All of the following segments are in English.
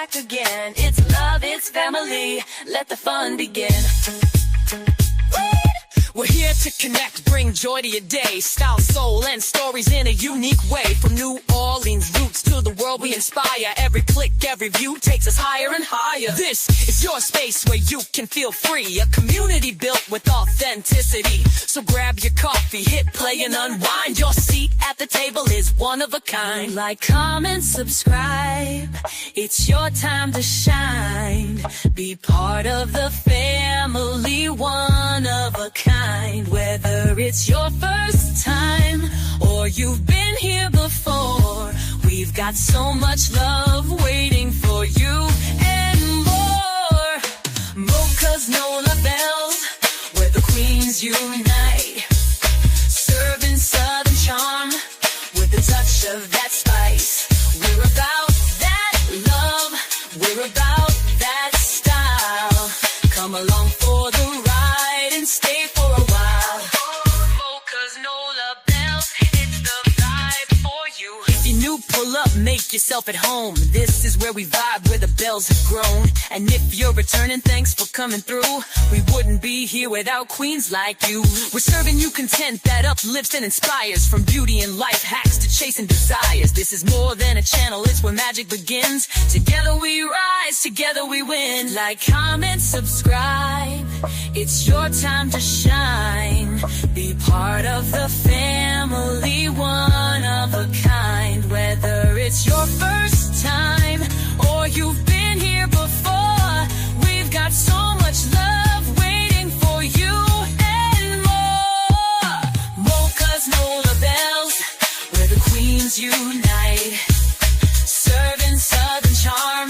back again. It's love, it's family, let the fun begin. We're here to connect, bring joy to your day. Style, soul, and stories in a unique way. From New Orleans roots to the world we inspire. Every click, every view takes us higher and higher. This is your space where you can feel free. A community built with authenticity. So grab your coffee, hit play and unwind. Your seat at the table is one of a kind. Like, comment, subscribe. It's your time to shine. Be part of the family, one of a kind. Whether it's your first time or you've been here before, we've got so much love waiting for you and more. Mocha's no labels, where the queens unite. Serving southern charm with a touch of that spice. We're about that love, we're about that style. Come along for the ride and stay for a while. Mocha's no labels, it's the vibe for you. If you're new, pull up, make yourself at home. This is where we vibe, where the bells have grown. And if you're returning, thanks for coming through. We wouldn't be here without queens like you. We're serving you content that uplifts and inspires. From beauty and life hacks to chasing desires. This is more than a channel, it's where magic begins. Together we rise, together we win. Like, comment, subscribe. It's your time to shine. Be part of the family, one of a kind. Whether it's your first time or you've been here before, we've got so much love waiting for you and more. Mocha's no labels, where the queens unite. Serving southern charm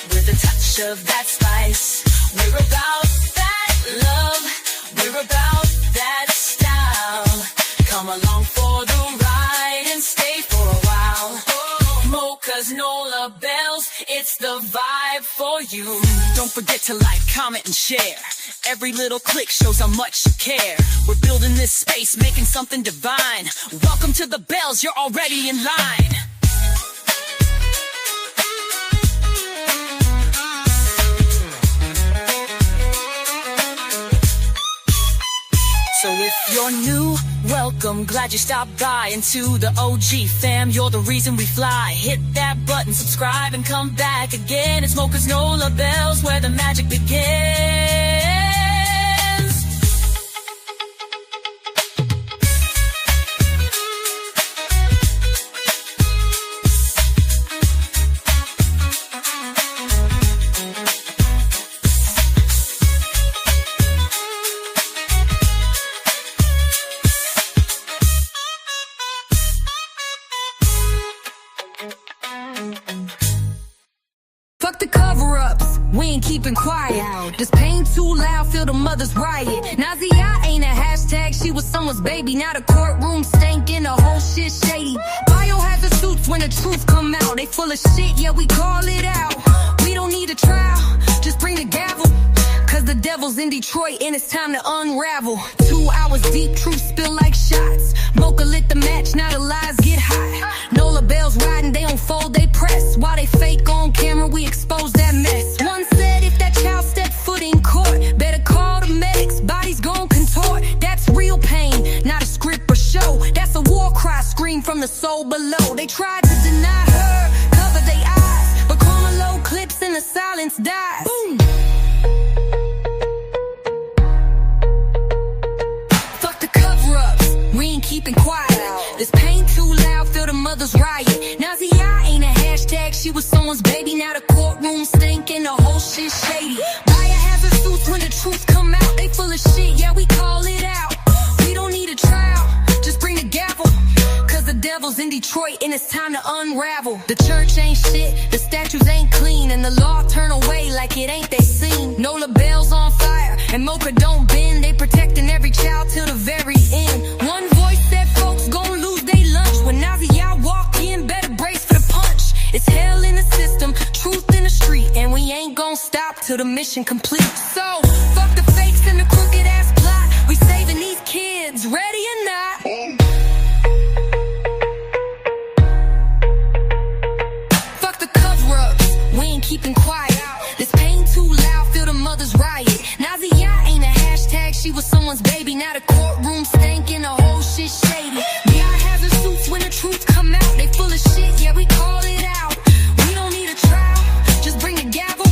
with a touch of that spice. We're about that love, we're about that style. Come along for the ride and stay for a while. Mocha's no labels, it's the vibe for you. Don't forget to like, comment, and share. Every little click shows how much you care. We're building this space, making something divine. Welcome to the Bells, you're already in line. So if you're new, welcome, glad you stopped by. And to the OG fam, you're the reason we fly. Hit that button, subscribe, and come back again. It's Mocha's no labels, where the magic begins. Fuck the cover-ups, we ain't keeping quiet. This pain too loud, feel the mothers riot. Naziyah ain't a hashtag, she was someone's baby. Now the courtroom stankin', the whole shit shady. Biohazard suits when the truth come out. They full of shit, yeah, we call it out. We don't need a trial, just bring the gavel. Cause the devil's in Detroit and it's time to unravel. 2 hours deep, truth spill like shots. Mocha lit the match, now the lies get hot. No labels riding, they don't fold, they press. While they fake on camera, we expose that mess. One said if that child stepped foot in court, better call the medics, bodies gon' contort. That's real pain, not a script or show. That's a war cry, scream from the soul below. They tried to deny her, cover their eyes, but chroma low clips and the silence dies. Boom. Keeping quiet. This pain too loud, feel the mothers riot. Naziyah ain't a hashtag, she was someone's baby. Now the courtroom stinking, the whole shit shady. Biohazard suits when the truth come out. They full of shit, yeah, we call it out. We don't need a trial, just bring the gavel. Cause the devil's in Detroit and it's time to unravel. The church ain't shit, the statues ain't clean, and the law turn away like it ain't they seen. No labels on fire, and Mocha don't bend. They protecting every child till the very end. One voice said folks gon' lose they lunch. When Naziyah walk in, better brace for the punch. It's hell in the system, truth in the street, and we ain't gon' stop till the mission complete. So, fuck the fakes and the crooked ass plot. We saving these kids, ready or not. Fuck the cover-ups, we ain't keeping quiet. This pain too loud, feel the mothers riot. Naziyah ain't a hashtag, she was someone's baby. Now the courtroom stankin', the whole shit shady. Biohazard suits when the truth come out. They full of shit, yeah, we call it out. We don't need a trial, just bring the gavel.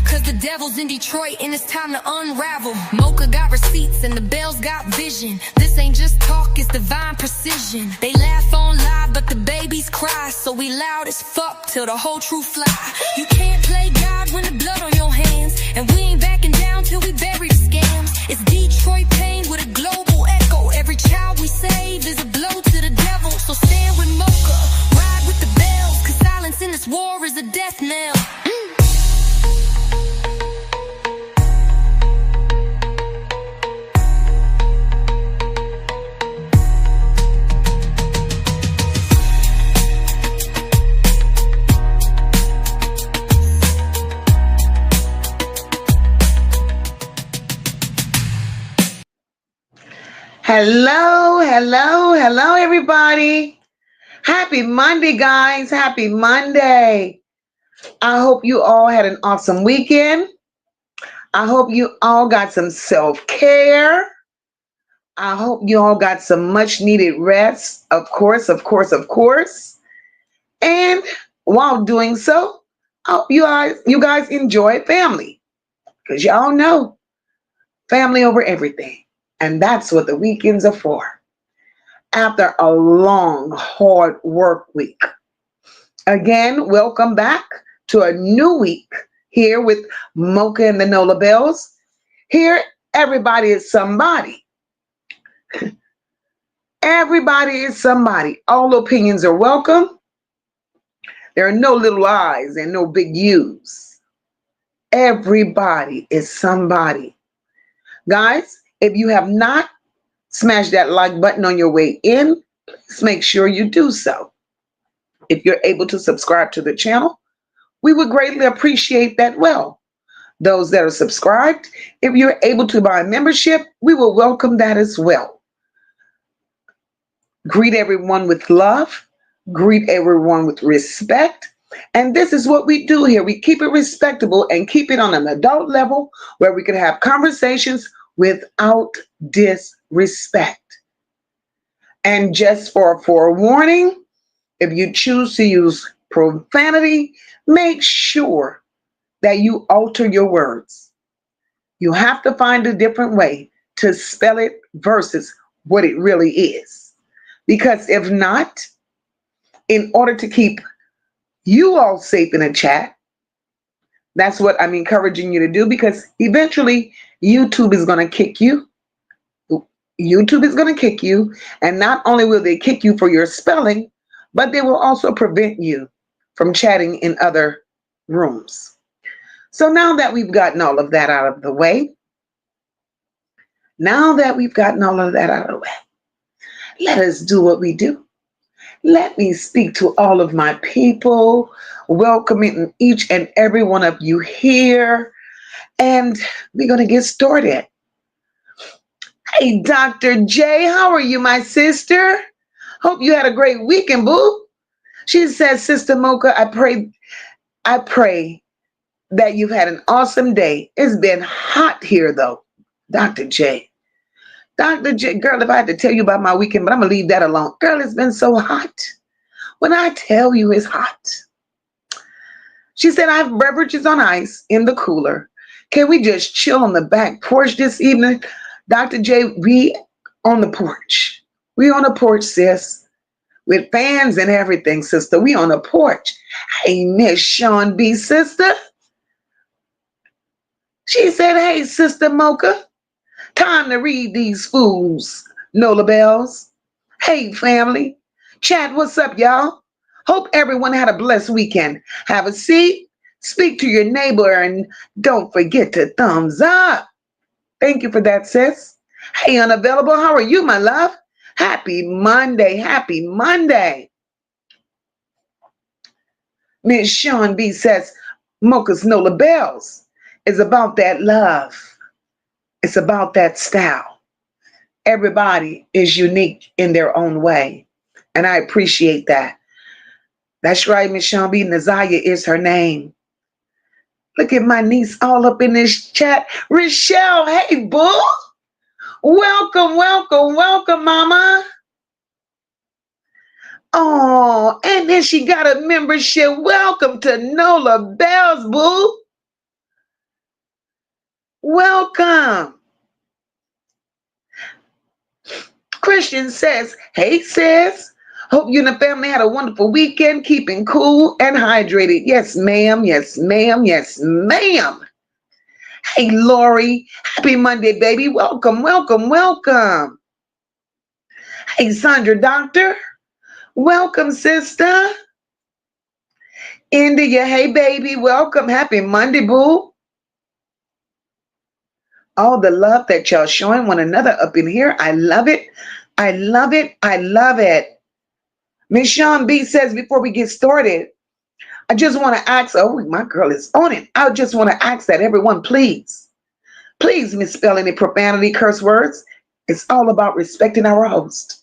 Cause the devil's in Detroit and it's time to unravel. MOCA got receipts and the bells got vision. This ain't just talk, it's divine precision. They laugh on live, but the babies cry. So we loud as fuck till the whole truth fly. You can't play God when the blood on your hands. And we ain't backing down till we bury the scams. It's Detroit pain with a global echo. Every child we save is a blow to the devil. So stand with MOCA, ride with the bells. Cause silence in this war is a death knell. Hello, everybody. Happy Monday, guys. Happy Monday. I hope you all had an awesome weekend. I hope you all got some self-care. I hope you all got some much-needed rest, of course. And while doing so, I hope you guys enjoy family. Because y'all know, family over everything. And that's what the weekends are for. After a long, hard work week. Again, welcome back to a new week here with MOCA and the NOLA Bells. Here, everybody is somebody. Everybody is somebody. All opinions are welcome. There are no little I's and no big U's. Everybody is somebody. Guys, if you have not smashed that like button on your way in, please make sure you do so. If you're able to subscribe to the channel, we would greatly appreciate that. Well, those that are subscribed, if you're able to buy a membership, we will welcome that as well. Greet everyone with love. Greet everyone with respect. And this is what we do here. We keep it respectable and keep it on an adult level where we can have conversations without disrespect. And just for a forewarning, if you choose to use profanity, make sure that you alter your words. You have to find a different way to spell it versus what it really is. Because if not, in order to keep you all safe in the chat, that's what I'm encouraging you to do, because eventually YouTube is going to kick you. YouTube is going to kick you. And not only will they kick you for your spelling, but they will also prevent you from chatting in other rooms. So now that we've gotten all of that out of the way, let us do what we do. Let me speak to all of my people, welcoming each and every one of you here. And we're going to get started. Hey, Dr. J, how are you, my sister? Hope you had a great weekend, boo. She says, Sister MOCA, I pray that you've had an awesome day. It's been hot here, though, Dr. J. Dr. J, girl, if I had to tell you about my weekend, but I'm going to leave that alone. Girl, it's been so hot. When I tell you it's hot. She said, I have beverages on ice in the cooler. Can we just chill on the back porch this evening? Dr. J, we on the porch. We on the porch, sis. With fans and everything, sister. We on the porch. Hey, Miss Sean B, sister. She said, hey, Sister MOCA. Time to read these fools, NOLA Bells. Hey, family. Chat, what's up, y'all? Hope everyone had a blessed weekend. Have a seat, speak to your neighbor, and don't forget to thumbs up. Thank you for that, sis. Hey, Unavailable, how are you, my love? Happy Monday, happy Monday. Miss Sean B says, MOCA's NOLA Bells is about that love. It's about that style. Everybody is unique in their own way. And I appreciate that. That's right, Miss Sean B. Naziyah is her name. Look at my niece all up in this chat. Rochelle, hey, boo. Welcome, welcome, welcome, mama. Oh, and then she got a membership. Welcome to Nola Bells, boo. Welcome. Christian says, hey, sis. Hope you and the family had a wonderful weekend, keeping cool and hydrated. Yes, ma'am. Yes, ma'am. Yes, ma'am. Hey, Lori. Happy Monday, baby. Welcome, welcome, welcome. Hey, Sandra Doctor. Welcome, sister. India, hey, baby. Welcome. Happy Monday, boo. All the love that y'all showing one another up in here. I love it. I love it. I love it. Miss Sean B says, before we get started, I just want to ask, oh, my girl is on it. I just want to ask that everyone, please misspell any profanity, curse words. It's all about respecting our host.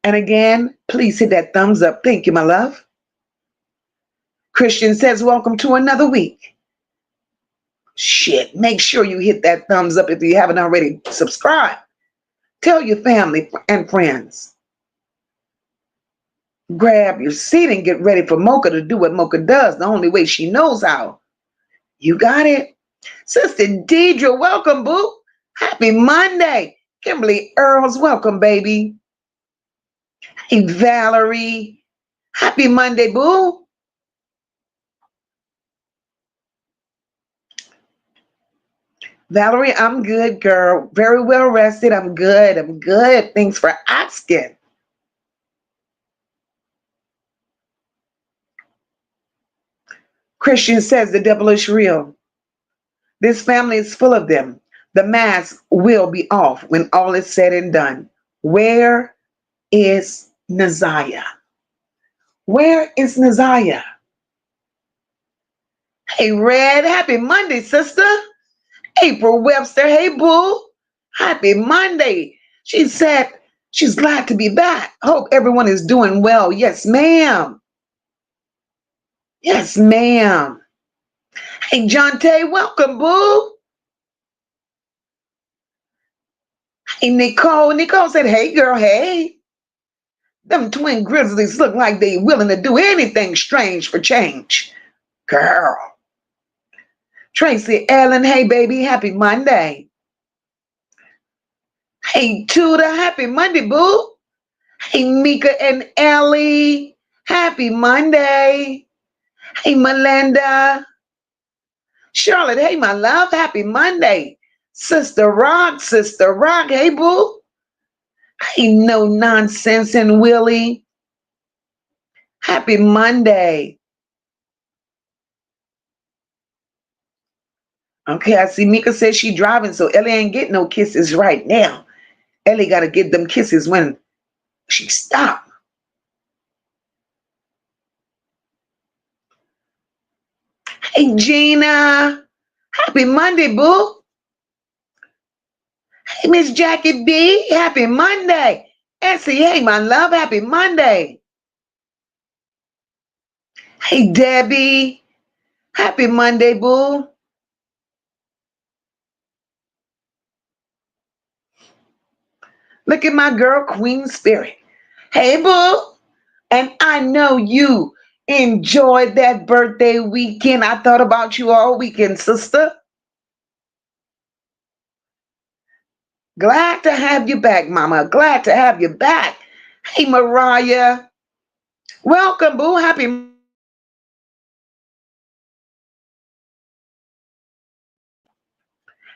And again, please hit that thumbs up. Thank you, my love. Christian says, welcome to another week. Shit, make sure you hit that thumbs up if you haven't already. Subscribe. Tell your family and friends. Grab your seat and get ready for MOCA to do what MOCA does, the only way she knows how. You got it. Sister Deidre, welcome, boo. Happy Monday. Kimberly Earls, welcome, baby. Hey, Valerie. Happy Monday, boo. Valerie, I'm good, girl. Very well rested. I'm good. I'm good. Thanks for asking. Christian says the devil is real. This family is full of them. The mask will be off when all is said and done. Where is Naziyah? Where is Naziyah? Hey, Red, happy Monday, sister. April Webster, hey, boo. Happy Monday. She said she's glad to be back. Hope everyone is doing well. Yes, ma'am. Yes, ma'am. Hey, John Tay, welcome, boo. Hey, Nicole. Nicole said, hey, girl, hey. Them twin grizzlies look like they willing to do anything strange for change. Girl. Tracy Ellen, hey, baby, happy Monday. Hey, Tudor, happy Monday, boo. Hey, Mika and Ellie, happy Monday. Hey, Melinda. Charlotte, hey, my love, happy Monday. Sister Rock, hey, boo. Hey, no nonsense and Willie. Happy Monday. Okay, I see Mika says she driving, so Ellie ain't getting no kisses right now. Ellie got to get them kisses when she stop. Hey, Gina. Happy Monday, boo. Hey, Miss Jackie B. Happy Monday. Essie, hey, my love. Happy Monday. Hey, Debbie. Happy Monday, boo. Look at my girl, Queen Spirit. Hey, boo. And I know you enjoyed that birthday weekend. I thought about you all weekend, sister. Glad to have you back, mama. Glad to have you back. Hey, Mariah. Welcome, boo. Happy.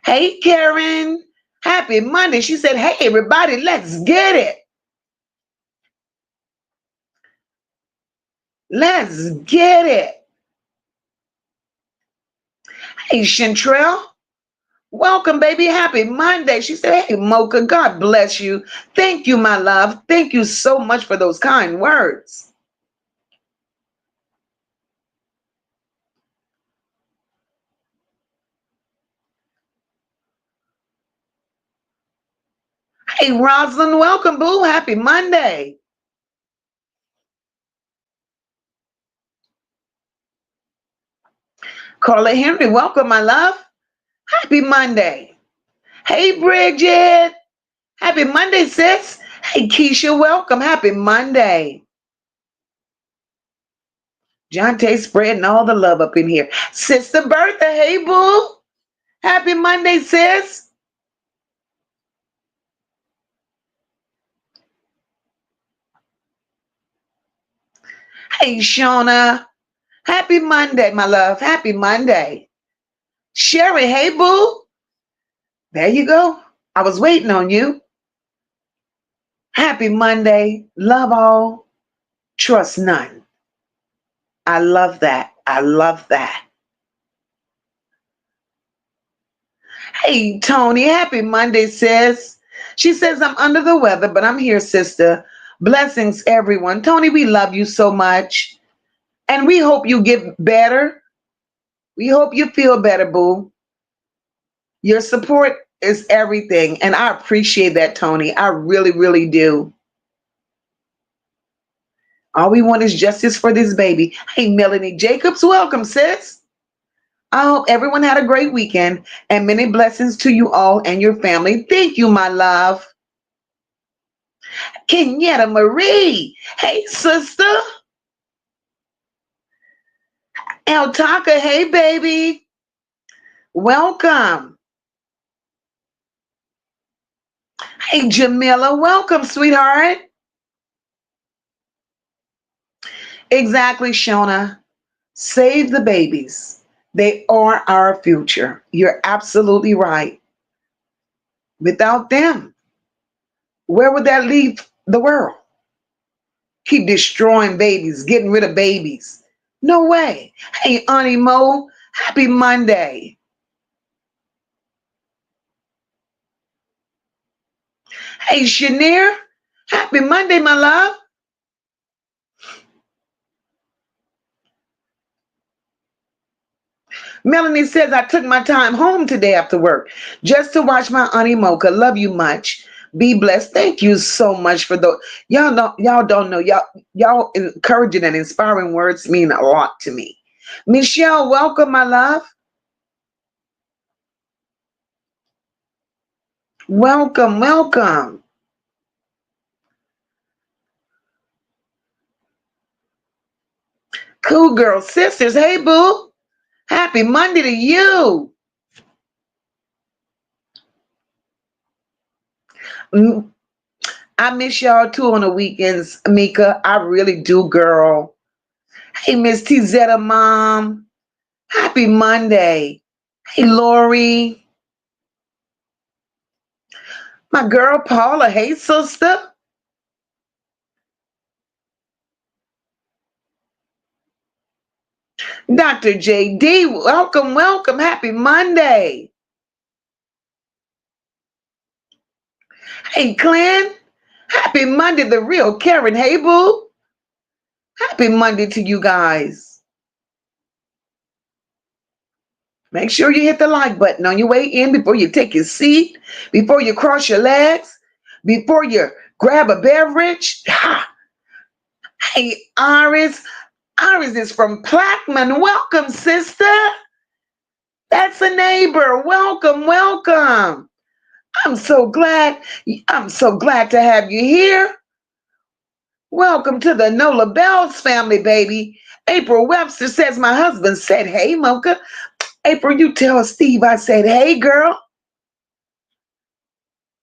Hey, Karen. Happy Monday. She said, hey, everybody, let's get it. Let's get it. Hey, Chantrell. Welcome, baby. Happy Monday. She said, hey, MOCA, God bless you. Thank you, my love. Thank you so much for those kind words. Hey, Rosalind, welcome, boo. Happy Monday. Carla Henry, welcome, my love. Happy Monday. Hey, Bridget. Happy Monday, sis. Hey, Keisha, welcome. Happy Monday. Jonte spreading all the love up in here. Sister Bertha, hey, boo. Happy Monday, sis. Hey, Shauna. Happy Monday, my love. Happy Monday. Sherry, hey, boo. There you go. I was waiting on you. Happy Monday. Love all. Trust none. I love that. I love that. Hey, Tony. Happy Monday, sis. She says, I'm under the weather, but I'm here, sister. Blessings, everyone. Tony, we love you so much. And we hope you get better. We hope you feel better, boo. Your support is everything. And I appreciate that, Tony. I really, really do. All we want is justice for this baby. Hey, Melanie Jacobs, welcome, sis. I hope everyone had a great weekend and many blessings to you all and your family. Thank you, my love. Kenyetta Marie, hey, sister. Altaka, hey, baby. Welcome. Hey, Jamila, welcome, sweetheart. Exactly, Shona. Save the babies. They are our future. You're absolutely right. Without them, where would that leave the world? Keep destroying babies, getting rid of babies. No way. Hey, Auntie Mo, happy Monday. Hey, Shanier, happy Monday, my love. Melanie says, I took my time home today after work just to watch my Auntie Mocha. Love you much. Be blessed. Thank you so much for those. Y'all don't know. Y'all encouraging and inspiring words mean a lot to me. Michelle, welcome, my love. Welcome, welcome. Cool Girl Sisters. Hey, boo. Happy Monday to you. Mm, I miss y'all too on the weekends, Mika. I really do, girl. Hey, Miss T Zeta Mom. Happy Monday. Hey, Lori. My girl Paula. Hey, sister. Dr. JD. Welcome, welcome. Happy Monday. Hey, Glenn. Happy Monday, the real Karen. Hey, boo. Happy Monday to you guys. Make sure you hit the like button on your way in before you take your seat, before you cross your legs, before you grab a beverage. Ha! Hey, Iris. Iris is from Plaquemine. Welcome, sister. That's a neighbor. Welcome, welcome. I'm so glad. I'm so glad to have you here. Welcome to the Nola Bells family, baby. April Webster says, my husband said, hey, Mocha. April, you tell Steve I said, hey, girl.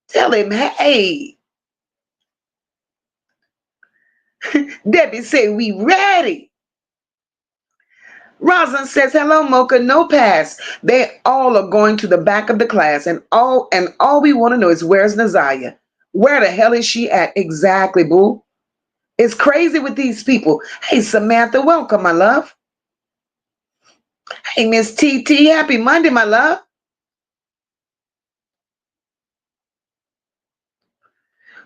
Tell him, hey. Debbie say, we ready. Rosalind says, hello, Mocha, no pass. They all are going to the back of the class, and all we want to know is where's Naziyah? Where the hell is she at? Exactly, boo. It's crazy with these people. Hey, Samantha, welcome, my love. Hey, Miss TT, happy Monday, my love.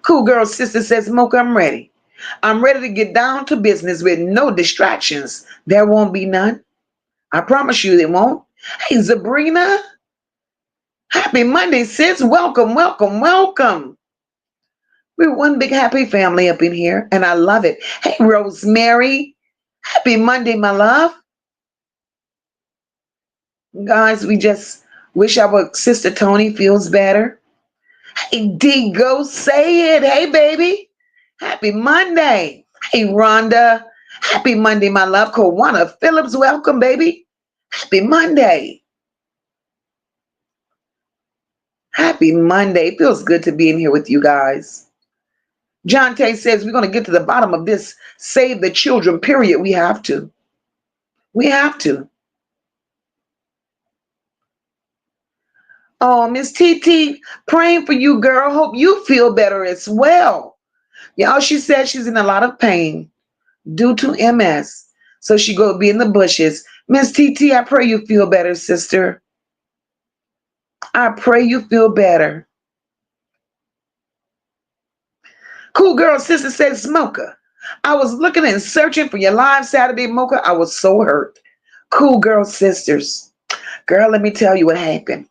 Cool Girl Sister says, Mocha, I'm ready. I'm ready to get down to business with no distractions. There won't be none. I promise you there won't. Hey, Sabrina, happy Monday, sis. Welcome, welcome, welcome. We're one big happy family up in here, and I love it. Hey, Rosemary, happy Monday, my love. Guys, we just wish our sister Tony feels better. Hey, D, go say it. Hey, baby. Happy Monday. Hey, Rhonda. Happy Monday, my love. Kawana Phillips, welcome, baby. Happy Monday. Happy Monday. It feels good to be in here with you guys. John Tay says we're going to get to the bottom of this. Save the children, period. We have to. We have to. Oh, Miss TT, praying for you, girl. Hope you feel better as well. Y'all, she said she's in a lot of pain due to MS. So she go be in the bushes. Miss TT, I pray you feel better, sister. I pray you feel better. Cool girl, sister says, MOCA. I was looking and searching for your live Saturday, MOCA. I was so hurt. Cool girl, sisters. Girl, let me tell you what happened.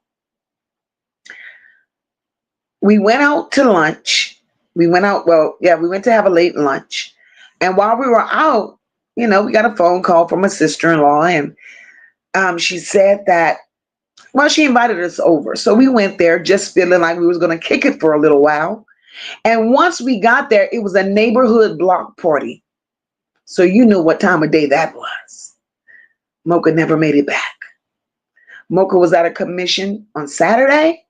We went out to lunch. We went to have a late lunch. And while we were out, we got a phone call from a sister-in-law. And she said that, she invited us over. So we went there just feeling like we was going to kick it for a little while. And once we got there, it was a neighborhood block party. So you knew what time of day that was. MOCA never made it back. MOCA was at a commission on Saturday.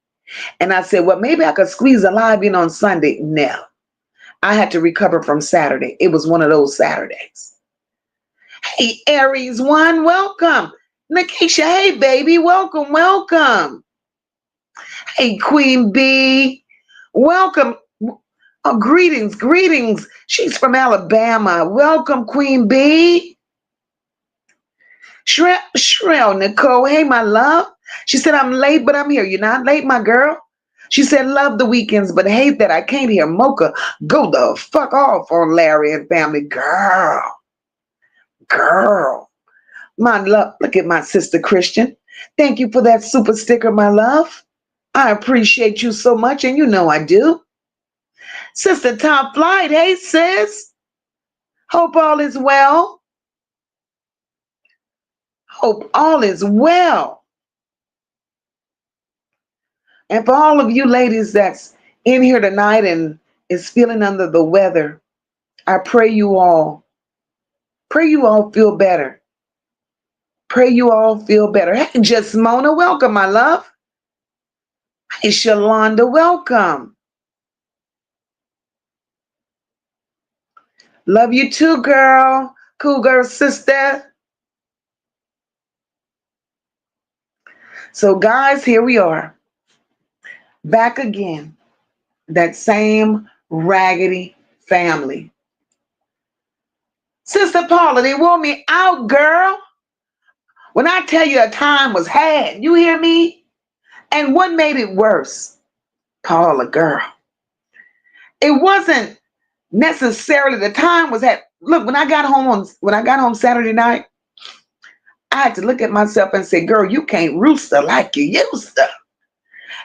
And I said, well, maybe I could squeeze a live in on Sunday. No, I had to recover from Saturday. It was one of those Saturdays. Hey, Aries One, welcome. Nakisha, hey, baby, welcome, welcome. Hey, Queen B, welcome. Oh, greetings, greetings. She's from Alabama. Welcome, Queen B. Shrell Nicole, hey, my love. She said, I'm late, but I'm here. You're not late, my girl. She said, love the weekends, but hate that I can't hear MOCA go the fuck off on Larry and family. Girl. My love, look at my sister Christian. Thank you for that super sticker, my love. I appreciate you so much, and you know I do. Sister Top Flight, hey, sis. Hope all is well. Hope all is well. And for all of you ladies that's in here tonight and is feeling under the weather, I pray you all feel better. Pray you all feel better. Hey, Just Mona, welcome, my love. Hey, Shalonda, welcome. Love you too, girl. Cool girl, sister. So, guys, here we are. Back again. That same raggedy family. Sister Paula, they wore me out, girl. When I tell you a time was had, you hear me? And what made it worse? Paula, girl. It wasn't necessarily the time was had. Look, when I got home Saturday night, I had to look at myself and say, girl, you can't rooster like you used to.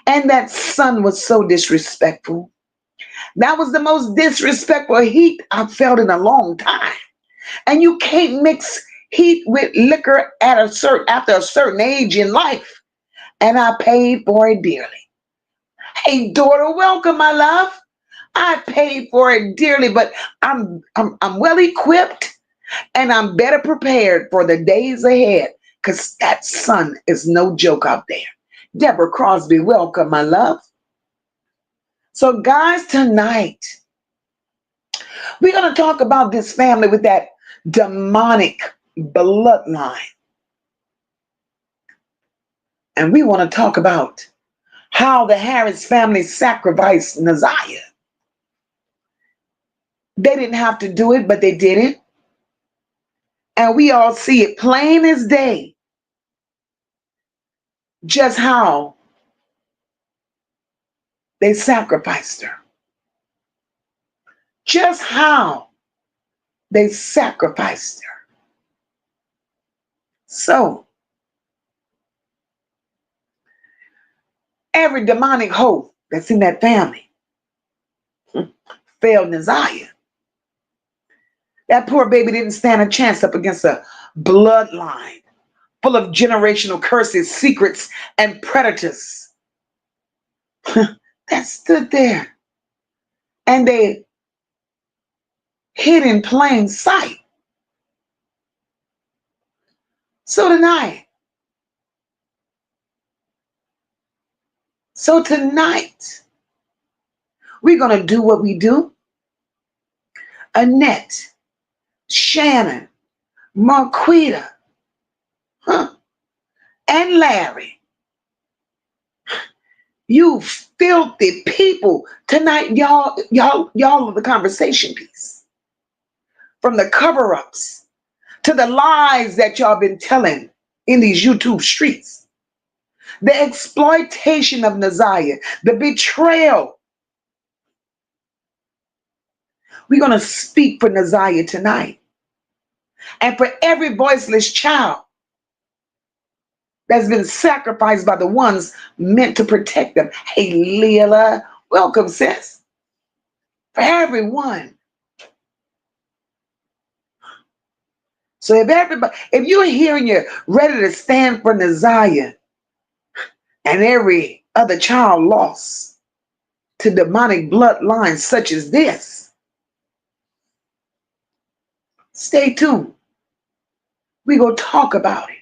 And that son was so disrespectful. That was the most disrespectful heat I've felt in a long time. And you can't mix heat with liquor after a certain age in life. And I paid for it dearly. Hey, daughter, welcome, my love. I paid for it dearly, but I'm well equipped and I'm better prepared for the days ahead because that sun is no joke out there. Deborah Crosby, welcome, my love. So, guys, tonight we're going to talk about this family with that demonic bloodline. And we want to talk about how the Harris family sacrificed Naziyah. They didn't have to do it, but they did it. And we all see it plain as day. Just how they sacrificed her. Just how they sacrificed her. So, every demonic hope that's in that family failed Naziyah. That poor baby didn't stand a chance up against a bloodline full of generational curses, secrets, and predators that stood there and they hid in plain sight. So tonight, we're going to do what we do. Annette, Shannon, Markita, and Larry. You filthy people. Tonight, y'all are the conversation piece. From the cover-ups to the lies that y'all been telling in these YouTube streets. The exploitation of Naziyah, the betrayal. We're going to speak for Naziyah tonight. And for every voiceless child that's been sacrificed by the ones meant to protect them. Hey, Leela, welcome, sis. For everyone. So if you're here and you're ready to stand for Naziyah and every other child lost to demonic bloodlines such as this, stay tuned. We're going to talk about it.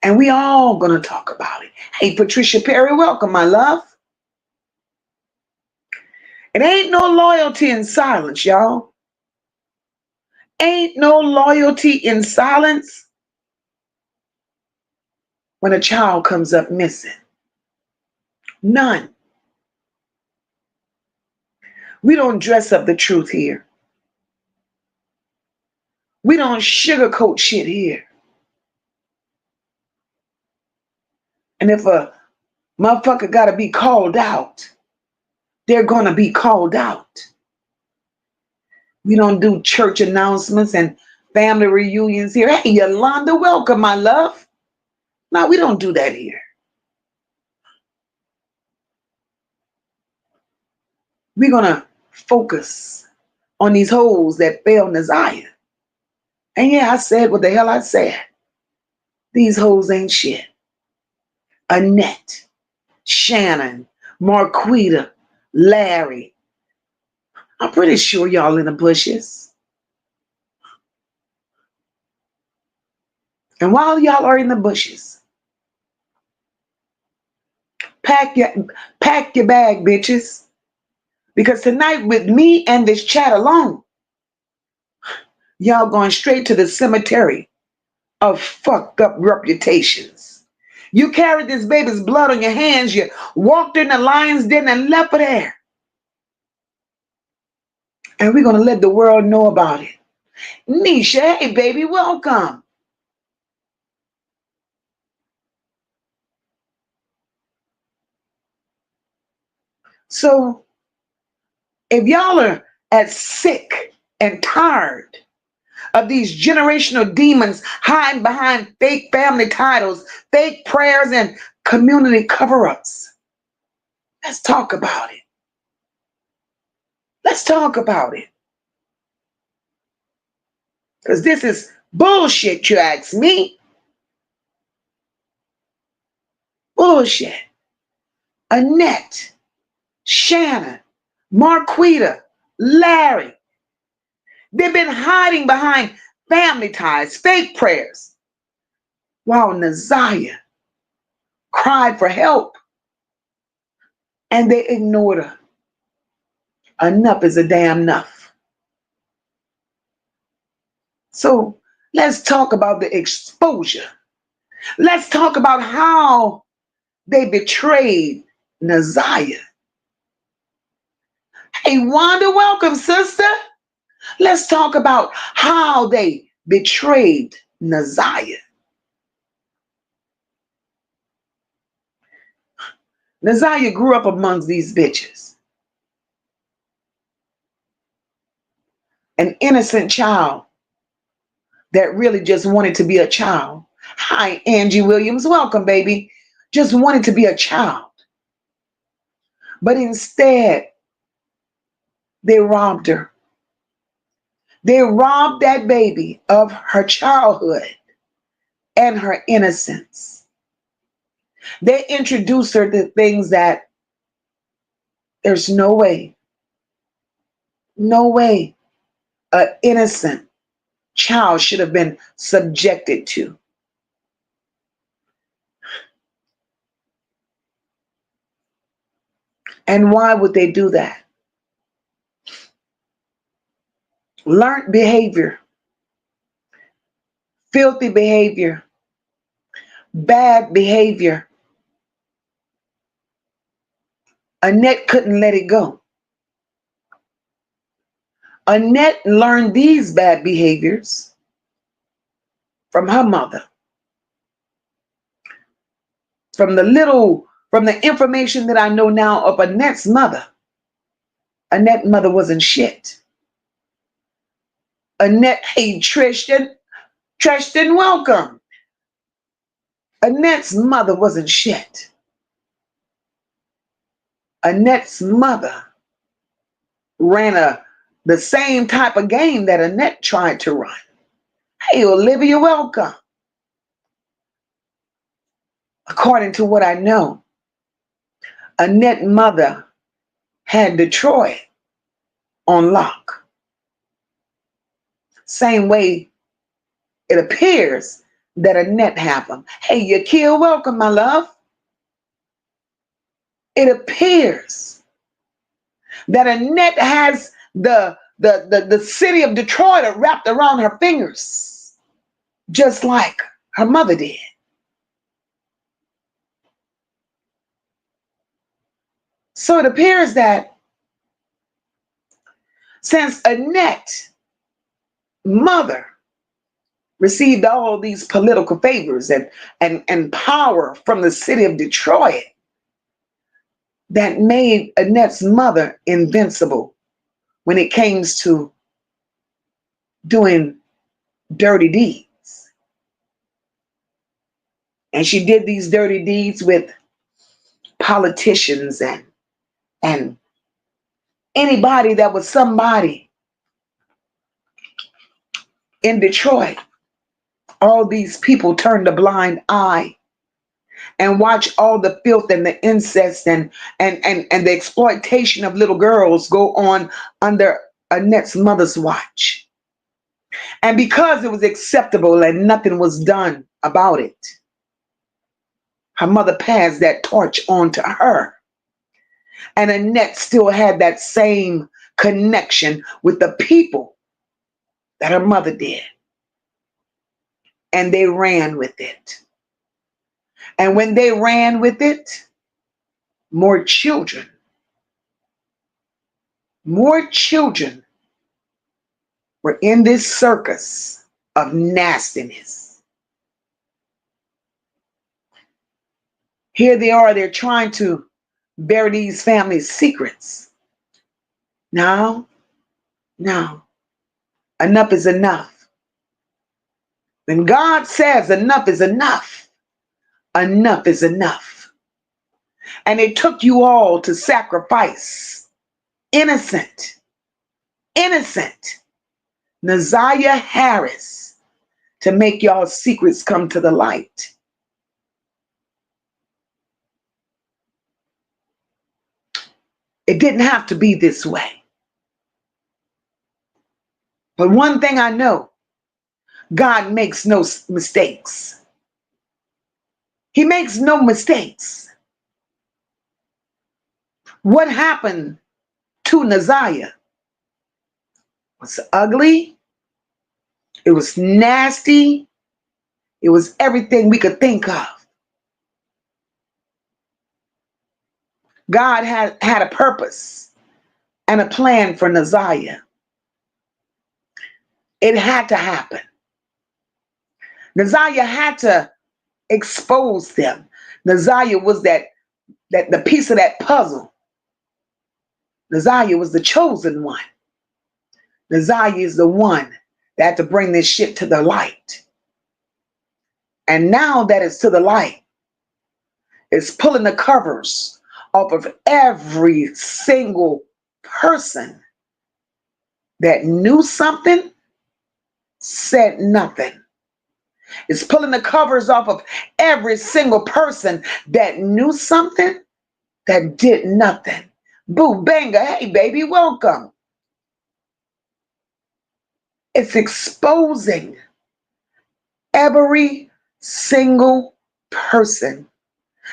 And we all going to talk about it. Hey, Patricia Perry, welcome, my love. It ain't no loyalty in silence, y'all. Ain't no loyalty in silence when a child comes up missing. None. We don't dress up the truth here. We don't sugarcoat shit here. And if a motherfucker got to be called out, they're going to be called out. We don't do church announcements and family reunions here. Hey, Yolanda, welcome, my love. No, we don't do that here. We're going to focus on these hoes that failed Naziyah. And yeah, I said what the hell I said. These hoes ain't shit. Annette, Shannon, Markita, Larry. I'm pretty sure y'all in the bushes. And while y'all are in the bushes, pack your bag, bitches. Because tonight with me and this chat alone, y'all going straight to the cemetery of fucked up reputations. You carried this baby's blood on your hands. You walked in the lion's den and left her there. And we're going to let the world know about it. Nisha, hey, baby, welcome. So if y'all are as sick and tired of these generational demons hiding behind fake family titles, fake prayers, and community cover-ups, let's talk about it. Let's talk about it. Because this is bullshit, you ask me. Bullshit. Annette, Shannon, Markita, Larry. They've been hiding behind family ties, fake prayers, while Naziyah cried for help and they ignored her. Enough is a damn enough. So let's talk about the exposure. Let's talk about how they betrayed Naziyah. Hey, Wanda, welcome, sister. Let's talk about how they betrayed Naziyah. Naziyah grew up amongst these bitches. An innocent child that really just wanted to be a child. Hi, Angie Williams. Welcome, baby. Just wanted to be a child. But instead, they robbed her. They robbed that baby of her childhood and her innocence. They introduced her to things that there's no way an innocent child should have been subjected to. And why would they do that? Learned behavior, filthy behavior, bad behavior. Annette couldn't let it go. Annette learned these bad behaviors from her mother. From the information that I know now of Annette's mother, Annette's mother wasn't shit. Annette, hey, Trish didn't welcome. Annette's mother wasn't shit. Annette's mother ran the same type of game that Annette tried to run. Hey, Olivia, welcome. According to what I know, Annette's mother had Detroit on lock. Same way it appears that Annette have them. Hey, Yakil, welcome, my love. It appears that Annette has the city of Detroit wrapped around her fingers, just like her mother did. So it appears that since Annette's mother received all these political favors and power from the city of Detroit, that made Annette's mother invincible when it came to doing dirty deeds. And she did these dirty deeds with politicians and anybody that was somebody in Detroit. All these people turned a blind eye and watch all the filth and the incest and the exploitation of little girls go on under Annette's mother's watch. And because it was acceptable and nothing was done about it, her mother passed that torch on to her. And Annette still had that same connection with the people that her mother did. And they ran with it. And when they ran with it, more children were in this circus of nastiness. Here they are, they're trying to bury these families' secrets. Now, enough is enough. When God says enough is enough, enough is enough. And it took you all to sacrifice innocent Naziyah Harris to make y'all's secrets come to the light. It didn't have to be this way. But one thing I know, God makes no mistakes. He makes no mistakes. What happened to Naziyah was ugly. It was nasty. It was everything we could think of. God had a purpose and a plan for Naziyah. It had to happen. Naziyah had to expose them. Naziyah was that the piece of that puzzle. Naziyah was the chosen one. Naziyah is the one that had to bring this shit to the light. And now that it's to the light, it's pulling the covers off of every single person that knew something, said nothing. It's pulling the covers off of every single person that knew something that did nothing. Boo banga, hey baby, welcome. It's exposing every single person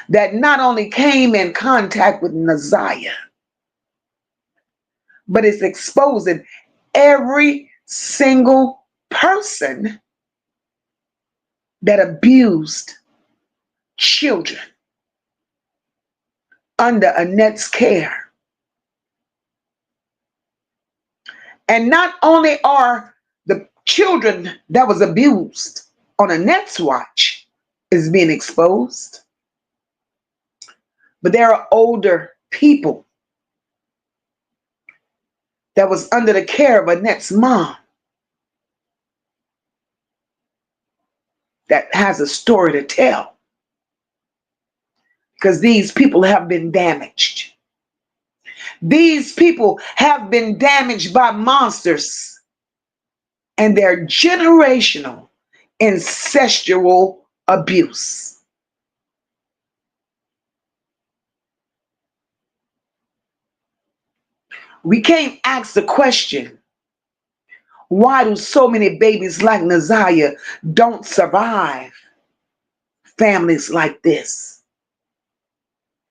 that not only came in contact with Naziyah, but it's exposing every single person that abused children under Annette's care. And not only are the children that was abused on Annette's watch is being exposed, but there are older people that was under the care of Annette's mom that has a story to tell, because these people have been damaged. These people have been damaged by monsters and their generational incestual abuse. We can't ask the question, why do so many babies like Naziyah don't survive families like this?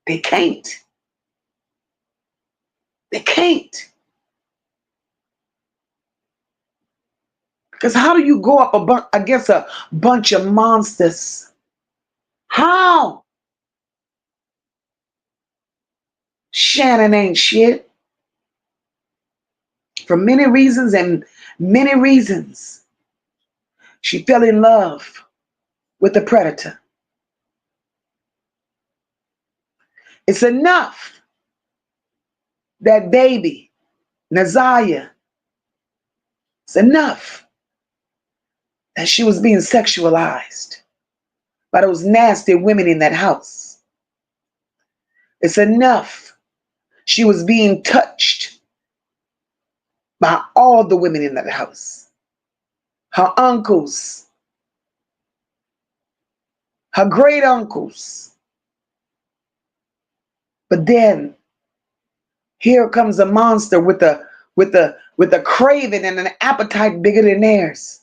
They can't. They can't. Because how do you go up against a bunch of monsters? How? Shannon ain't shit. For many reasons and many reasons, she fell in love with the predator. It's enough that baby, Naziyah, it's enough that she was being sexualized by those nasty women in that house. It's enough she was being touched by all the women in that house. Her uncles, her great uncles. But then here comes a monster with a craving and an appetite bigger than theirs.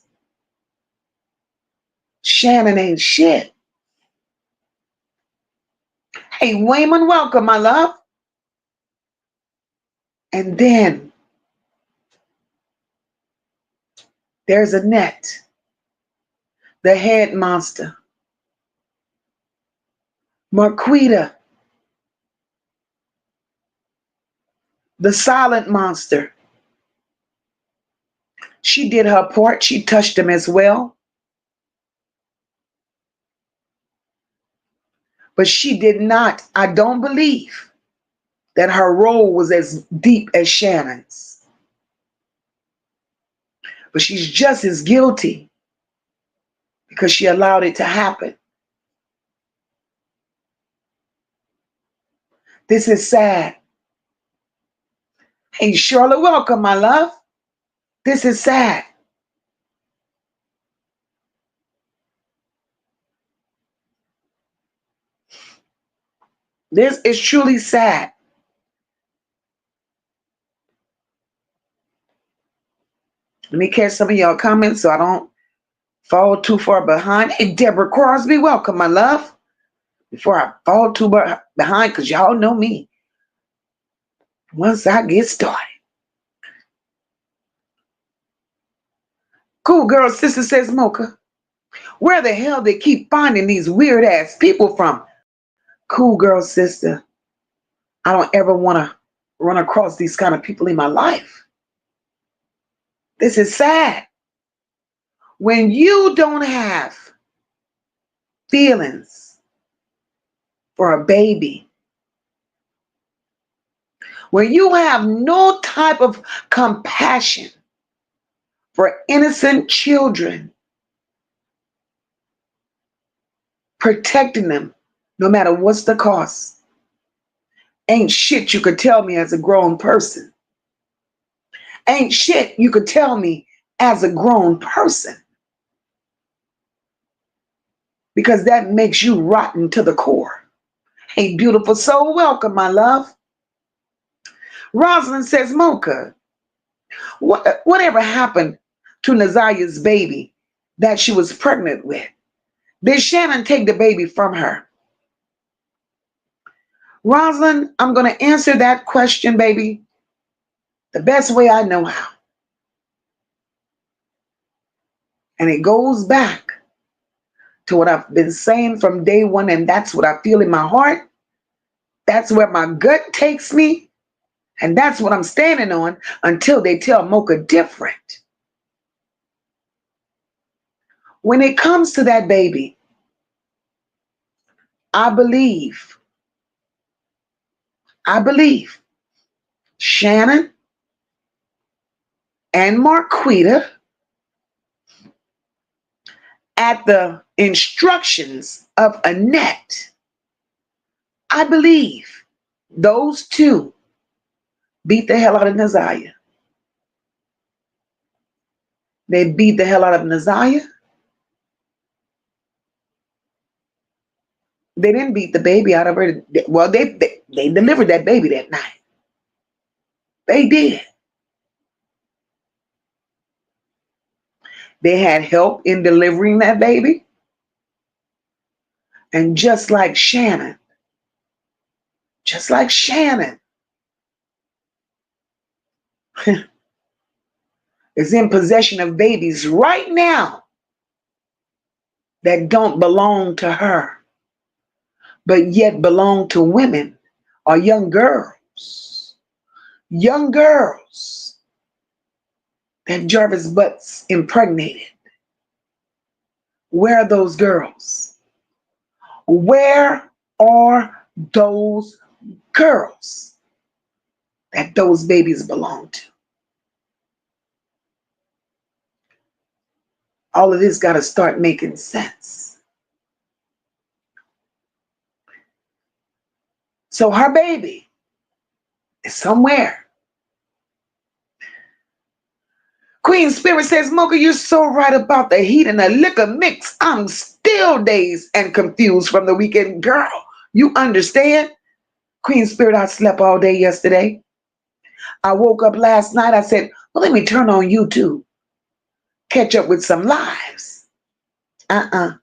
Shannon ain't shit. Hey, Wayman, welcome, my love. And then there's Annette, the head monster. Markita, the silent monster. She did her part. She touched him as well. But she did not, I don't believe that her role was as deep as Shannon's. But she's just as guilty because she allowed it to happen. This is sad. Hey, Charlotte, welcome, my love. This is sad. This is truly sad. Let me catch some of y'all comments so I don't fall too far behind. Hey, Deborah Crosby, welcome, my love. Before I fall too behind, because y'all know me. Once I get started. Cool girl sister says, Mocha, where the hell they keep finding these weird ass people from? Cool girl sister, I don't ever want to run across these kind of people in my life. This is sad. When you don't have feelings for a baby, when you have no type of compassion for innocent children, protecting them no matter what's the cost, ain't shit you could tell me as a grown person. Ain't shit you could tell me as a grown person. because that makes you rotten to the core. Hey, beautiful soul, welcome, my love. Rosalind says, Mocha, whatever happened to Naziyah's baby that she was pregnant with? Did Shannon take the baby from her? Rosalind, I'm going to answer that question, baby, the best way I know how. And it goes back to what I've been saying from day one, and that's what I feel in my heart. That's where my gut takes me, and that's what I'm standing on until they tell Mocha different. When it comes to that baby, I believe Shannon and Markita, at the instructions of Annette, I believe those two beat the hell out of Naziyah. They beat the hell out of Naziyah. They didn't beat the baby out of her. Well, they delivered that baby that night. They did. They had help in delivering that baby. And just like Shannon is in possession of babies right now that don't belong to her, but yet belong to women or young girls. Young girls that Jarvis Butts impregnated. Where are those girls? Where are those girls that those babies belong to? All of this got to start making sense. So her baby is somewhere. Queen Spirit says, Mocha, you're so right about the heat and the liquor mix. I'm still dazed and confused from the weekend. Girl, you understand? Queen Spirit, I slept all day yesterday. I woke up last night. I said, well, let me turn on YouTube. Catch up with some lives. I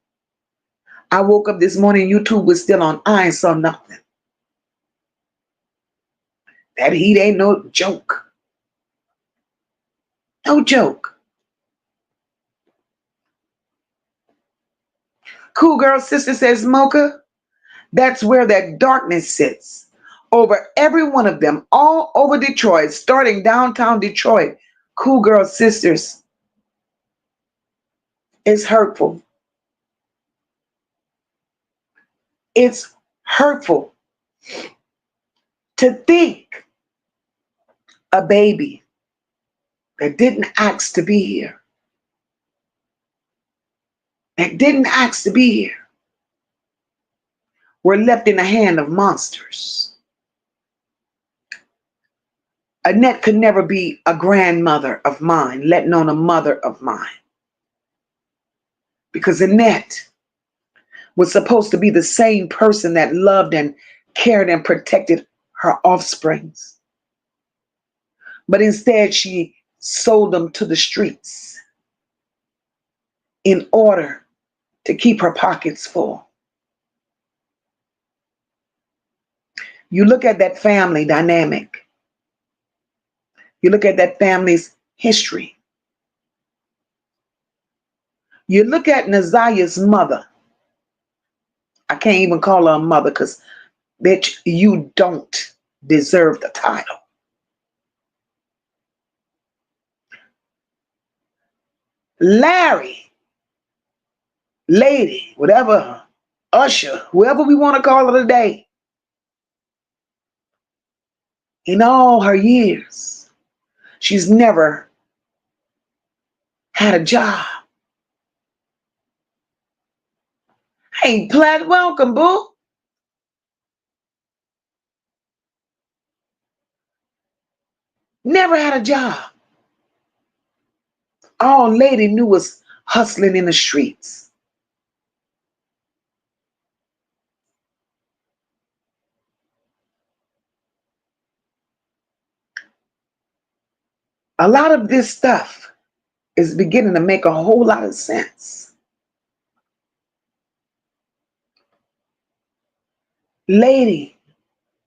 woke up this morning, YouTube was still on. I ain't saw nothing. That heat ain't no joke. No joke. Cool Girl Sister says, Mocha, that's where that darkness sits. Over every one of them, all over Detroit, starting downtown Detroit. Cool Girl Sisters, it's hurtful. It's hurtful to think a baby that didn't ask to be here, were left in the hand of monsters. Annette could never be a grandmother of mine, let alone a mother of mine. Because Annette was supposed to be the same person that loved and cared and protected her offsprings. But instead, she sold them to the streets in order to keep her pockets full. You look at that family dynamic. You look at that family's history. You look at Naziyah's mother. I can't even call her a mother because, bitch, you don't deserve the title. Larry, lady, whatever, usher, whoever we want to call her today, in all her years, she's never had a job. Hey, Platt, welcome, boo. Never had a job. All lady knew was hustling in the streets. A lot of this stuff is beginning to make a whole lot of sense. Lady,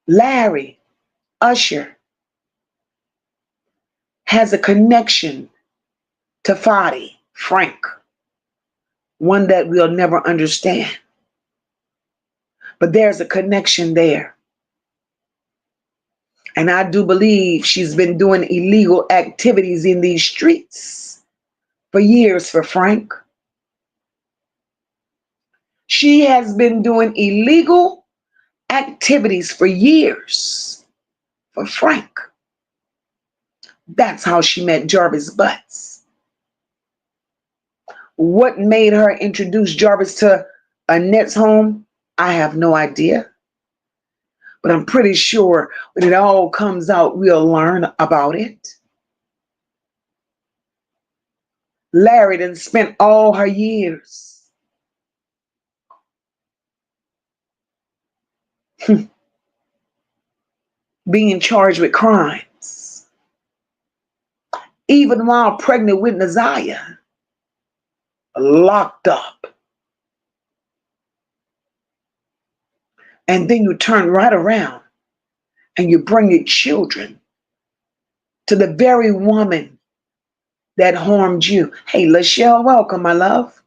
Larry, Usher has a connection to Fadi, Frank, one that we'll never understand. But there's a connection there. And I do believe she's been doing illegal activities in these streets for years for Frank. She has been doing illegal activities for years for Frank. That's how she met Jarvis Butts. What made her introduce Jarvis to Annette's home? I have no idea. But I'm pretty sure when it all comes out, we'll learn about it. Larry done spent all her years being charged with crimes. Even while pregnant with Naziyah, locked up. And then you turn right around and you bring your children to the very woman that harmed you. Hey, Lachelle, welcome, my love.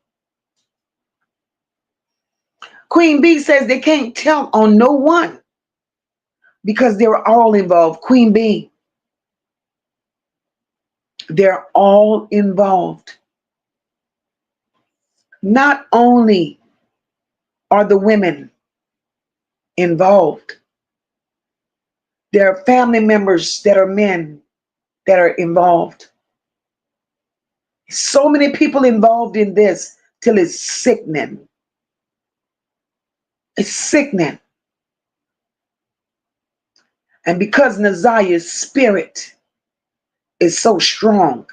Queen B says they can't tell on no one because they're all involved. Queen B, they're all involved. Not only are the women involved, there are family members that are men that are involved. So many people involved in this till it's sickening. It's sickening. And because Naziyah's spirit is so strong,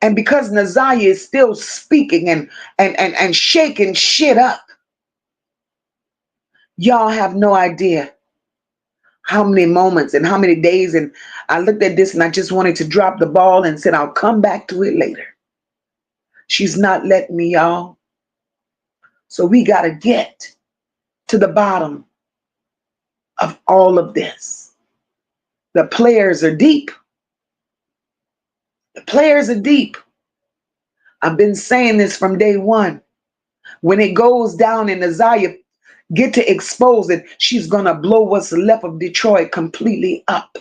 and because Naziyah is still speaking and shaking shit up, y'all have no idea how many moments and how many days. And I looked at this and I just wanted to drop the ball and said, I'll come back to it later. She's not letting me, y'all. So we got to get to the bottom of all of this. The players are deep. The players are deep. I've been saying this from day one. When it goes down and Naziyah get to expose it, she's going to blow what's left of Detroit completely up.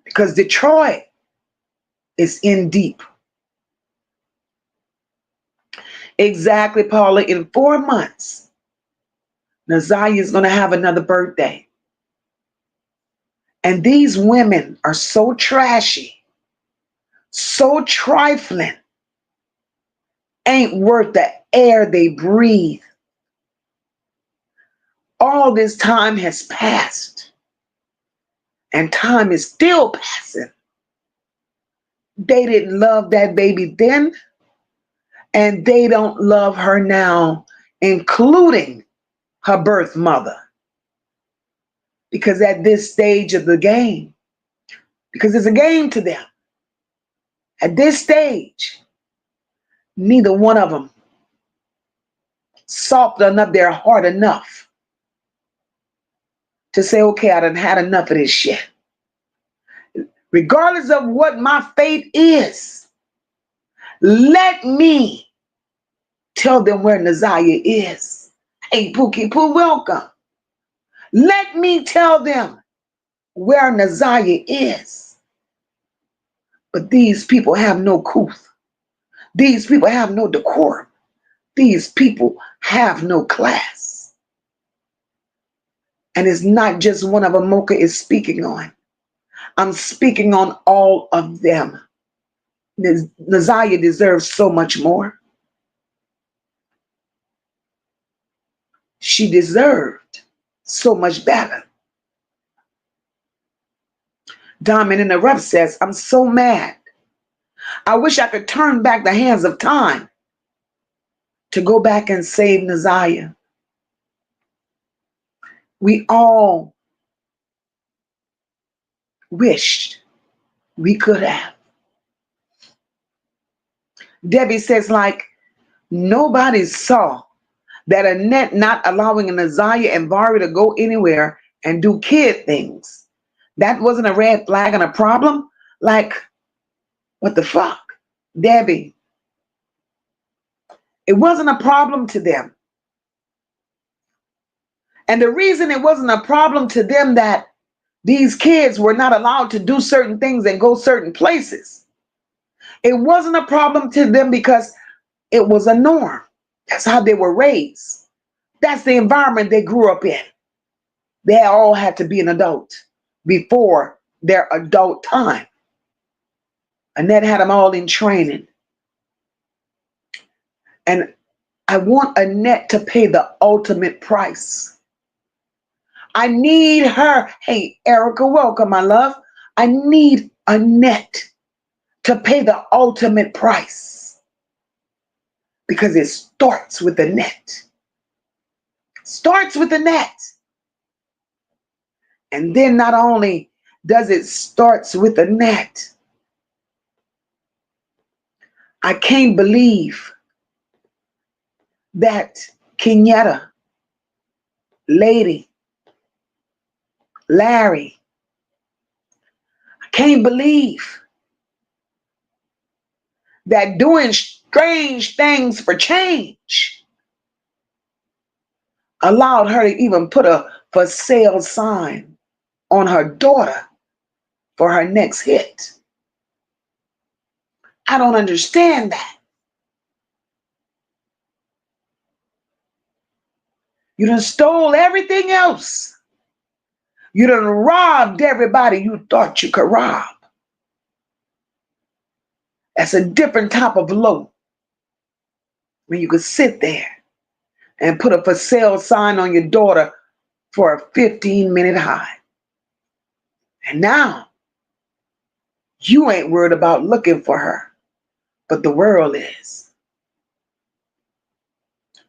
Because Detroit is in deep. Exactly, Paula. In 4 months, Naziyah is going to have another birthday. And these women are so trashy, so trifling, ain't worth the air they breathe. All this time has passed, and time is still passing. They didn't love that baby then, and they don't love her now, including her birth mother. Because at this stage of the game, because it's a game to them, at this stage, neither one of them softened up their heart enough to say, okay, I done had enough of this shit. Regardless of what my fate is, let me tell them where Naziyah is. Hey, Pookie Poo, welcome. Let me tell them where Naziyah is. But these people have no couth. These people have no decorum. These people have no class. And it's not just one of them MOCA is speaking on. I'm speaking on all of them. Naziyah deserves so much more. She deserved so much better. Diamond in the Rough says, I'm so mad. I wish I could turn back the hands of time to go back and save Naziyah. we all wished we could have. Debbie says, like, nobody saw that Annette not allowing Naziyah and Vari to go anywhere and do kid things. That wasn't a red flag and a problem? Like, what the fuck? Debbie, it wasn't a problem to them. And the reason it wasn't a problem to them that these kids were not allowed to do certain things and go certain places, it wasn't a problem to them because it was a norm. That's how they were raised. That's the environment they grew up in. They all had to be an adult before their adult time. Annette had them all in training. And I want Annette to pay the ultimate price. I need her. Hey, Erica, welcome, my love. I need Annette to pay the ultimate price. Because it starts with Annette. Starts with Annette. And then not only does it starts with Annette, I can't believe that Kenyatta, Lady, Larry, I can't believe that doing strange things for change allowed her to even put a for sale sign on her daughter for her next hit. I don't understand that. You done stole everything else. You done robbed everybody you thought you could rob. That's a different type of low. When you could sit there and put a for sale sign on your daughter for a 15-minute high. And now, you ain't worried about looking for her, but the world is.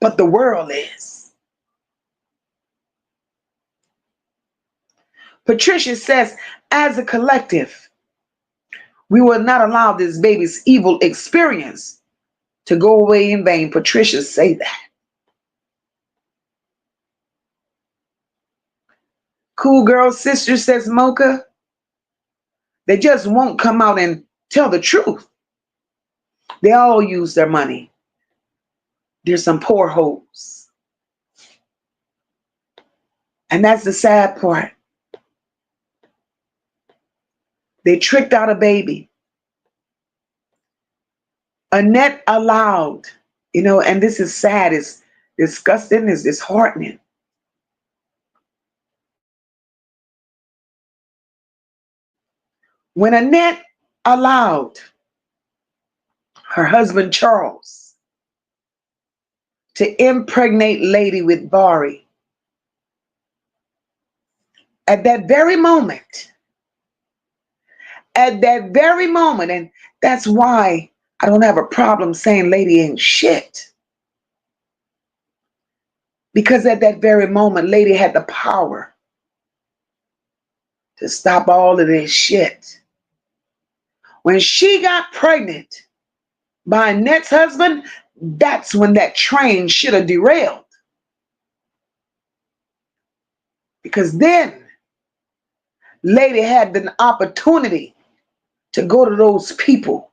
But the world is. Patricia says, as a collective, we will not allow this baby's evil experience to go away in vain. Patricia say that. Cool Girl Sister says, MOCA, they just won't come out and tell the truth. They all use their money. There's some poor hoes. And that's the sad part. They tricked out a baby. Annette allowed, and this is sad, it's disgusting, it's disheartening. When Annette allowed her husband Charles to impregnate Lady with Vari, at that very moment, and that's why I don't have a problem saying Lady ain't shit. Because at that very moment, Lady had the power to stop all of this shit. When she got pregnant by Annette's husband, that's when that train should have derailed. Because then Lady had the opportunity to go to those people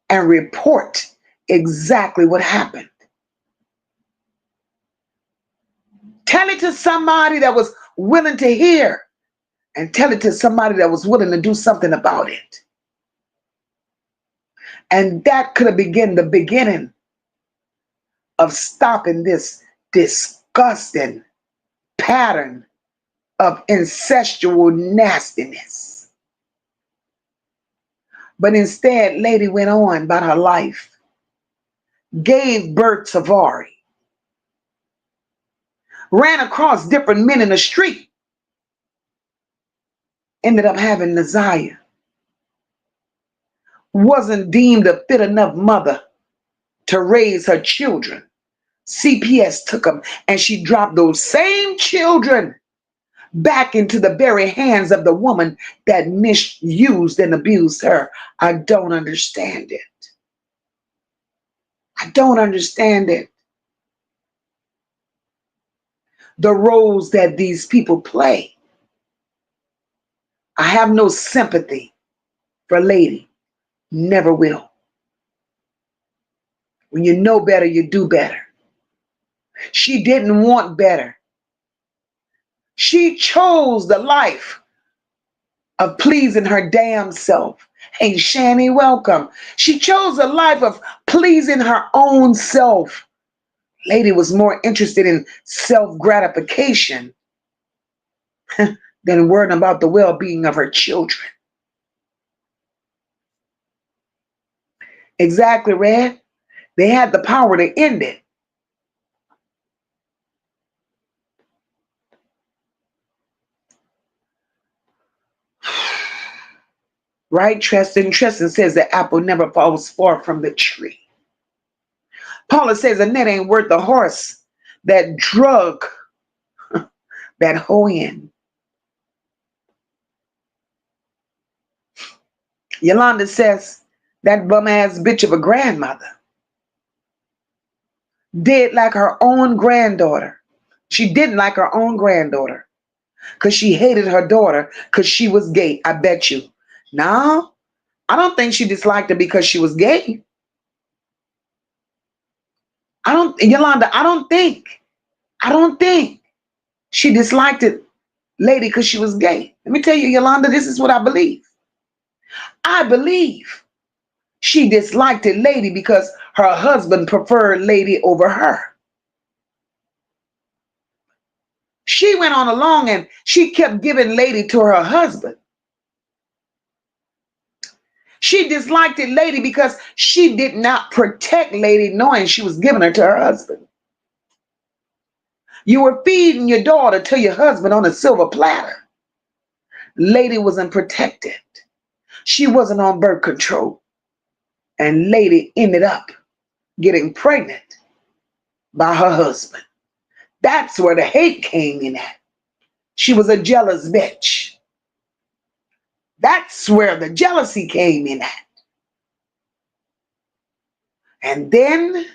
and report exactly what happened. Tell it to somebody that was willing to hear, and tell it to somebody that was willing to do something about it. And that could have been the beginning of stopping this disgusting pattern of incestual nastiness. But instead, Lady went on about her life, gave birth to Vari, ran across different men in the street, ended up having Naziyah. Wasn't deemed a fit enough mother to raise her children. CPS took them, and she dropped those same children back into the very hands of the woman that misused and abused her. I don't understand it. I don't understand it. The roles that these people play. I have no sympathy for Lady. Never will. When you know better, you do better. She didn't want better. She chose the life of pleasing her damn self. Hey, Shanny, welcome. She chose a life of pleasing her own self. Lady was more interested in self-gratification than worrying about the well-being of her children. Exactly, Red. They had the power to end it. Right, Tristan? Tristan says the apple never falls far from the tree. Paula says Annette ain't worth the horse that drug that hoe in. Yolanda says that bum-ass bitch of a grandmother did like her own granddaughter. She didn't like her own granddaughter because she hated her daughter because she was gay. I bet you. No, I don't think she disliked her because she was gay. Yolanda, I don't think she disliked it, Lady, because she was gay. Let me tell you, Yolanda, this is what I believe. I believe she disliked it, Lady, because her husband preferred Lady over her. She went on along and she kept giving Lady to her husband. She disliked it, Lady, because she did not protect Lady knowing she was giving her to her husband. You were feeding your daughter to your husband on a silver platter. Lady wasn't protected. She wasn't on birth control. And Lady ended up getting pregnant by her husband. That's where the hate came in at. She was a jealous bitch. That's where the jealousy came in at. And then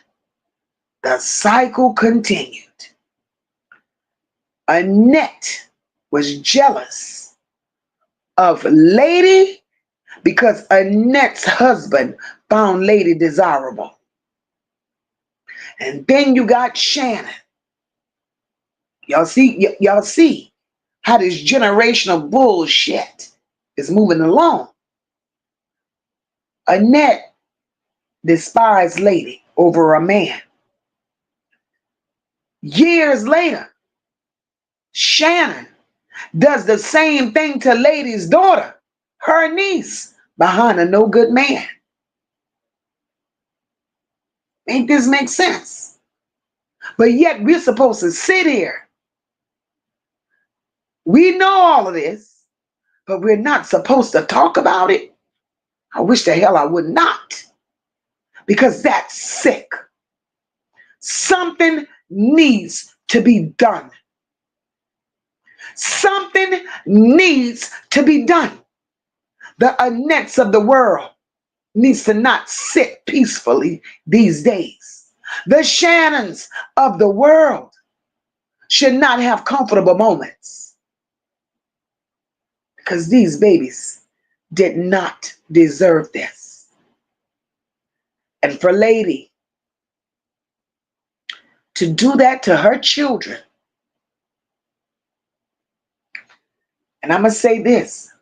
the cycle continued. Annette was jealous of Lady because Annette's husband found Lady desirable. And then you got Shannon. Y'all see how this generational bullshit is moving along. Annette despised Lady over a man. Years later, Shannon does the same thing to Lady's daughter, her niece, behind a no good man. Ain't this make sense? But yet we're supposed to sit here. We know all of this, but we're not supposed to talk about it. I wish the hell I would not, because that's sick. Something needs to be done. Something needs to be done. The Annettes of the world needs to not sit peacefully these days. The Shannons of the world should not have comfortable moments, because these babies did not deserve this. And for Lady to do that to her children, and I'm going to say this,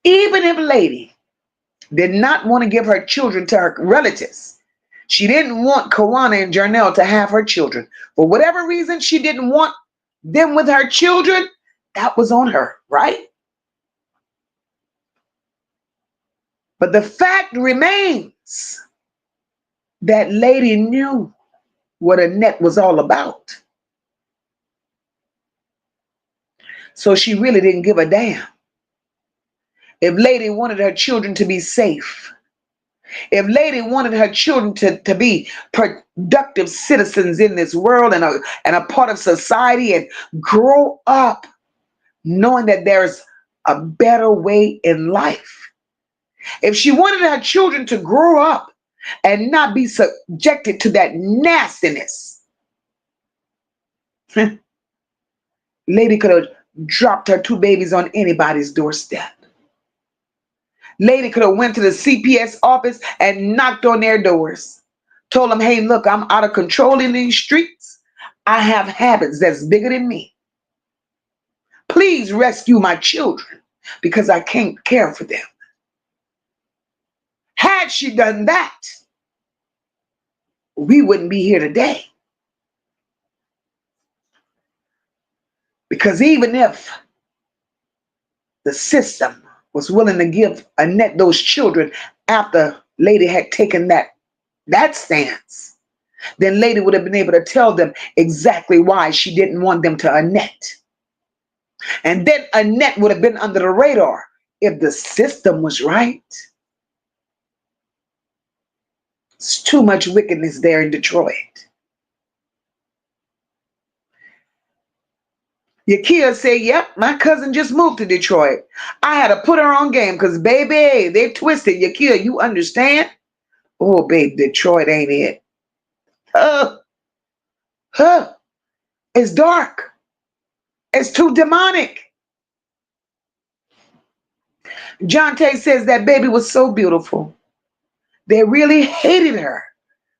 even if Lady did not want to give her children to her relatives, she didn't want Kawana and Jarnell to have her children. For whatever reason, she didn't want them with her children. That was on her, right? But the fact remains that Lady knew what Annette was all about. So she really didn't give a damn. If Lady wanted her children to be safe, If Lady wanted her children to be productive citizens in this world and a part of society and grow up knowing that there's a better way in life, if she wanted her children to grow up and not be subjected to that nastiness, Lady could have dropped her two babies on anybody's doorstep. Lady could have went to the CPS office and knocked on their doors. Told them, hey, look, I'm out of control in these streets. I have habits that's bigger than me. Please rescue my children because I can't care for them. Had she done that, we wouldn't be here today. Because even if the system was willing to give Annette those children after Lady had taken that stance, then Lady would have been able to tell them exactly why she didn't want them to Annette. And then Annette would have been under the radar if the system was right. It's too much wickedness there in Detroit. Yakia said, yep, my cousin just moved to Detroit. I had to put her on game because, baby, they twisted. Yakia, you understand? Oh, babe, Detroit ain't it. It's dark. It's too demonic. John Tay says that baby was so beautiful. They really hated her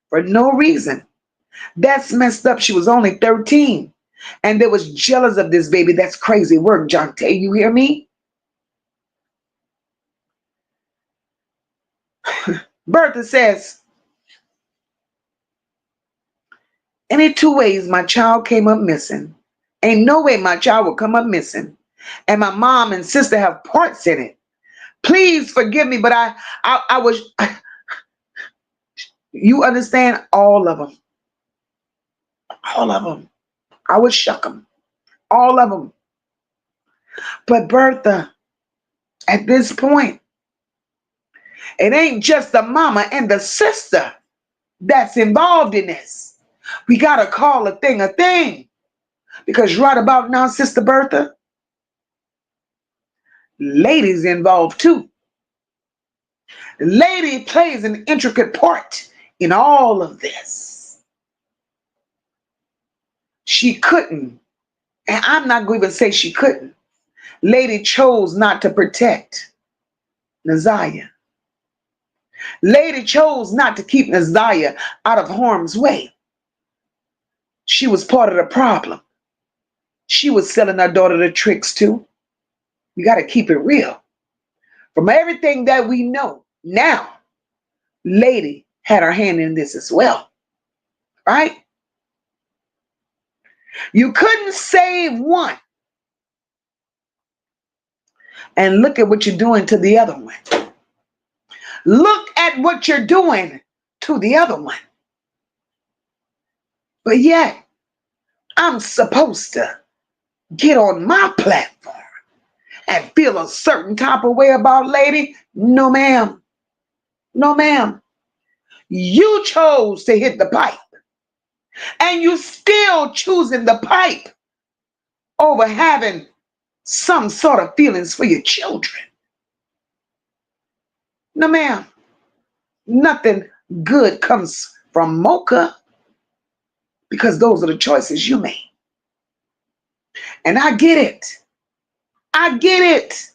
for no reason. That's messed up. She was only 13. And they was jealous of this baby. That's crazy work, John Tay. You hear me? Bertha says, any two ways my child came up missing. Ain't no way my child would come up missing. And my mom and sister have parts in it. Please forgive me, but I was, you understand, all of them. All of them. I would shuck them. All of them. But Bertha, at this point, it ain't just the mama and the sister that's involved in this. We got to call a thing a thing. Because right about now, Sister Bertha, Lady's involved too. Lady plays an intricate part in all of this. She couldn't, and I'm not going to say she couldn't. Lady chose not to protect Naziyah. Lady chose not to keep Naziyah out of harm's way. She was part of the problem. She was selling her daughter the tricks too. We got to keep it real. From everything that we know now, Lady had her hand in this as well. Right? You couldn't save one and look at what you're doing to the other one. Look at what you're doing to the other one. But yet, I'm supposed to get on my platform and feel a certain type of way about Lady? No, ma'am. No, ma'am. You chose to hit the pipe. And you still choosing the pipe over having some sort of feelings for your children. No, ma'am. Nothing good comes from MOCA because those are the choices you made. And I get it. I get it.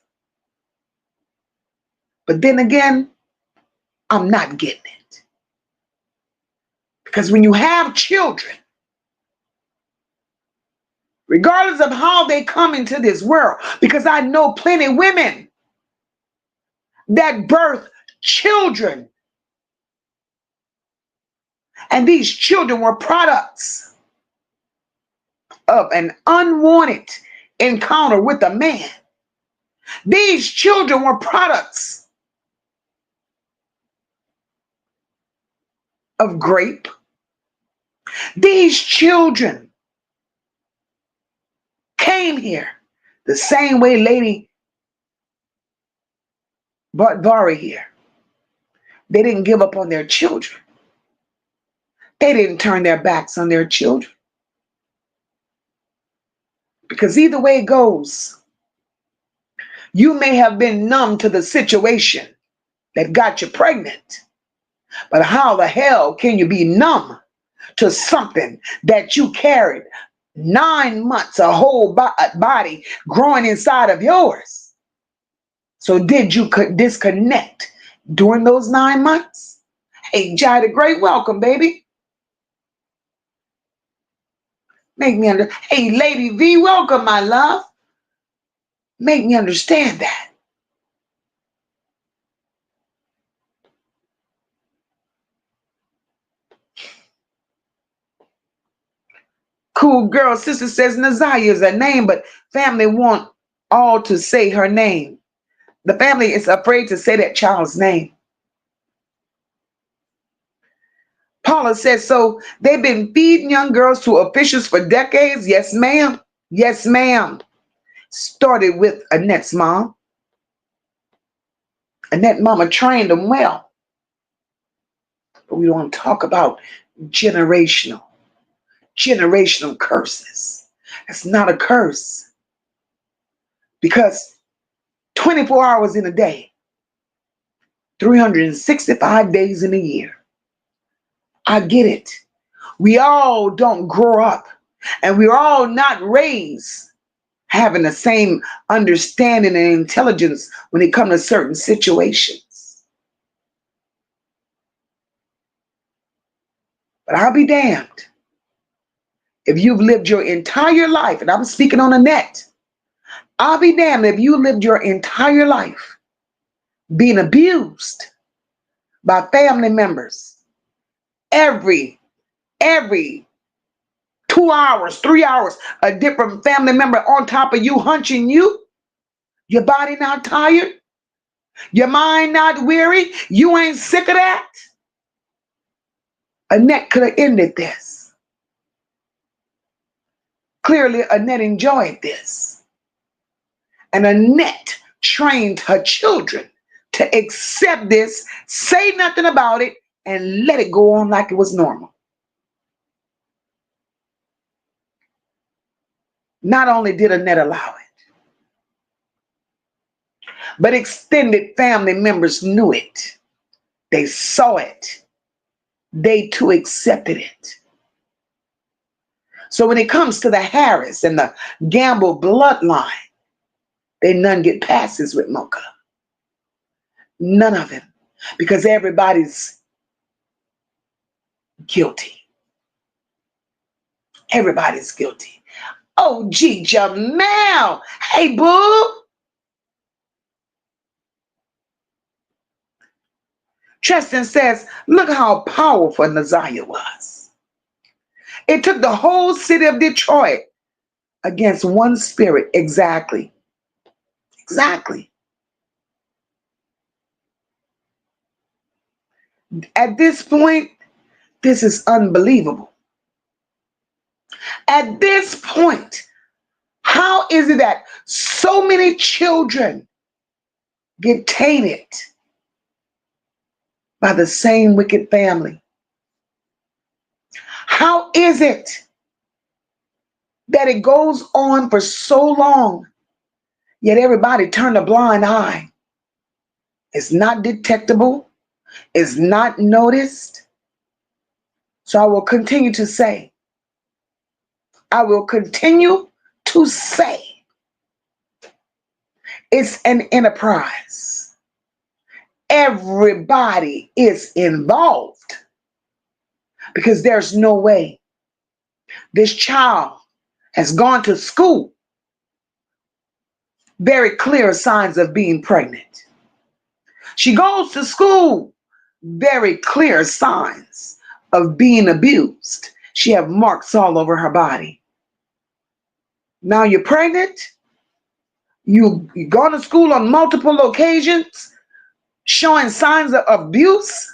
But then again, I'm not getting it. Because when you have children, regardless of how they come into this world, because I know plenty of women that birth children, and these children were products of an unwanted encounter with a man. These children were products of grape. These children came here the same way Lady brought Vari here. They didn't give up on their children. They didn't turn their backs on their children. Because either way it goes, you may have been numb to the situation that got you pregnant. But how the hell can you be numb to something that you carried 9 months, a whole body growing inside of yours? So did you disconnect during those 9 months? Hey, Jada, great welcome, baby. Make me under. Hey, Lady V, welcome, my love. Make me understand that. Cool girl sister says Naziyah is a name, but family want all to say her name. The family is afraid to say that child's name. Paula says, so they've been feeding young girls to officials for decades? Yes, ma'am. Yes, ma'am. Started with Annette's mom. Annette's mama trained them well. But we don't talk about generational curses. It's not a curse. Because 24 hours in a day, 365 days in a year. I get it. We all don't grow up, and we're all not raised having the same understanding and intelligence when it comes to certain situations. But I'll be damned if you've lived your entire life, and I'm speaking on Annette, I'll be damned if you lived your entire life being abused by family members every 2 hours, 3 hours, a different family member on top of you hunching you. Your body not tired? Your mind not weary? You ain't sick of that? Annette could have ended this. Clearly, Annette enjoyed this. And Annette trained her children to accept this, say nothing about it, and let it go on like it was normal. Not only did Annette allow it, but extended family members knew it. They saw it. They too accepted it. So when it comes to the Harris and the Gamble bloodline, they none get passes with MOCA. None of them. Because everybody's guilty. Everybody's guilty. Oh, gee, Jamal. Hey, boo. Tristan says, look how powerful Naziyah was. It took the whole city of Detroit against one spirit. Exactly. Exactly. At this point, this is unbelievable. At this point, how is it that so many children get tainted by the same wicked family? How is it that it goes on for so long, yet everybody turned a blind eye? It's not detectable. It's not noticed. So I will continue to say, it's an enterprise. Everybody is involved because there's no way this child has gone to school. Very clear signs of being pregnant. She goes to school. Very clear signs of being abused. She have marks all over her body. Now you're pregnant. You go to school on multiple occasions, showing signs of abuse.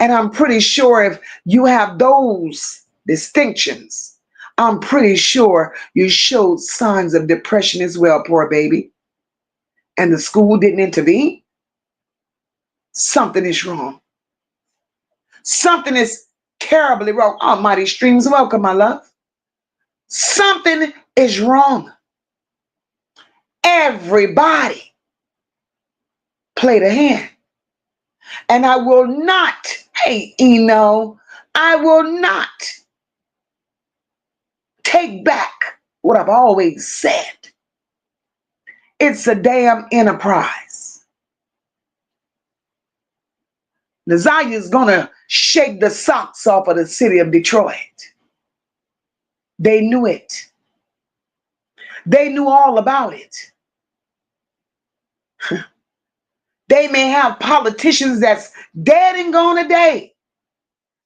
And I'm pretty sure if you have those distinctions, I'm pretty sure you showed signs of depression as well, poor baby. And the school didn't intervene. something is wrong. Something is terribly wrong. Almighty Streams, welcome, my love. Something is wrong. Everybody played a hand. And I will not, hey, I will not take back what I've always said. It's a damn enterprise. Naziyah is going to shake the socks off of the city of Detroit. They knew it. They knew all about it. They may have politicians that's dead and gone today.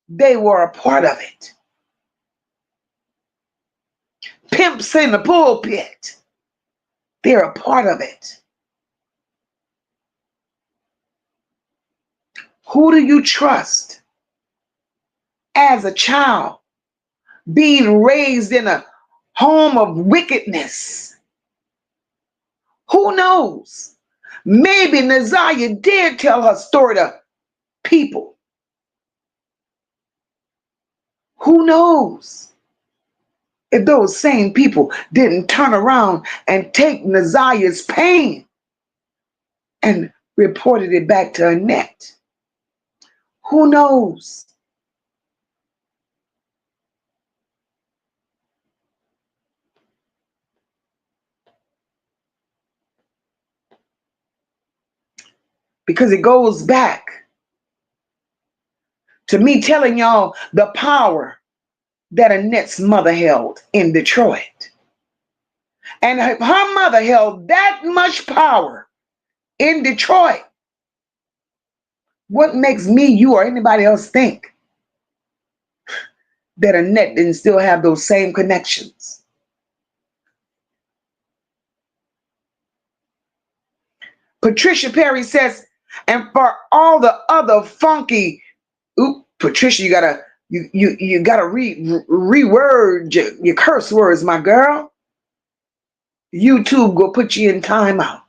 They were a part of it. Pimps in the pulpit. They're a part of it. Who do you trust as a child being raised in a home of wickedness? Who knows? Maybe Naziyah did tell her story to people. Who knows if those same people didn't turn around and take Naziyah's pain and reported it back to Annette? Who knows? Because it goes back to me telling y'all the power that Annette's mother held in Detroit. And her mother held that much power in Detroit. What makes me, you, or anybody else think that Annette didn't still have those same connections? Patricia Perry says, and for all the other funky, Patricia, you gotta reword your curse words, my girl. YouTube will put you in timeout,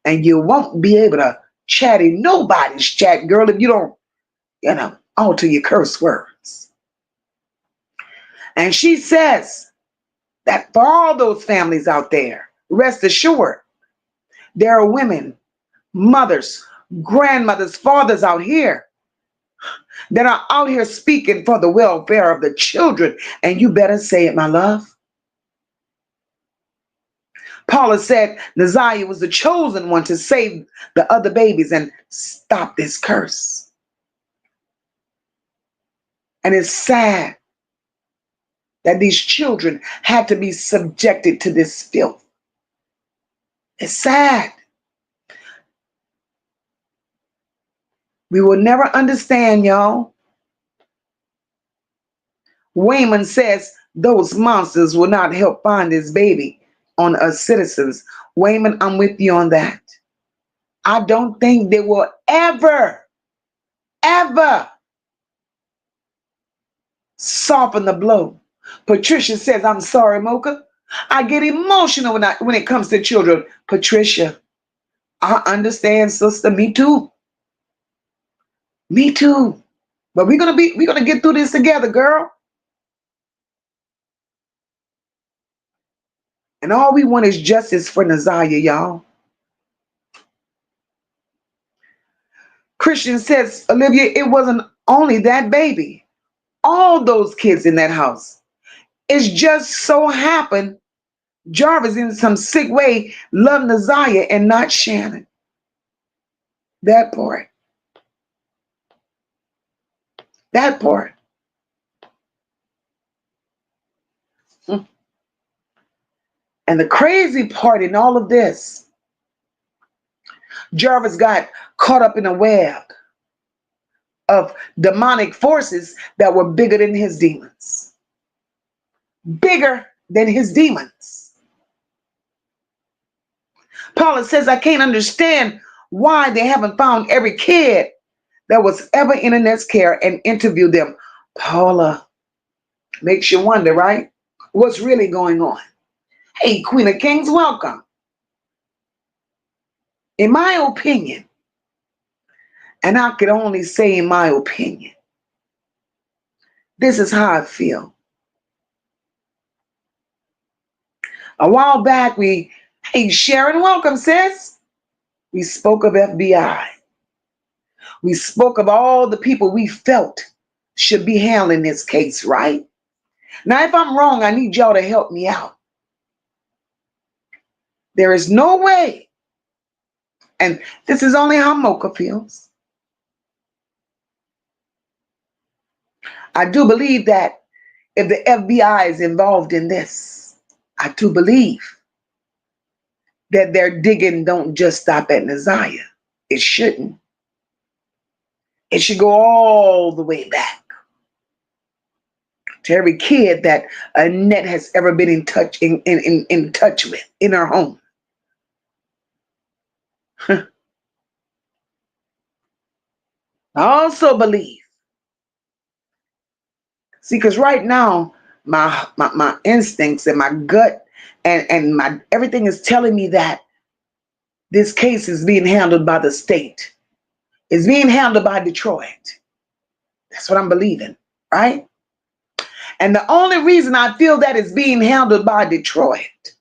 and you won't be able to chat in nobody's chat, girl, if you don't, alter your curse words. And she says that for all those families out there, rest assured, there are women, mothers, grandmothers, fathers out here that are out here speaking for the welfare of the children. And you better say it, my love. Paula said Naziyah was the chosen one to save the other babies and stop this curse. And it's sad that these children had to be subjected to this filth. It's sad. We will never understand, y'all. Wayman says those monsters will not help find this baby on us citizens. Wayman, I'm with you on that. I don't think they will ever soften the blow. Patricia says, I'm sorry, MOCA. I get emotional when it comes to children. Patricia, I understand, sister. Me too. Me too. But we're gonna get through this together, girl. And all we want is justice for Naziyah, y'all. Christian says, Olivia, it wasn't only that baby. All those kids in that house. It's just so happened Jarvis in some sick way loved Naziyah and not Shannon. That part. That part. And the crazy part in all of this, Jarvis got caught up in a web of demonic forces that were bigger than his demons. Bigger than his demons. Paula says, I can't understand why they haven't found every kid that was ever in Annette's care and interviewed them. Paula, makes you wonder, right? What's really going on? Hey, Queen of Kings, welcome. In my opinion, And I could only say, in my opinion, this is how I feel. A while back, hey, Sharon, welcome, sis. We spoke of FBI. We spoke of all the people we felt should be handling this case, right? Now, if I'm wrong, I need y'all to help me out. There is no way, and this is only how MOCA feels. I do believe that if the FBI is involved in this, I do believe that their digging don't just stop at Naziyah. It shouldn't. It should go all the way back to every kid that Annette has ever been in touch with in her home. I also believe, see, because right now my instincts and my gut and my everything is telling me that this case is being handled by the state. It's being handled by Detroit. That's what I'm believing, right? And the only reason I feel that it's being handled by Detroit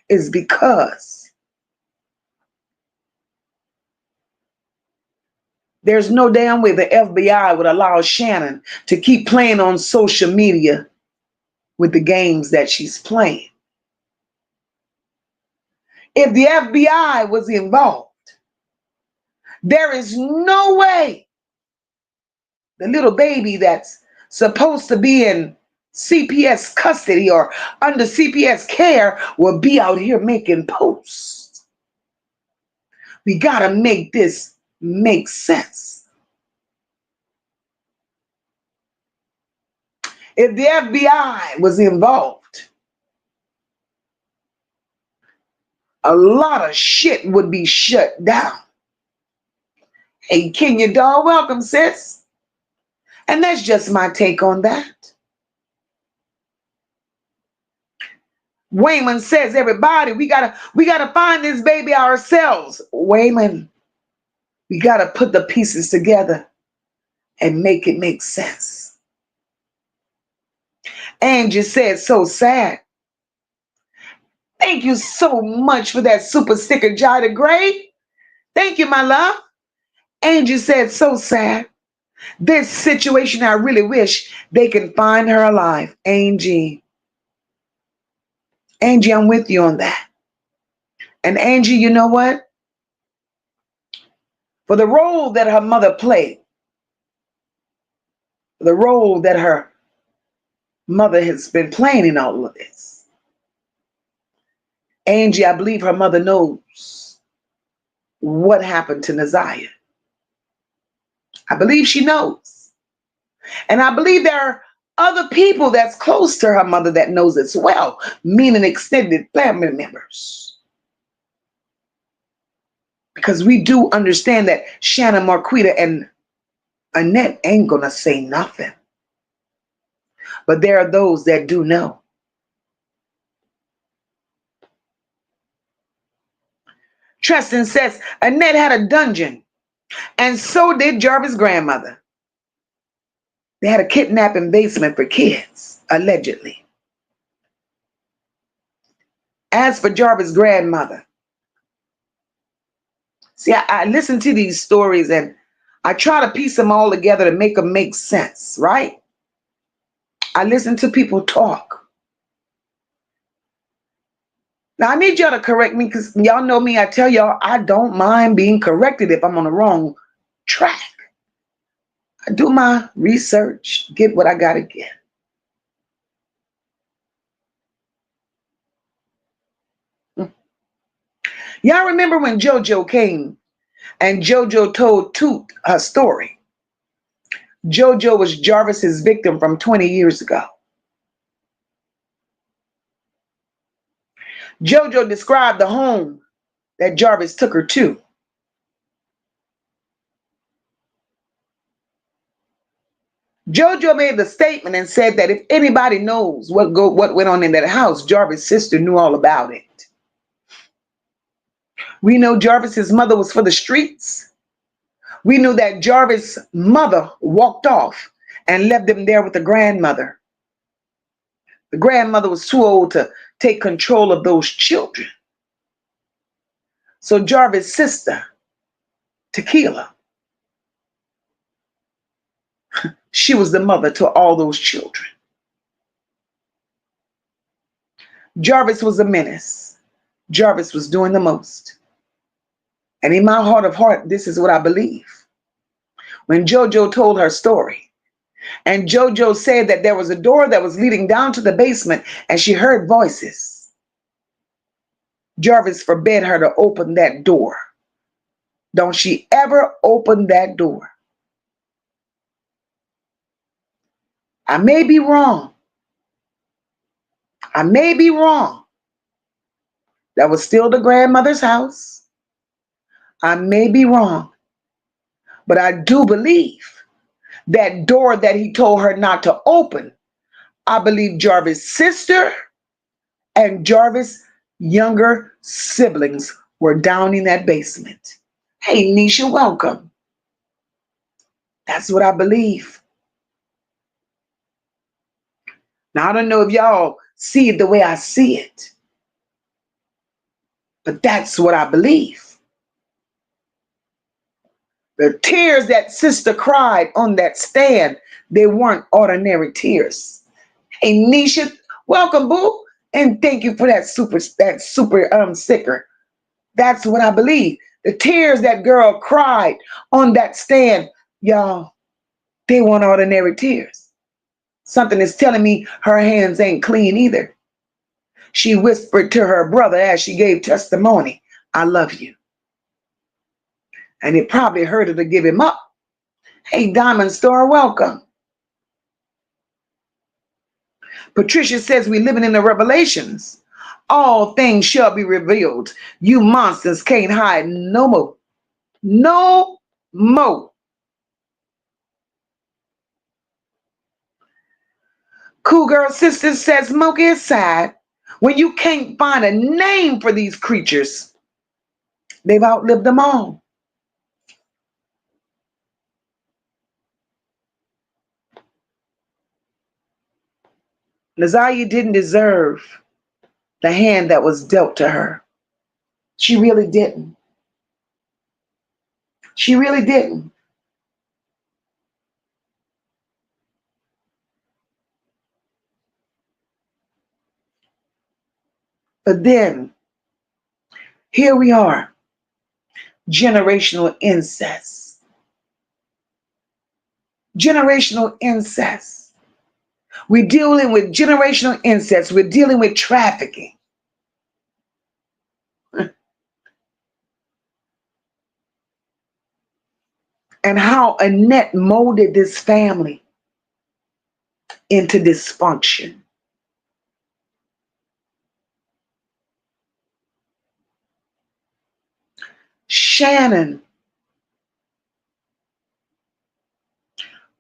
is because there's no damn way the FBI would allow Shannon to keep playing on social media with the games that she's playing. If the FBI was involved, there is no way the little baby that's supposed to be in CPS custody or under CPS care will be out here making posts. We got to make this make sense. If the FBI was involved, a lot of shit would be shut down. Hey, Kenya doll, welcome, sis. And that's just my take on that. Wayman says, everybody, we gotta find this baby ourselves. Wayman, we gotta put the pieces together and make it make sense. Angie said, so sad. Thank you so much for that super sticker, Jida Gray. Thank you, my love. Angie said, so sad. This situation, I really wish they can find her alive. Angie, I'm with you on that. And Angie, you know what? For the role that her mother played, the role that her mother has been playing in all of this, Angie, I believe her mother knows what happened to Naziyah. I believe she knows. And I believe there are other people that's close to her mother that knows as well, meaning extended family members. Because we do understand that Shannon, Markita, and Annette ain't gonna say nothing. But there are those that do know. Tristan says, Annette had a dungeon, and so did Jarvis' grandmother. They had a kidnapping basement for kids, allegedly. As for Jarvis' grandmother, see, I listen to these stories and I try to piece them all together to make them make sense, right? I listen to people talk. Now, I need y'all to correct me because y'all know me. I tell y'all, I don't mind being corrected if I'm on the wrong track. I do my research, get what I got to get. Y'all remember when JoJo came and JoJo told Toot her story? JoJo was Jarvis's victim from 20 years ago. JoJo described the home that Jarvis took her to. JoJo made the statement and said that if anybody knows what went on in that house, Jarvis' sister knew all about it. We know Jarvis's mother was for the streets. We knew that Jarvis' mother walked off and left them there with the grandmother. The grandmother was too old to take control of those children. So Jarvis' sister, Tequila, she was the mother to all those children. Jarvis was a menace. Jarvis was doing the most. And in my heart of heart, this is what I believe. When JoJo told her story, and JoJo said that there was a door that was leading down to the basement and she heard voices, Jarvis forbade her to open that door. Don't she ever open that door. I may be wrong. I may be wrong. That was still the grandmother's house. I may be wrong. But I do believe that door that he told her not to open, I believe Jarvis' sister and Jarvis' younger siblings were down in that basement. Hey, Nisha, welcome. That's what I believe. Now, I don't know if y'all see it the way I see it, but that's what I believe. The tears that sister cried on that stand, they weren't ordinary tears. Hey, Nisha, welcome, boo. And thank you for that super sticker. That's what I believe. The tears that girl cried on that stand, y'all, they weren't ordinary tears. Something is telling me her hands ain't clean either. She whispered to her brother as she gave testimony, I love you. And it probably hurt her to give him up. Hey, Diamond Star, welcome. Patricia says we're living in the revelations. All things shall be revealed. You monsters can't hide no more. No more. Cool Girl Sister says MOCA is sad when you can't find a name for these creatures. They've outlived them all. Naziyah didn't deserve the hand that was dealt to her. She really didn't. She really didn't. But then, here we are, generational incest. Generational incest. We're dealing with generational incest. We're dealing with trafficking. And how Annette molded this family into dysfunction. Shannon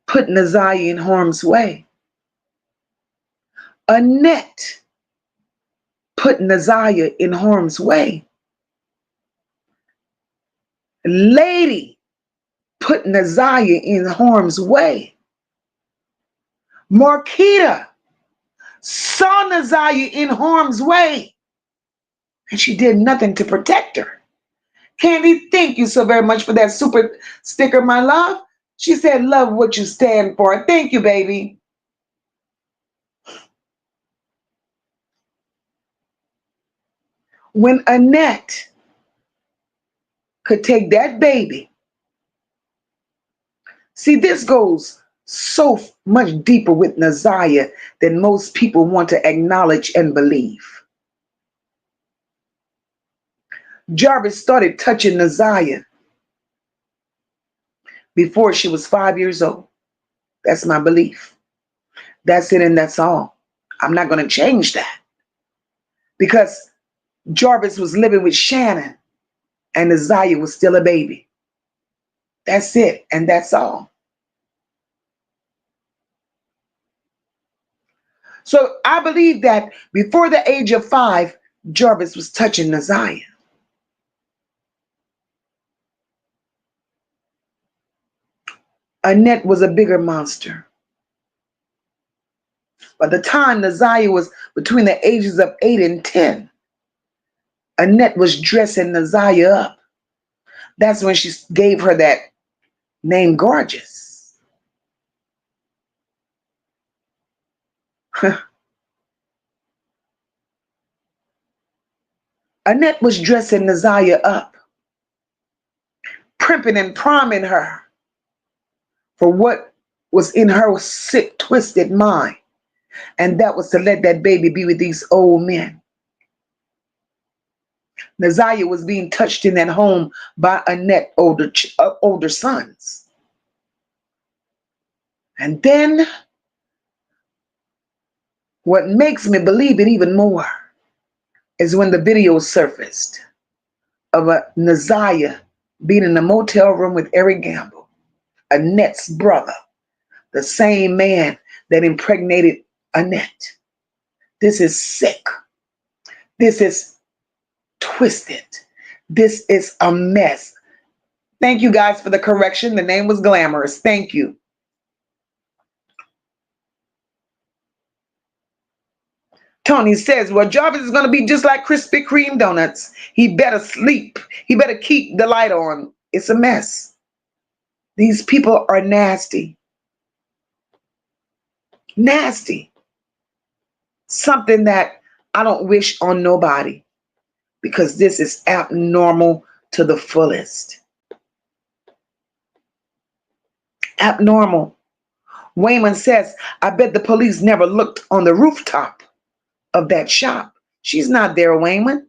put Naziyah in harm's way. Annette put Naziyah in harm's way. Lady put Naziyah in harm's way. Markita saw Naziyah in harm's way, and she did nothing to protect her. Candy, thank you so very much for that super sticker, my love. She said, love what you stand for. Thank you, baby. When Annette could take that baby, see, this goes so much deeper with Naziyah than most people want to acknowledge and believe. Jarvis started touching Naziyah before she was 5 years old. That's my belief. That's it and that's all. I'm not going to change that. Because Jarvis was living with Shannon and Naziyah was still a baby. That's it and that's all. So I believe that before the age of 5, Jarvis was touching Naziyah. Annette was a bigger monster. By the time Naziyah was between the ages of 8 and 10, Annette was dressing Naziyah up. That's when she gave her that name, Gorgeous. Annette was dressing Naziyah up, primping and priming her for what was in her sick, twisted mind. And that was to let that baby be with these old men. Naziyah was being touched in that home by Annette's older sons. And then, what makes me believe it even more is when the video surfaced of a Naziyah being in a motel room with Eric Gamble, Annette's brother, the same man that impregnated Annette. This is sick. This is twisted. This is a mess. Thank you guys for the correction. The name was Glamorous. Thank you. Tony says, well, Jarvis is going to be just like Krispy Kreme donuts. He better sleep. He better keep the light on. It's a mess. These people are nasty. Nasty. Something that I don't wish on nobody, because this is abnormal to the fullest. Abnormal. Wayman says, I bet the police never looked on the rooftop of that shop. She's not there, Wayman.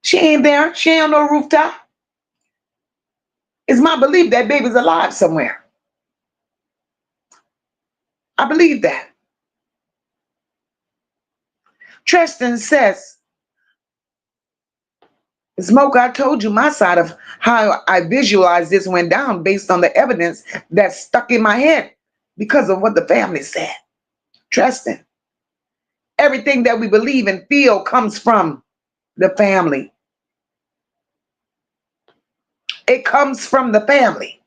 She ain't there. She ain't on no rooftop. It's my belief that baby's alive somewhere. I believe that. Tristan says, Smoke, I told you my side of how I visualized this went down based on the evidence that's stuck in my head because of what the family said. Tristan, everything that we believe and feel comes from the family. It comes from the family.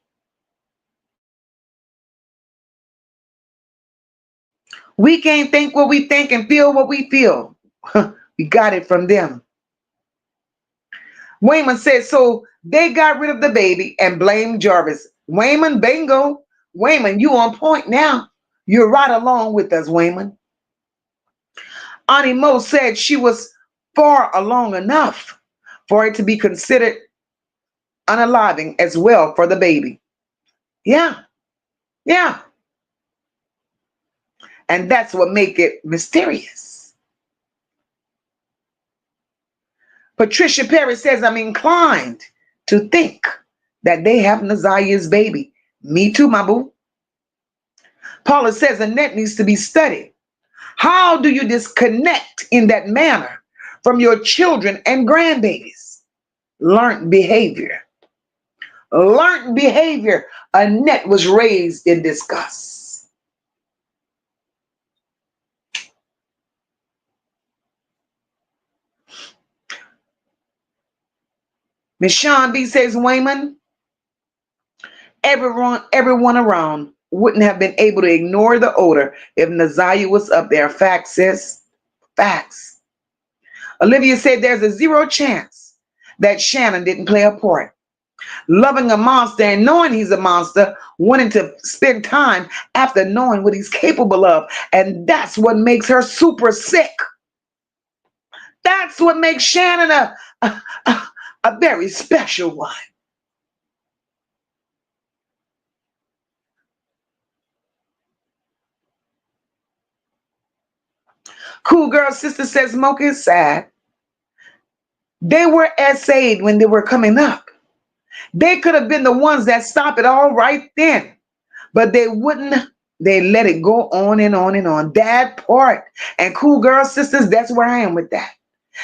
We can't think what we think and feel what we feel. We got it from them. Wayman said, so they got rid of the baby and blamed Jarvis. Wayman, bingo. Wayman, you on point now. You're right along with us, Wayman. Auntie Mo said she was far along enough for it to be considered unaliving as well for the baby. Yeah. Yeah. And that's what make it mysterious. Patricia Perry says, I'm inclined to think that they have Naziyah's baby. Me too, my boo. Paula says Annette needs to be studied. How do you disconnect in that manner from your children and grandbabies? Learned behavior. Learned behavior. Annette was raised in disgust. Miss Sean B says, Wayman, everyone around wouldn't have been able to ignore the odor if Naziyah was up there. Facts, sis. Facts. Olivia said there's a 0 chance that Shannon didn't play a part. Loving a monster and knowing he's a monster, wanting to spend time after knowing what he's capable of. And that's what makes her super sick. That's what makes Shannon a very special one. Cool Girl Sister says, Mocha is sad. They were essayed when they were coming up. They could have been the ones that stopped it all right then, but they wouldn't. They let it go on and on and on. That part. And Cool Girl Sisters, that's where I am with that.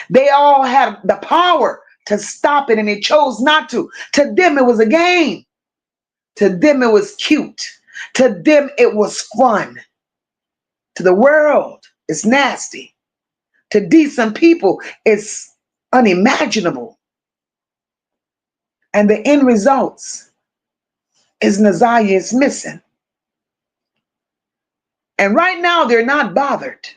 They all had the power to stop it and they chose not to. To them, it was a game. To them, it was cute. To them, it was fun. To the world, it's nasty. To decent people, it's unimaginable. And the end results is Naziyah is missing. And right now, they're not bothered.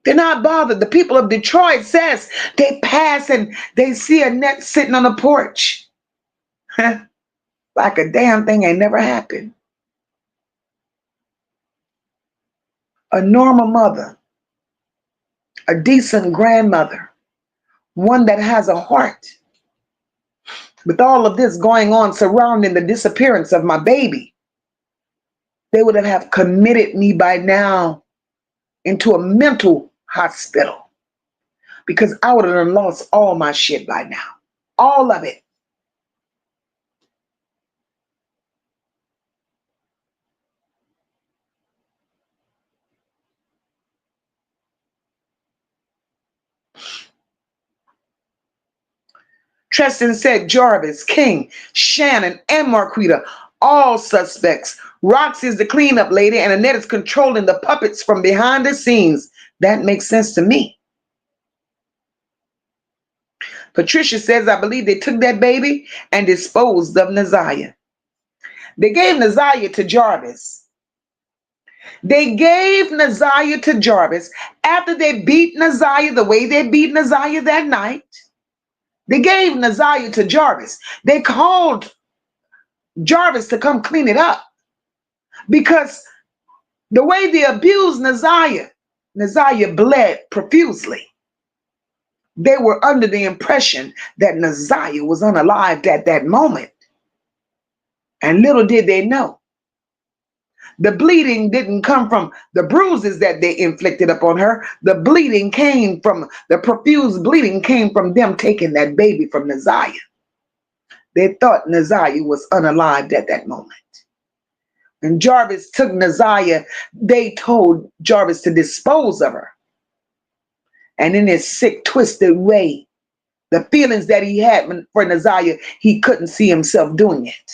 They're not bothered. The people of Detroit says they pass and they see Annette sitting on the porch. Like a damn thing ain't never happened. A normal mother, a decent grandmother, one that has a heart. With all of this going on surrounding the disappearance of my baby, they would have committed me by now into a mental hospital because I would have lost all my shit by now. All of it. Tristan said Jarvis, King, Shannon, and Markita, all suspects. Roxy is the cleanup lady, and Annette is controlling the puppets from behind the scenes. That makes sense to me. Patricia says, I believe they took that baby and disposed of Naziyah. They gave Naziyah to Jarvis. They gave Naziyah to Jarvis after they beat Naziyah the way they beat Naziyah that night. They gave Naziyah to Jarvis. They called Jarvis to come clean it up because the way they abused Naziyah bled profusely. They were under the impression that Naziyah was unalived at that moment. And little did they know, the bleeding didn't come from the bruises that they inflicted upon her. The profuse bleeding came from them taking that baby from Naziyah. They thought Naziyah was unalived at that moment. And Jarvis took Naziyah, they told Jarvis to dispose of her. And in his sick, twisted way, the feelings that he had for Naziyah, he couldn't see himself doing it.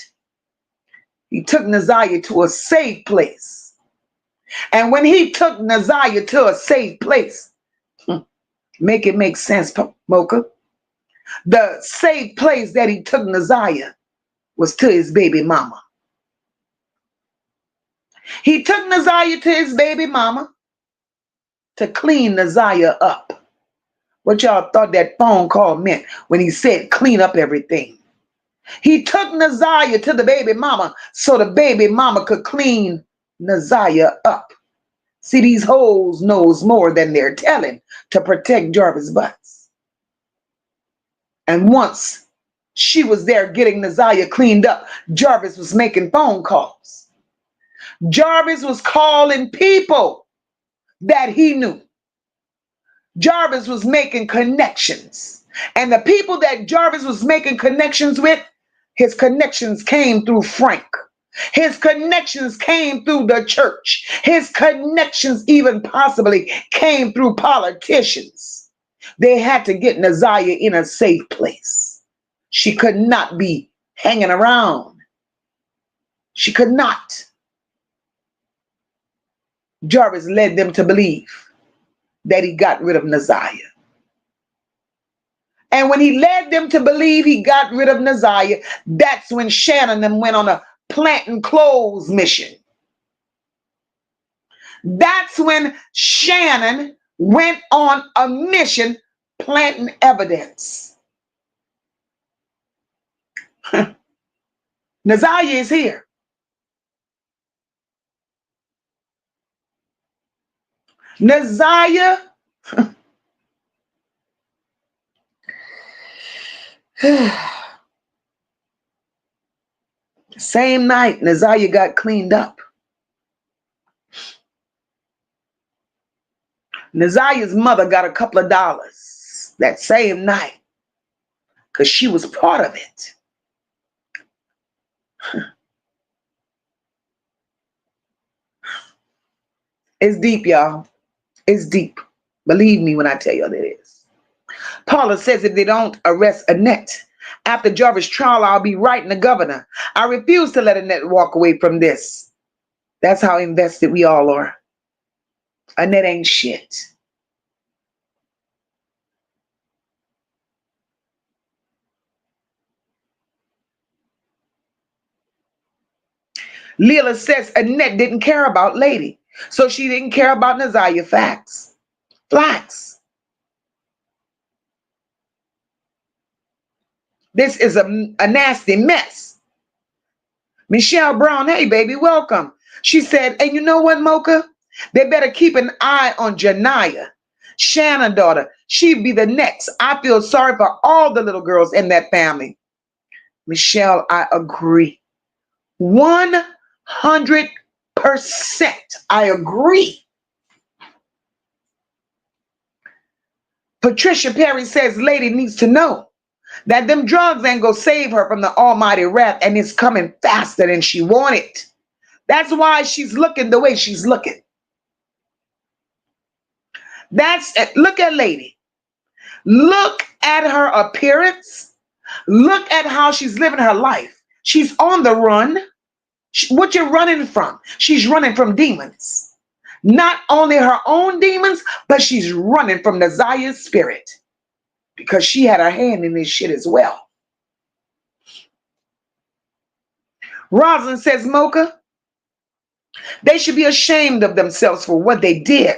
He took Naziyah to a safe place. And when he took Naziyah to a safe place, make it make sense, MOCA. The safe place that he took Naziyah was to his baby mama. He took Naziyah to his baby mama to clean Naziyah up. What y'all thought that phone call meant when he said clean up everything? He took Naziyah to the baby mama so the baby mama could clean Naziyah up. See, these hoes knows more than they're telling to protect Jarvis' butts. And once she was there getting Naziyah cleaned up, Jarvis was making phone calls. Jarvis was calling people that he knew. Jarvis was making connections. And the people that Jarvis was making connections with, his connections came through Frank. His connections came through the church. His connections even possibly came through politicians. They had to get Naziyah in a safe place. She could not be hanging around. She could not. Jarvis led them to believe that he got rid of Naziyah. And when he led them to believe he got rid of Naziyah, that's when Shannon and them went on a planting clothes mission. That's when Shannon went on a mission planting evidence. Naziyah is here. Naziyah same night Naziyah got cleaned up. Naziyah's mother got a couple of dollars that same night because she was part of it. It's deep, y'all. It's deep. Believe me when I tell you it is. Paula says if they don't arrest Annette after Jarvis' trial, I'll be writing the governor. I refuse to let Annette walk away from this. That's how invested we all are. Annette ain't shit. Leela says Annette didn't care about Lady, so she didn't care about Naziyah Flax. This is a nasty mess. Michelle Brown, hey baby, welcome. She said, and you know what, Mocha? They better keep an eye on Janiyah, Shannon daughter. She'd be the next. I feel sorry for all the little girls in that family. Michelle, I agree. 100%. I agree. Patricia Perry says Lady needs to know that them drugs ain't gonna save her from the almighty wrath, and it's coming faster than she wanted. That's why she's looking the way she's looking. Look at Lady. Look at her appearance. Look at how she's living her life. She's on the run. What you're running from? She's running from demons. Not only her own demons, but she's running from Naziyah's spirit, because she had her hand in this shit as well. Rosalind says, Mocha, they should be ashamed of themselves for what they did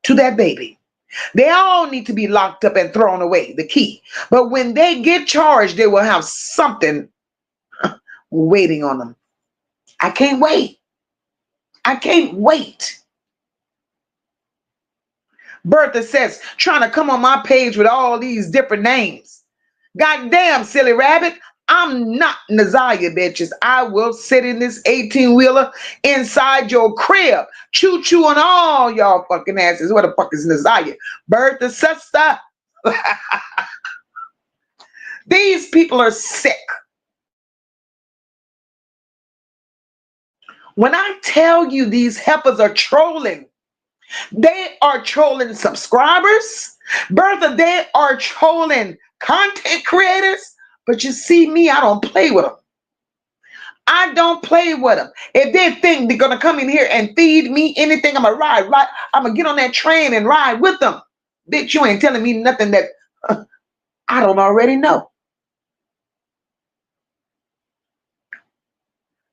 to that baby. They all need to be locked up and thrown away, the key. But when they get charged, they will have something waiting on them. I can't wait. I can't wait. Bertha says, trying to come on my page with all these different names. Goddamn, silly rabbit. I'm not Naziyah, bitches. I will sit in this 18-wheeler inside your crib, choo-choo on all y'all fucking asses. What the fuck is Naziyah? Bertha, sister. These people are sick. When I tell you these heifers are trolling, they are trolling subscribers. Bertha, they are trolling content creators. But you see me, I don't play with them. I don't play with them. If they think they're going to come in here and feed me anything, I'm going to ride. I'm going to get on that train and ride with them. Bitch, you ain't telling me nothing that I don't already know.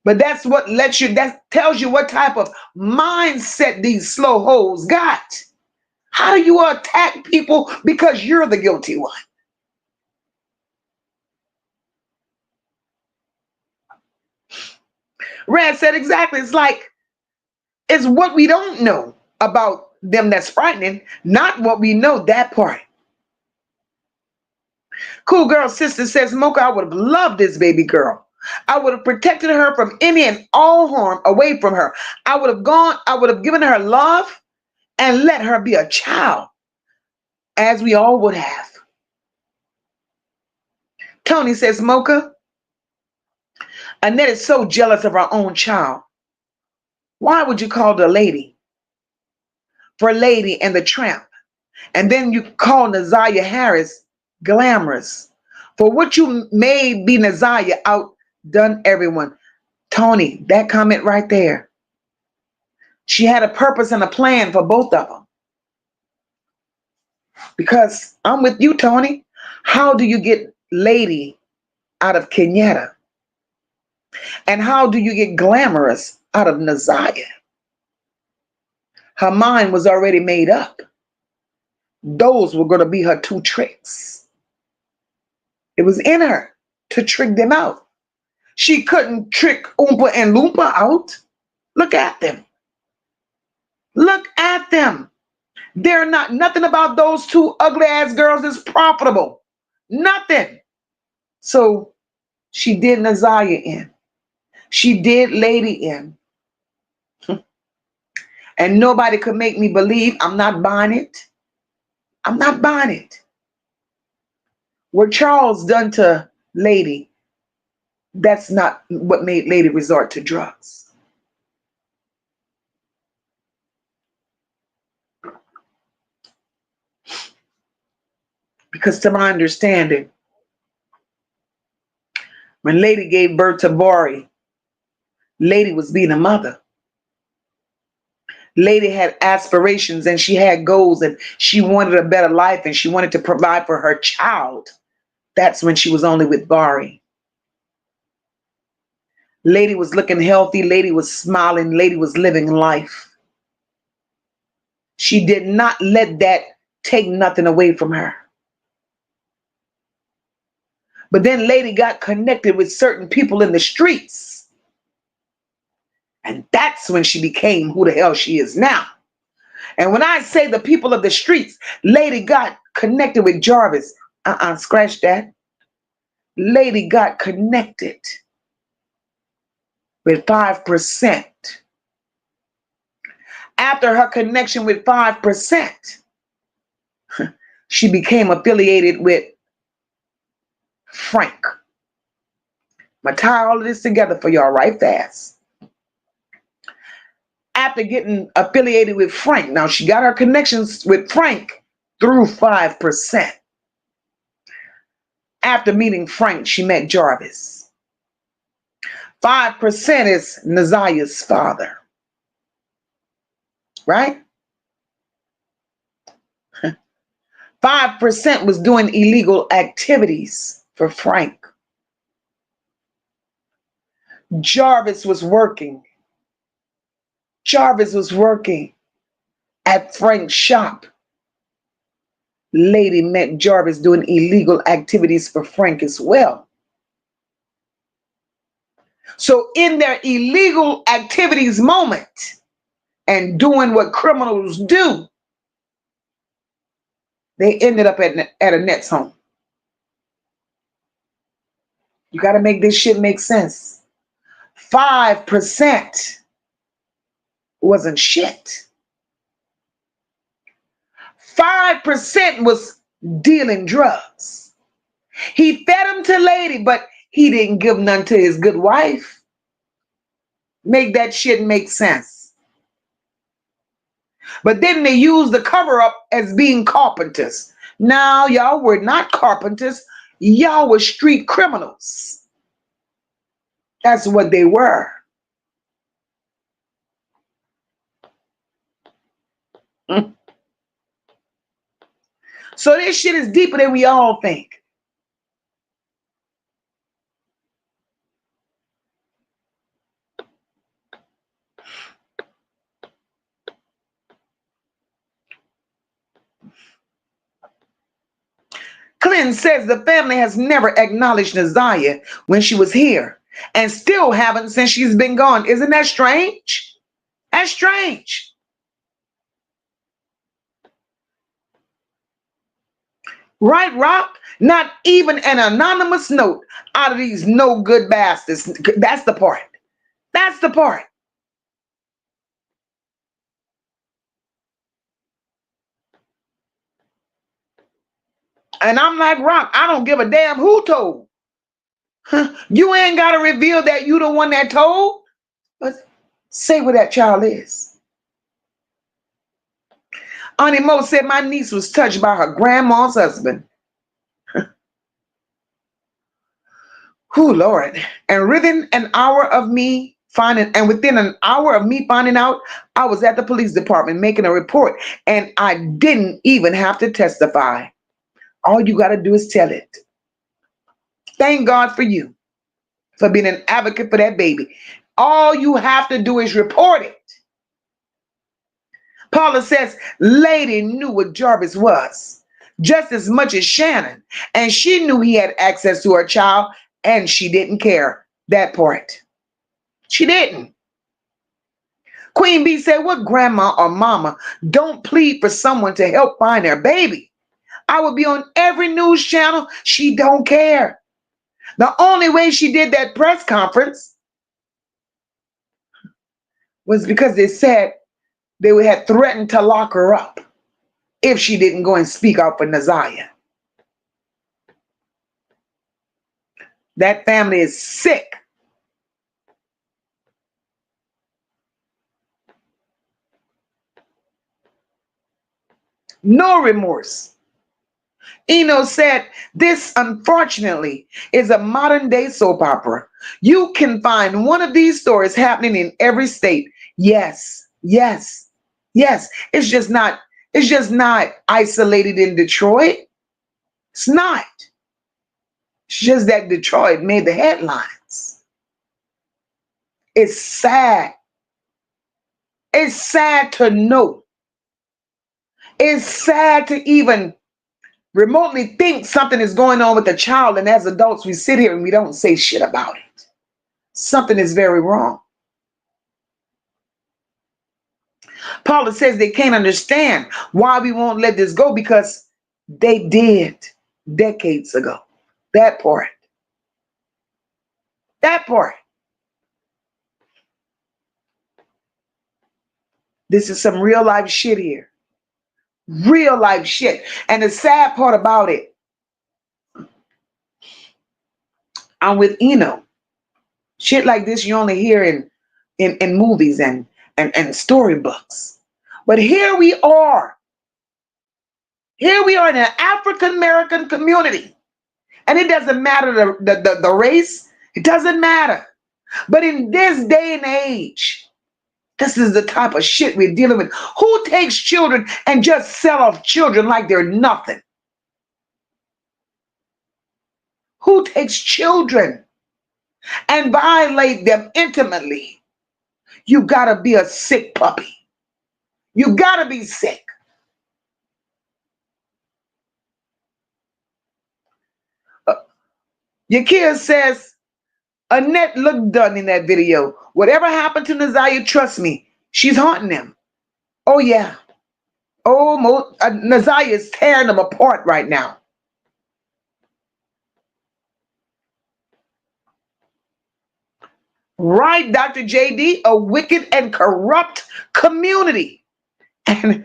But that's what that tells you what type of mindset these slow hoes got. How do you attack people because you're the guilty one? Rad said exactly. It's what we don't know about them that's frightening, not what we know, that part. Cool Girl Sister says, Mocha, I would have loved this baby girl. I would have protected her from any and all harm away from her. I would have given her love and let her be a child, as we all would have. Tony says, Mocha, Annette is so jealous of her own child. Why would you call the lady for Lady and the Tramp? And then you call Naziyah Harris glamorous. For what you may be, Naziyah outdone everyone. Tony, that comment right there. She had a purpose and a plan for both of them. Because I'm with you, Tony. How do you get Lady out of Kenyatta? And how do you get glamorous out of Naziyah? Her mind was already made up. Those were going to be her two tricks. It was in her to trick them out. She couldn't trick Oompa and Loompa out. Look at them. Look at them. They're not, nothing about those two ugly ass girls is profitable. Nothing. So she did Naziyah in. She did Lady in. And nobody could make me believe. I'm not buying it. I'm not buying it. What Charles done to Lady, that's not what made Lady resort to drugs. Because to my understanding, when Lady gave birth to Bari, Lady was being a mother. Lady had aspirations and she had goals and she wanted a better life and she wanted to provide for her child. That's when she was only with Bari. Lady was looking healthy. Lady was smiling. Lady was living life. She did not let that take nothing away from her. But then Lady got connected with certain people in the streets. And that's when she became who the hell she is now. And when I say the people of the streets, Lady got connected with Jarvis. Scratch that. Lady got connected with 5%. After her connection with 5%, she became affiliated with Frank. I'm going to tie all of this together for y'all right fast. After getting affiliated with Frank, now she got her connections with Frank through 5%. After meeting Frank, she met Jarvis. 5% is Naziyah's father. Right? 5% was doing illegal activities for Frank. Jarvis was working. Jarvis was working at Frank's shop. Lady met Jarvis doing illegal activities for Frank as well. So in their illegal activities moment and doing what criminals do, they ended up at Annette's home. You got to make this shit make sense. 5% wasn't shit. 5% was dealing drugs. He fed them to Lady, but he didn't give none to his good wife. Make that shit make sense. But then they used the cover up as being carpenters. Now, y'all were not carpenters. Y'all were street criminals. That's what they were. So this shit is deeper than we all think. Clinton says the family has never acknowledged Naziyah when she was here and still haven't since she's been gone. Isn't that strange? That's strange. Right, Rock? Not even an anonymous note out of these no good bastards. That's the part. That's the part. And I'm like, Rock, I don't give a damn who told. You ain't got to reveal that you the one that told. But say where that child is. Auntie Mo said my niece was touched by her grandma's husband. Who, Lord. And within an hour of me finding out, I was at the police department making a report, and I didn't even have to testify. All you got to do is tell it. Thank God for you, for being an advocate for that baby. All you have to do is report it. Paula says, Lady knew what Jarvis was just as much as Shannon, and she knew he had access to her child, and she didn't care. That part. She didn't. Queen Bee said, what grandma or mama don't plead for someone to help find their baby? I would be on every news channel. She don't care. The only way she did that press conference was because they said they had threatened to lock her up if she didn't go and speak out for Naziyah. That family is sick. No remorse. Eno said, this unfortunately is a modern day soap opera. You can find one of these stories happening in every state. Yes, yes, yes. It's just not isolated in Detroit. It's not. It's just that Detroit made the headlines. It's sad. It's sad to know. It's sad to even remotely think something is going on with the child, and as adults, we sit here and we don't say shit about it. Something is very wrong. Paula says they can't understand why we won't let this go because they did decades ago. That part. That part. This is some real life shit here. Real life shit. And the sad part about it, I'm with Eno. Shit like this you only hear in movies and storybooks. But here we are. Here we are in an African American community. And it doesn't matter the race. It doesn't matter. But in this day and age, this is the type of shit we're dealing with. Who takes children and just sell off children like they're nothing? Who takes children and violate them intimately? You gotta be a sick puppy. You gotta be sick. Yakia says, Annette looked done in that video. Whatever happened to Naziyah, trust me, she's haunting them. Oh, yeah. Oh, Naziyah is tearing them apart right now. Right, Dr. JD, a wicked and corrupt community. And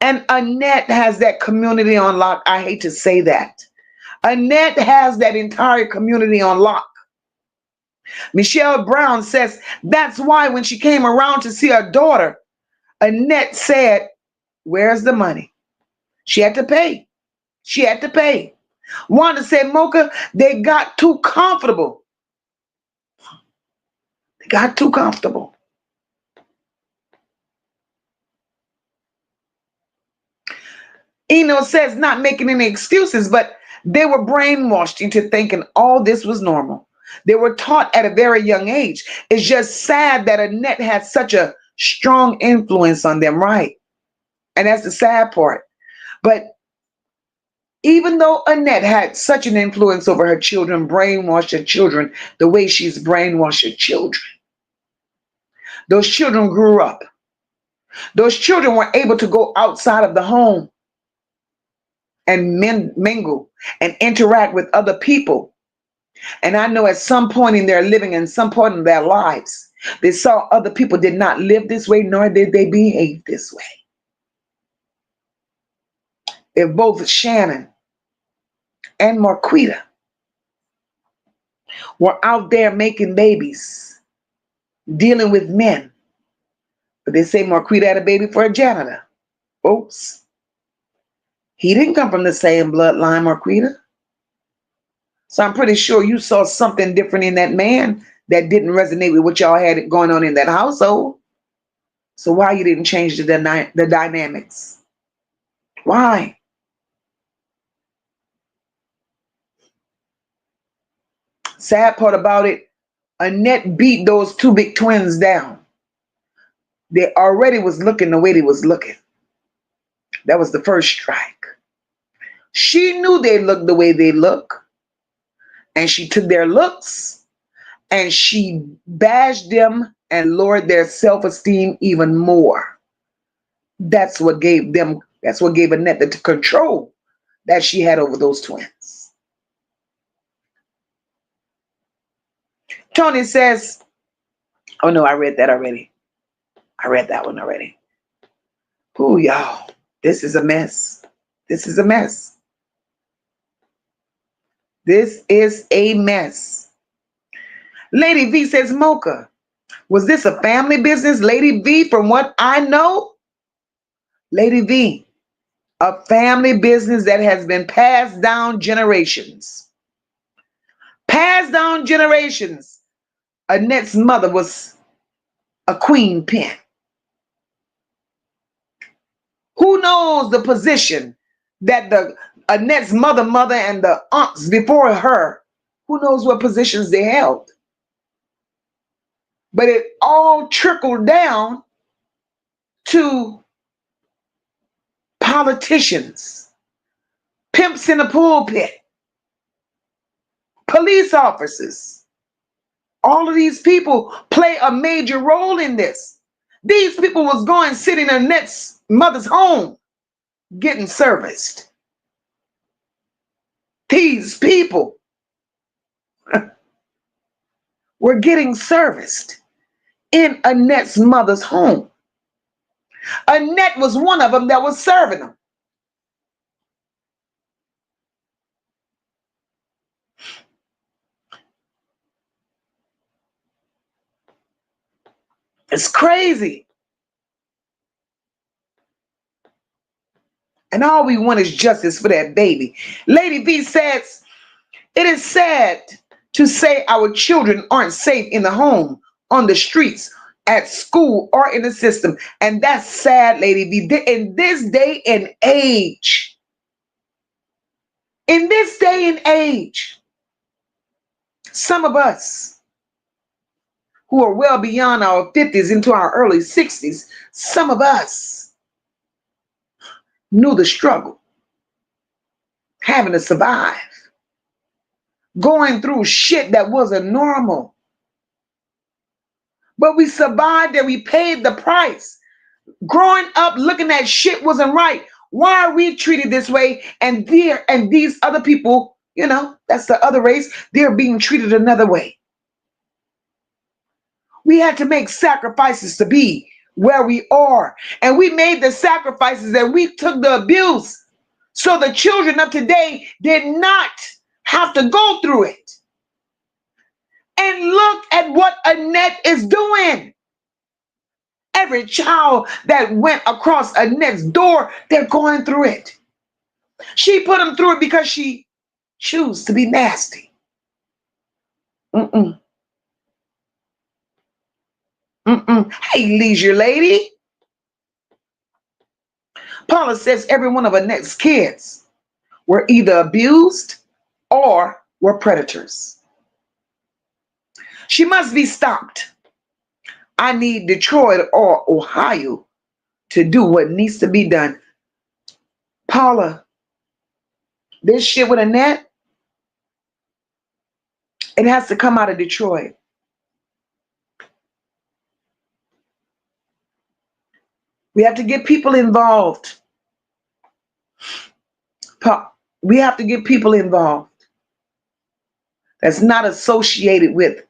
Annette has that community on lock. I hate to say that. Annette has that entire community on lock. Michelle Brown says that's why when she came around to see her daughter, Annette said, where's the money? She had to pay. She had to pay. Wanda said, Mocha, they got too comfortable. They got too comfortable. Eno says not making any excuses, but they were brainwashed into thinking all this was normal. They were taught at a very young age. It's just sad that Annette had such a strong influence on them, right? And that's the sad part. But even though Annette had such an influence over her children, brainwashed her children the way she's brainwashed her children, those children grew up. Those children were able to go outside of the home and mingle and interact with other people. And I know at some point in their living and some point in their lives, they saw other people did not live this way, nor did they behave this way. If both Shannon and Markita were out there making babies, dealing with men, but they say Markita had a baby for a janitor. Oops. He didn't come from the same bloodline, Markita. So I'm pretty sure you saw something different in that man that didn't resonate with what y'all had going on in that household. So why you didn't change the dynamics? Why? Sad part about it, Annette beat those two big twins down. They already was looking the way they was looking. That was the first strike. She knew they looked the way they look. And she took their looks and she bashed them and lowered their self-esteem even more. That's what gave Annette the control that she had over those twins. Tony says, oh no, I read that already. I read that one already. Ooh, y'all, this is a mess. This is a mess. This is a mess. Lady V says, Mocha, was this a family business? Lady V, from what I know, Lady V, a family business that has been passed down generations. Passed down generations. Annette's mother was a queen pin. Who knows the position that the Annette's mother, and the aunts before her, who knows what positions they held? But it all trickled down to politicians, pimps in the pulpit, police officers. All of these people play a major role in this. These people was going sitting in Annette's mother's home getting serviced. These people were getting serviced in Annette's mother's home. Annette was one of them that was serving them. It's crazy. And all we want is justice for that baby. Lady V says, it is sad to say our children aren't safe in the home, on the streets, at school, or in the system. And that's sad, Lady V. In this day and age, some of us who are well beyond our 50s into our early 60s, some of us knew the struggle, having to survive, going through shit that wasn't normal. But we survived and we paid the price. Growing up looking at shit wasn't right. Why are we treated this way? And these other people, that's the other race, they're being treated another way. We had to make sacrifices to be where we are. And we made the sacrifices and we took the abuse. So the children of today did not have to go through it. And look at what Annette is doing. Every child that went across Annette's door, they're going through it. She put them through it because she chose to be nasty. Hey, leisure lady. Paula says every one of Annette's kids were either abused or were predators. She must be stopped. I need Detroit or Ohio to do what needs to be done. Paula, this shit with Annette, it has to come out of Detroit. We have to get people involved. We have to get people involved that's not associated with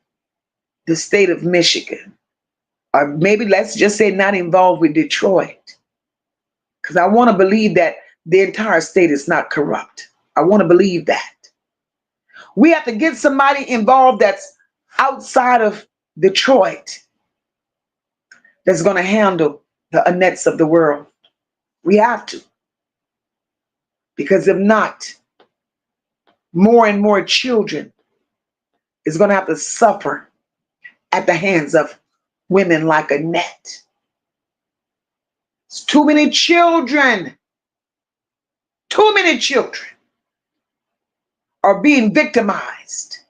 the state of Michigan. Or maybe let's just say not involved with Detroit. Because I want to believe that the entire state is not corrupt. I want to believe that. We have to get somebody involved that's outside of Detroit that's going to handle the Annettes of the world. We have to. Because if not, more and more children is going to have to suffer at the hands of women like Annette. It's too many children. Too many children are being victimized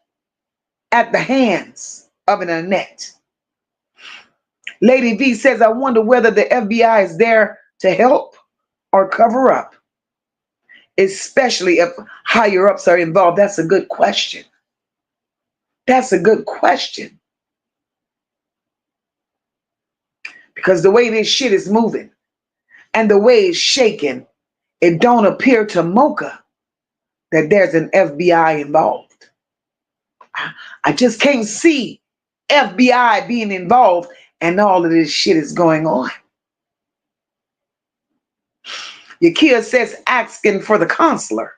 at the hands of an Annette. Lady V says, I wonder whether the FBI is there to help or cover up, especially if higher ups are involved. That's a good question. That's a good question. Because the way this shit is moving and the way it's shaking, it don't appear to MOCA that there's an FBI involved. I just can't see FBI being involved and all of this shit is going on. Yakia says, asking for the counselor.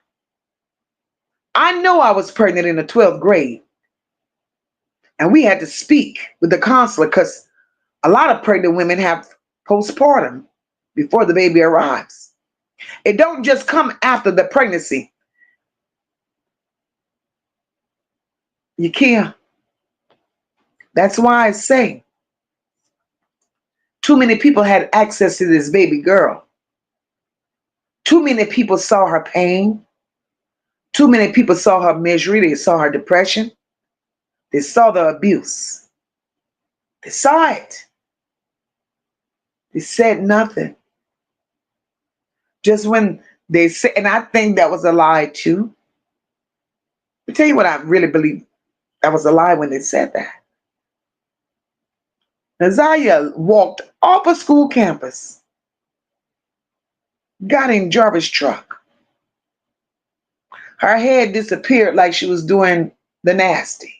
I know I was pregnant in the 12th grade. And we had to speak with the counselor because a lot of pregnant women have postpartum before the baby arrives. It don't just come after the pregnancy. Yakia, that's why I say too many people had access to this baby girl. Too many people saw her pain. Too many people saw her misery. They saw her depression. They saw the abuse. They saw it. They said nothing. Just when they said, and I think that was a lie too. I'll tell you what I really believe that was a lie when they said that. Naziyah walked off a school campus, got in Jarvis' truck. Her head disappeared like she was doing the nasty.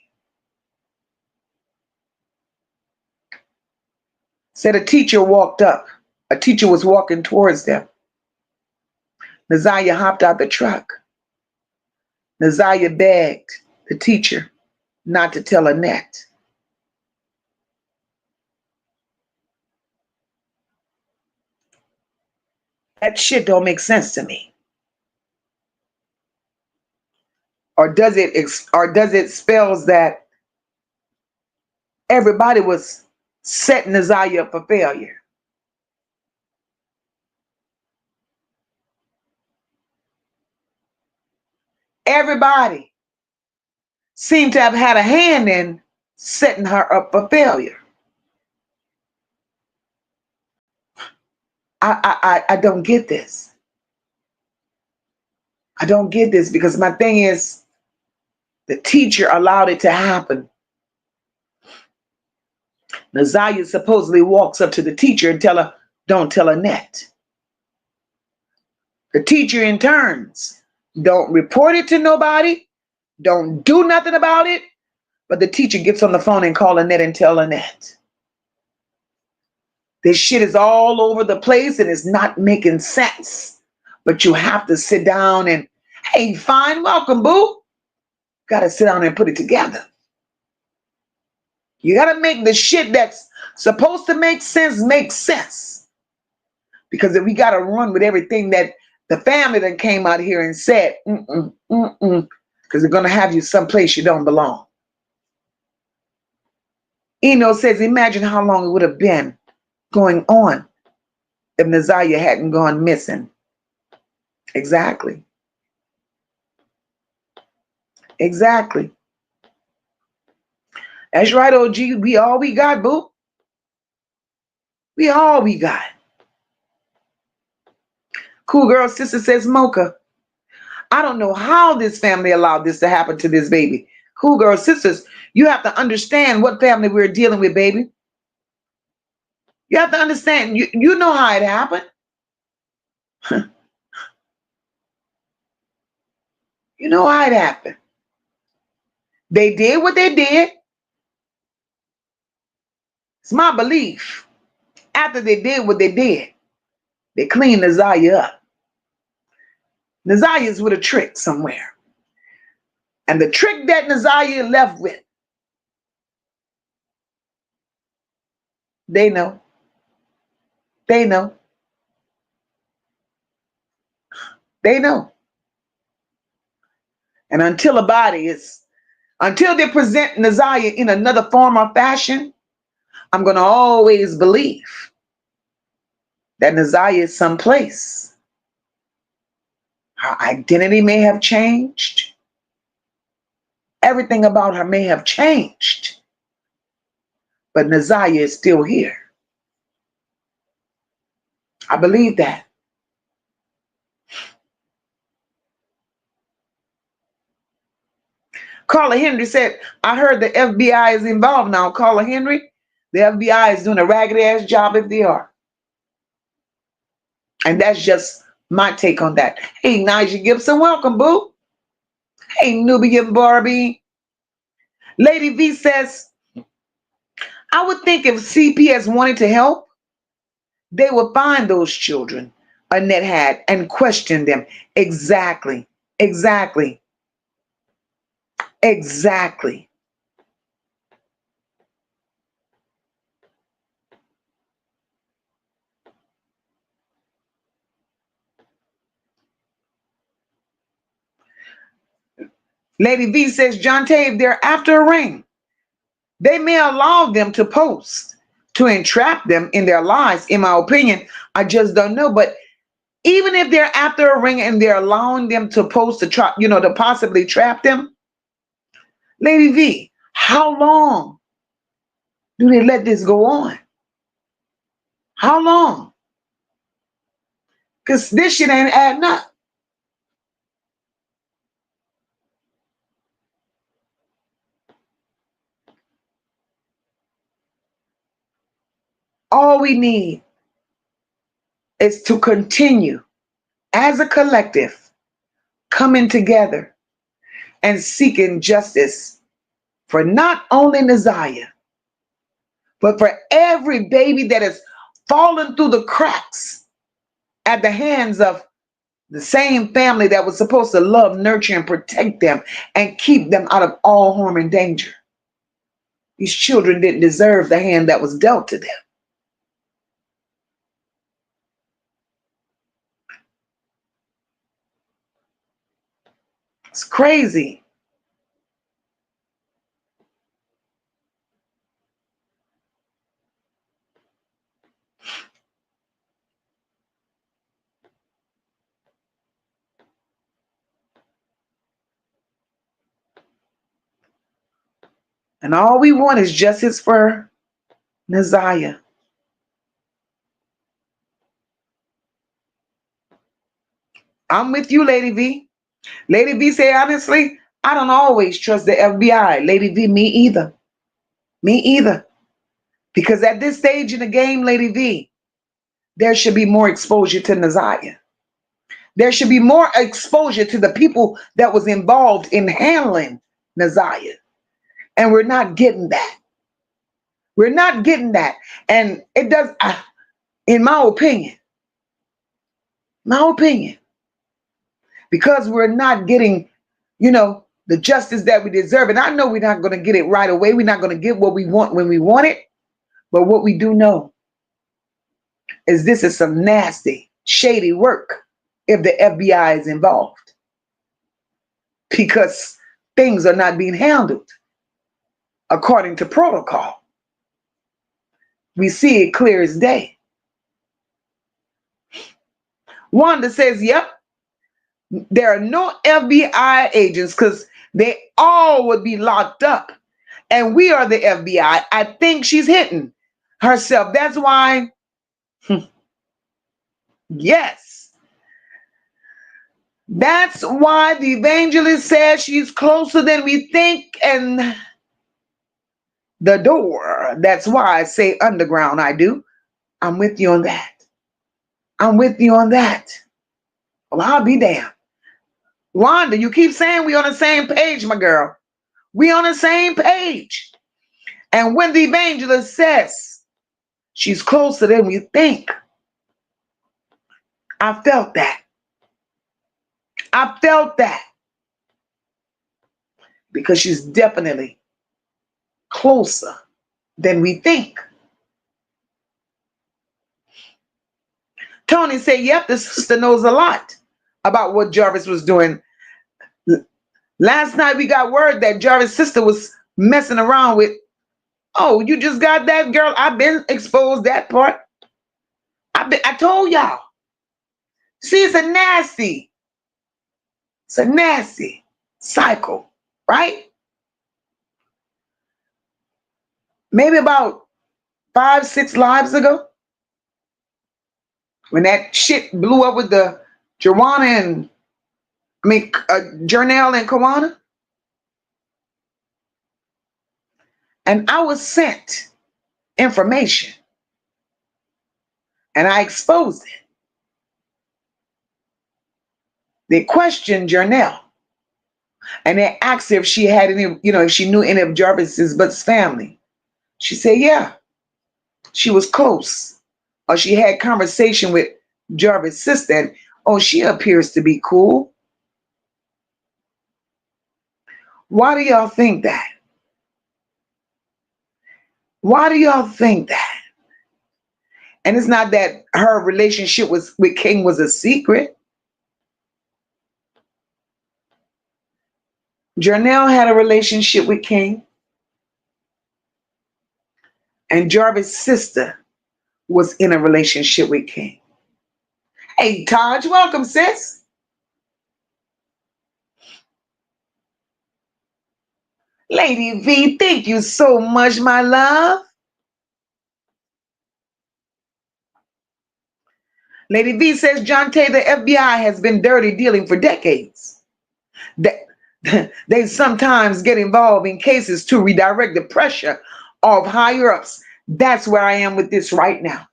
Said a teacher walked up. A teacher was walking towards them. Naziyah hopped out the truck. Naziyah begged the teacher not to tell Annette. That shit don't make sense to me. Or does it spells that everybody was setting Naziyah up for failure? Everybody seemed to have had a hand in setting her up for failure. I don't get this. I don't get this because my thing is the teacher allowed it to happen. Naziyah supposedly walks up to the teacher and tell her, don't tell Annette. The teacher in turns, don't report it to nobody, don't do nothing about it, but the teacher gets on the phone and call Annette and tell Annette. This shit is all over the place and it's not making sense. But you have to sit down and, hey, fine, welcome, boo. Got to sit down and put it together. You got to make the shit that's supposed to make sense. Because if we got to run with everything that the family that came out here and said, because they're going to have you someplace you don't belong. Eno says, imagine how long it would have been going on if Naziyah hadn't gone missing. Exactly. That's right, OG. We all we got, boo. We all we got. Cool Girl Sister says, MOCA, I don't know how this family allowed this to happen to this baby. Cool Girl Sisters, you have to understand what family we're dealing with, baby. You have to understand, you know how it happened. You know how it happened. They did what they did. It's my belief. After they did what they did, they cleaned Naziyah up. Naziyah's with a trick somewhere. And the trick that Naziyah left with, they know. They know. They know. And until they present Naziyah in another form or fashion, I'm going to always believe that Naziyah is someplace. Her identity may have changed. Everything about her may have changed. But Naziyah is still here. I believe that. Carla Henry said, I heard the FBI is involved now. Carla Henry, the FBI is doing a raggedy ass job if they are. And that's just my take on that. Hey, Nigel Gibson, welcome, boo. Hey, Nubian Barbie. Lady V says, I would think if CPS wanted to help, they would find those children Annette had and question them. Exactly. Lady V says, John Tave, they're after a ring. They may allow them to post to entrap them in their lies. In my opinion, I just don't know. But even if they're after a ring and they're allowing them to post to try, to possibly trap them, Lady V, how long do they let this go on? How long? Because this shit ain't adding up. All we need is to continue as a collective, coming together and seeking justice for not only Naziyah, but for every baby that has fallen through the cracks at the hands of the same family that was supposed to love, nurture, and protect them and keep them out of all harm and danger. These children didn't deserve the hand that was dealt to them. It's crazy. And all we want is justice for Naziyah. I'm with you, Lady V. Lady V say, honestly, I don't always trust the FBI. Lady V, me either. Me either. Because at this stage in the game, Lady V, there should be more exposure to Naziyah. There should be more exposure to the people that was involved in handling Naziyah. And we're not getting that. We're not getting that. And it does, in my opinion, because we're not getting, the justice that we deserve. And I know we're not going to get it right away. We're not going to get what we want when we want it. But what we do know is this is some nasty, shady work if the FBI is involved. Because things are not being handled according to protocol. We see it clear as day. Wanda says, yep, there are no FBI agents because they all would be locked up. And we are the FBI. I think she's hitting herself. That's why, yes. That's why the evangelist says she's closer than we think. And the door, that's why I say underground, I do. I'm with you on that. I'm with you on that. Well, I'll be damned. Wanda, you keep saying we on the same page, my girl. We on the same page. And when the evangelist says she's closer than we think, I felt that. I felt that. Because she's definitely closer than we think. Tony said, yep, the sister knows a lot about what Jarvis was doing. Last night we got word that Jarvis' sister was messing around with, oh, you just got that, girl? I've been exposed that part. I told y'all. See, it's a nasty cycle, right? Maybe about 5, 6 lives ago, when that shit blew up with the Joanna and, Jernell and Kawana. And I was sent information. And I exposed it. They questioned Jernell. And they asked her if she had any, if she knew any of Jarvis's But's family. She said, yeah, she was close. Or she had conversation with Jarvis' sister. And, oh, she appears to be cool. Why do y'all think that? Why do y'all think that? And it's not that her relationship with King was a secret. Jernell had a relationship with King. And Jarvis' sister was in a relationship with King. Hey, Taj, welcome, sis. Lady V, thank you so much, my love. Lady V says, John Tay, the FBI has been dirty dealing for decades. They sometimes get involved in cases to redirect the pressure of higher ups. That's where I am with this right now.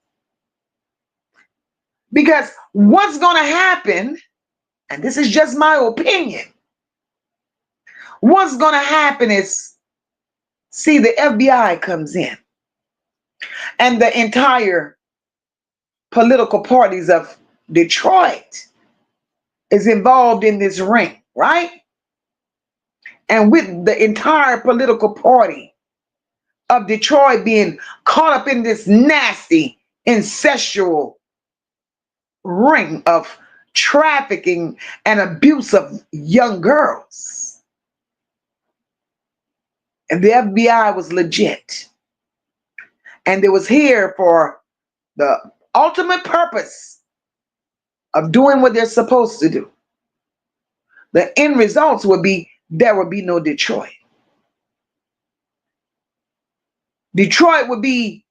Because what's going to happen, and this is just my opinion, what's going to happen is, see, the FBI comes in and the entire political parties of Detroit is involved in this ring, right? And with the entire political party of Detroit being caught up in this nasty, incestual ring of trafficking and abuse of young girls. And the FBI was legit. And it was here for the ultimate purpose of doing what they're supposed to do. The end results would be there would be no Detroit. Detroit would be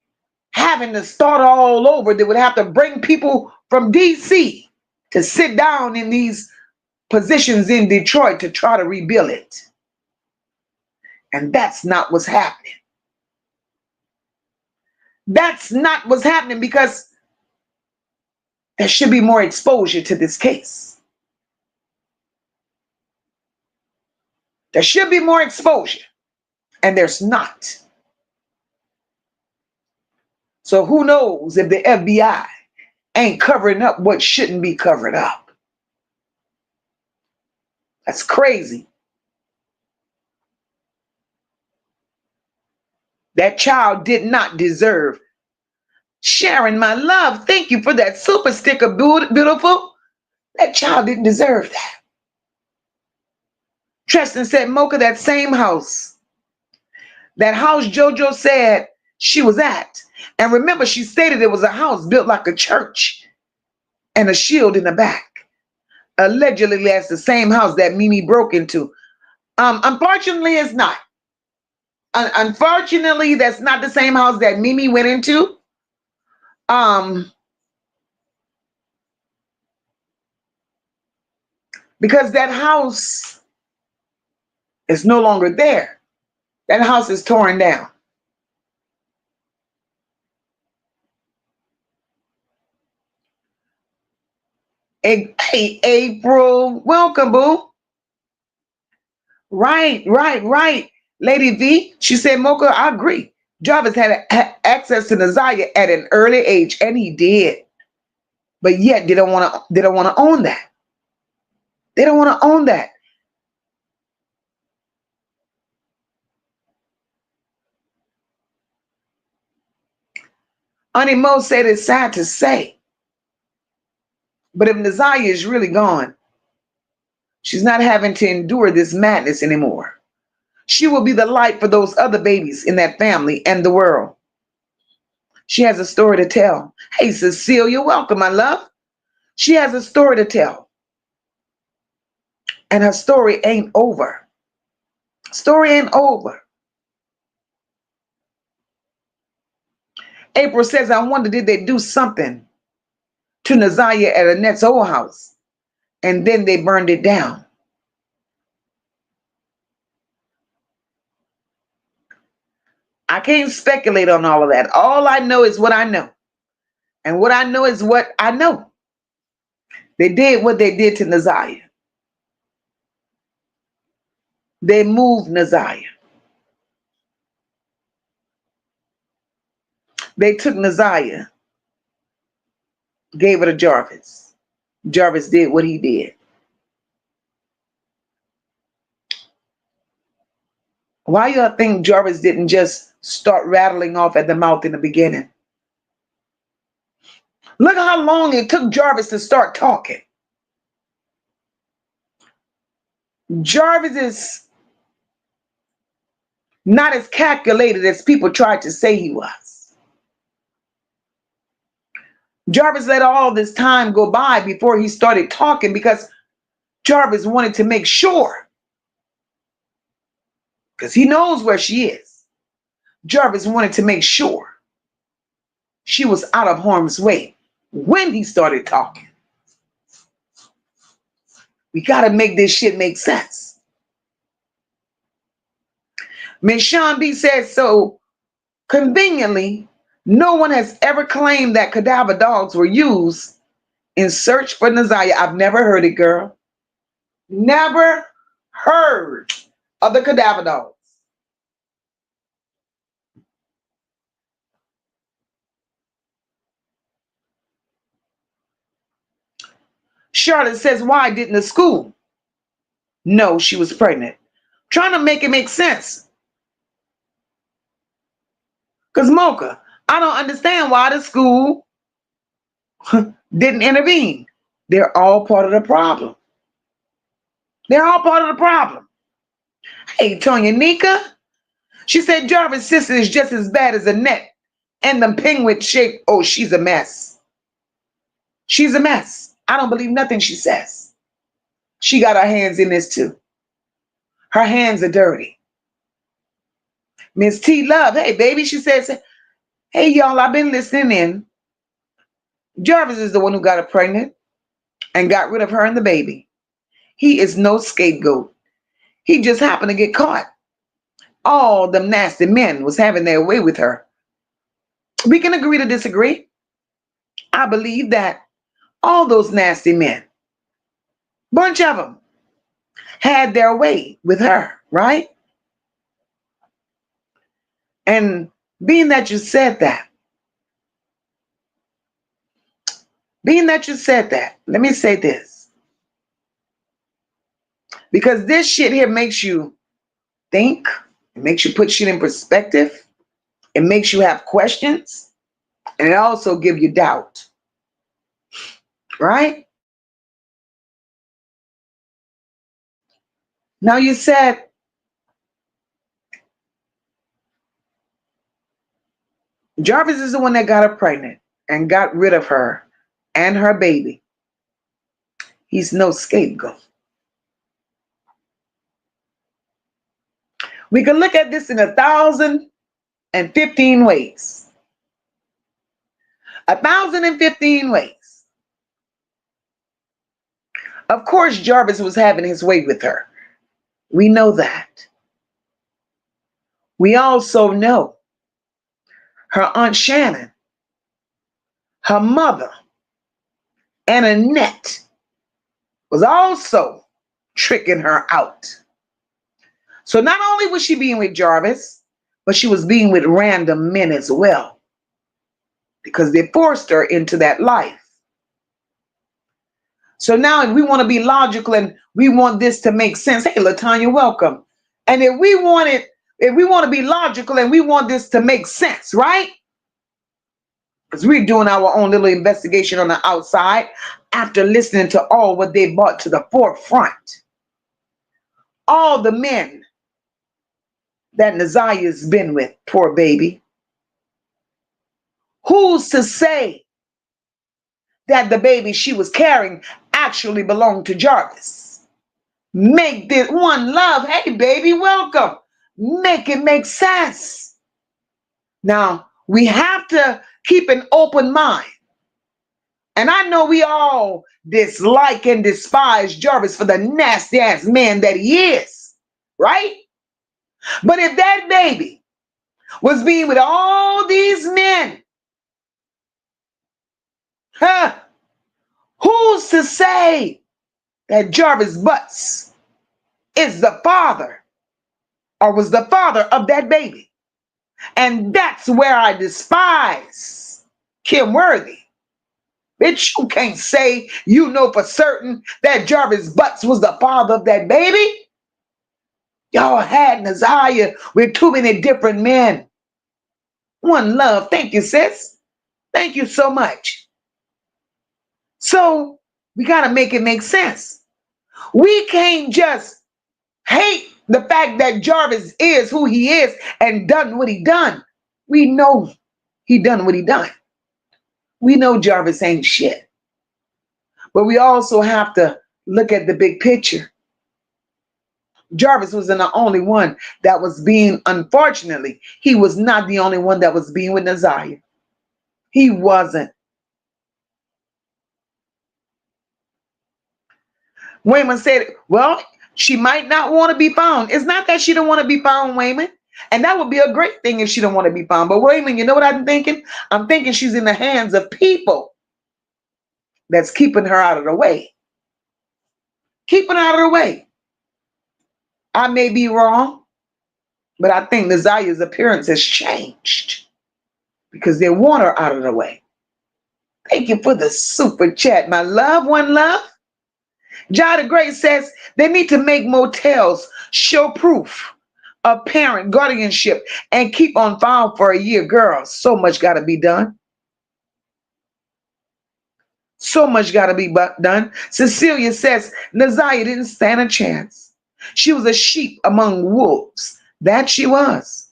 having to start all over. They would have to bring people from DC to sit down in these positions in Detroit to try to rebuild it. And that's not what's happening. That's not what's happening, because there should be more exposure to this case. There should be more exposure, and there's not. So who knows if the FBI ain't covering up what shouldn't be covered up. That's crazy. That child did not deserve. Sharon, my love, thank you for that super sticker, beautiful. That child didn't deserve that. Tristan said, Mocha, that same house. That house JoJo said she was at. And remember, she stated it was a house built like a church and a shield in the back. Allegedly, that's the same house that Mimi broke into. Unfortunately, it's not. Unfortunately, that's not the same house that Mimi went into. Because that house is no longer there. That house is torn down. Hey, April, welcome, boo. Right. Lady V, she said, Mocha, I agree. Jarvis had access to Naziyah at an early age, and he did. But yet they don't want to own that. They don't want to own that. Auntie Mo said it's sad to say, but if Naziyah is really gone, she's not having to endure this madness anymore. She will be the light for those other babies in that family and the world. She has a story to tell. Hey, Cecilia, welcome, my love. She has a story to tell. And her story ain't over. Story ain't over. April says, I wonder, did they do something to Naziyah at Annette's old house, and then they burned it down? I can't speculate on all of that. All I know is what I know. And what I know is what I know. They did what they did to Naziyah. They moved Naziyah. They took Naziyah, gave it to Jarvis. Jarvis did what he did. Why y'all think Jarvis didn't just start rattling off at the mouth in the beginning? Look how long it took Jarvis to start talking. Jarvis is not as calculated as people tried to say he was. Jarvis let all this time go by before he started talking because Jarvis wanted to make sure, because he knows where she is. Jarvis wanted to make sure she was out of harm's way when he started talking. We got to make this shit make sense. Miss Sean B says, so conveniently, no one has ever claimed that cadaver dogs were used in search for Naziyah. I've never heard it, girl. Never heard of the cadaver dogs. Charlotte says, why didn't the school know she was pregnant? Trying to make it make sense. Because MOCA, I don't understand why the school didn't intervene. They're all part of the problem. They're all part of the problem. Hey, Tonya Nika, she said Jarvis' sister is just as bad as Annette and the penguin shape. Oh, she's a mess. She's a mess. I don't believe nothing she says. She got her hands in this too. Her hands are dirty. Miss T Love, hey baby, she says, hey y'all, I've been listening in. Jarvis is the one who got her pregnant and got rid of her and the baby. He is no scapegoat. He just happened to get caught. All them nasty men was having their way with her. We can agree to disagree. I believe that all those nasty men, bunch of them, had their way with her, right? And being that you said that, let me say this. Because this shit here makes you think, it makes you put shit in perspective, it makes you have questions, and it also gives you doubt. Right? Now you said Jarvis is the one that got her pregnant and got rid of her and her baby. He's no scapegoat. We can look at this in 1,015 ways. 1,015 ways. Of course, Jarvis was having his way with her. We know that. We also know her Aunt Shannon, her mother, and Annette was also tricking her out. So not only was she being with Jarvis, but she was being with random men as well, because they forced her into that life. So now if we want to be logical and we want this to make sense, hey, LaTanya, welcome. And if we want to be logical and we want this to make sense, right? Because we're doing our own little investigation on the outside after listening to all what they brought to the forefront. All the men that Naziyah's been with, poor baby. Who's to say that the baby she was carrying actually belonged to Jarvis? Make this one love. Hey, baby, welcome. Make it make sense. Now, we have to keep an open mind. And I know we all dislike and despise Jarvis for the nasty ass man that he is, right? But if that baby was being with all these men, who's to say that Jarvis Butts is the father or was the father of that baby? And that's where I despise Kim Worthy. Bitch, you can't say you know for certain that Jarvis Butts was the father of that baby. Y'all had Naziyah with too many different men. One love. Thank you, sis. Thank you so much. So we got to make it make sense. We can't just hate the fact that Jarvis is who he is and done what he done. We know he done what he done. We know Jarvis ain't shit. But we also have to look at the big picture. Jarvis wasn't the only one that was being, unfortunately, he was not the only one that was being with Naziyah. He wasn't. Wayman said, well, she might not want to be found. It's not that she don't want to be found, Wayman. And that would be a great thing if she don't want to be found. But Wayman, you know what I'm thinking? I'm thinking she's in the hands of people that's keeping her out of the way. Keeping her out of the way. I may be wrong, but I think Naziyah's appearance has changed because they want her out of the way. Thank you for the super chat, my love. One love. Jada Gray says they need to make motels show proof of parent guardianship and keep on file for a year. Girl, so much got to be done. So much got to be done. Cecilia says Naziyah didn't stand a chance. She was a sheep among wolves. That she was.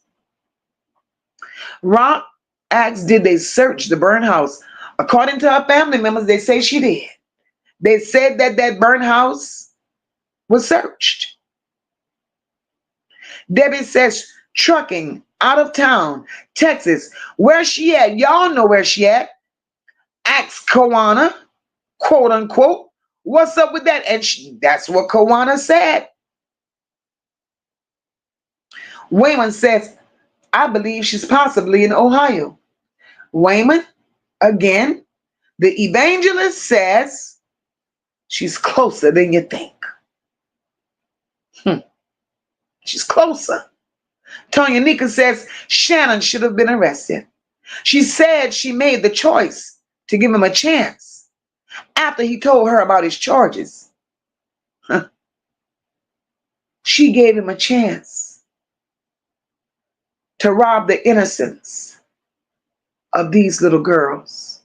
Rock asks, did they search the burn house? According to her family members, they say she did. They said that that burn house was searched. Debbie says trucking out of town, Texas. Where she at? Y'all know where she at. Ask Kawana, quote unquote, what's up with that? And that's what Kawana said. Wayman says, I believe she's possibly in Ohio. Wayman, again, the evangelist says she's closer than you think. She's closer. Tonya Nika says Shannon should have been arrested. She said she made the choice to give him a chance after he told her about his charges. She gave him a chance to rob the innocence of these little girls.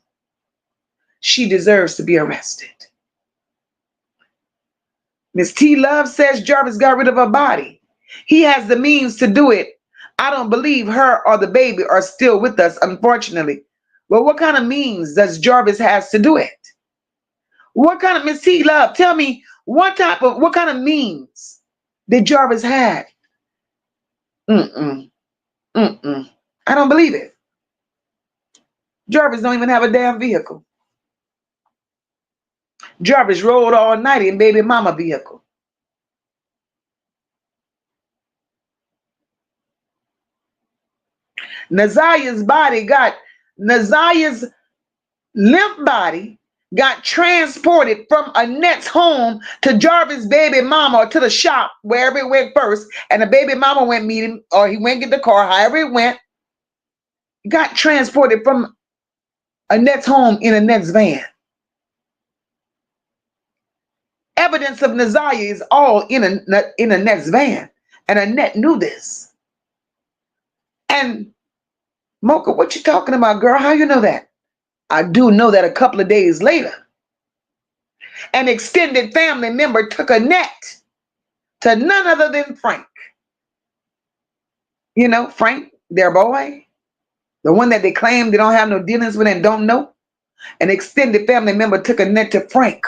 She deserves to be arrested. Miss T. Love says Jarvis got rid of her body. He has the means to do it. I don't believe her or the baby are still with us, unfortunately. Well, what kind of means does Jarvis has to do it? What kind of, Miss T. Love, tell me what kind of means did Jarvis have? I don't believe it. Jarvis don't even have a damn vehicle. Jarvis rolled all night in baby mama vehicle. Naziyah's limp body got transported from Annette's home to Jarvis' baby mama, or to the shop, wherever it went first, and the baby mama went meet him, or he went get the car, however it went. Got transported from Annette's home in Annette's van. Evidence of Naziyah is all in Annette's van, and Annette knew this. And Mocha, what you talking about, girl? How you know that? I do know that a couple of days later, an extended family member took Annette to none other than Frank. You know, Frank, their boy, the one that they claim they don't have no dealings with and don't know. An extended family member took Annette to Frank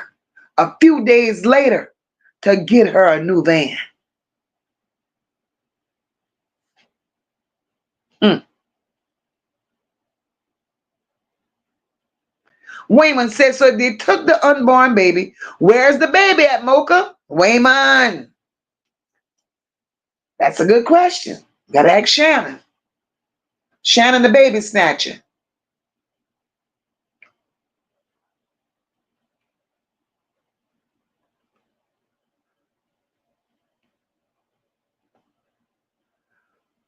a few days later to get her a new van. Wayman said, so they took the unborn baby. Where's the baby at, Mocha? Wayman. That's a good question. Gotta ask Shannon. Shannon, the baby snatcher.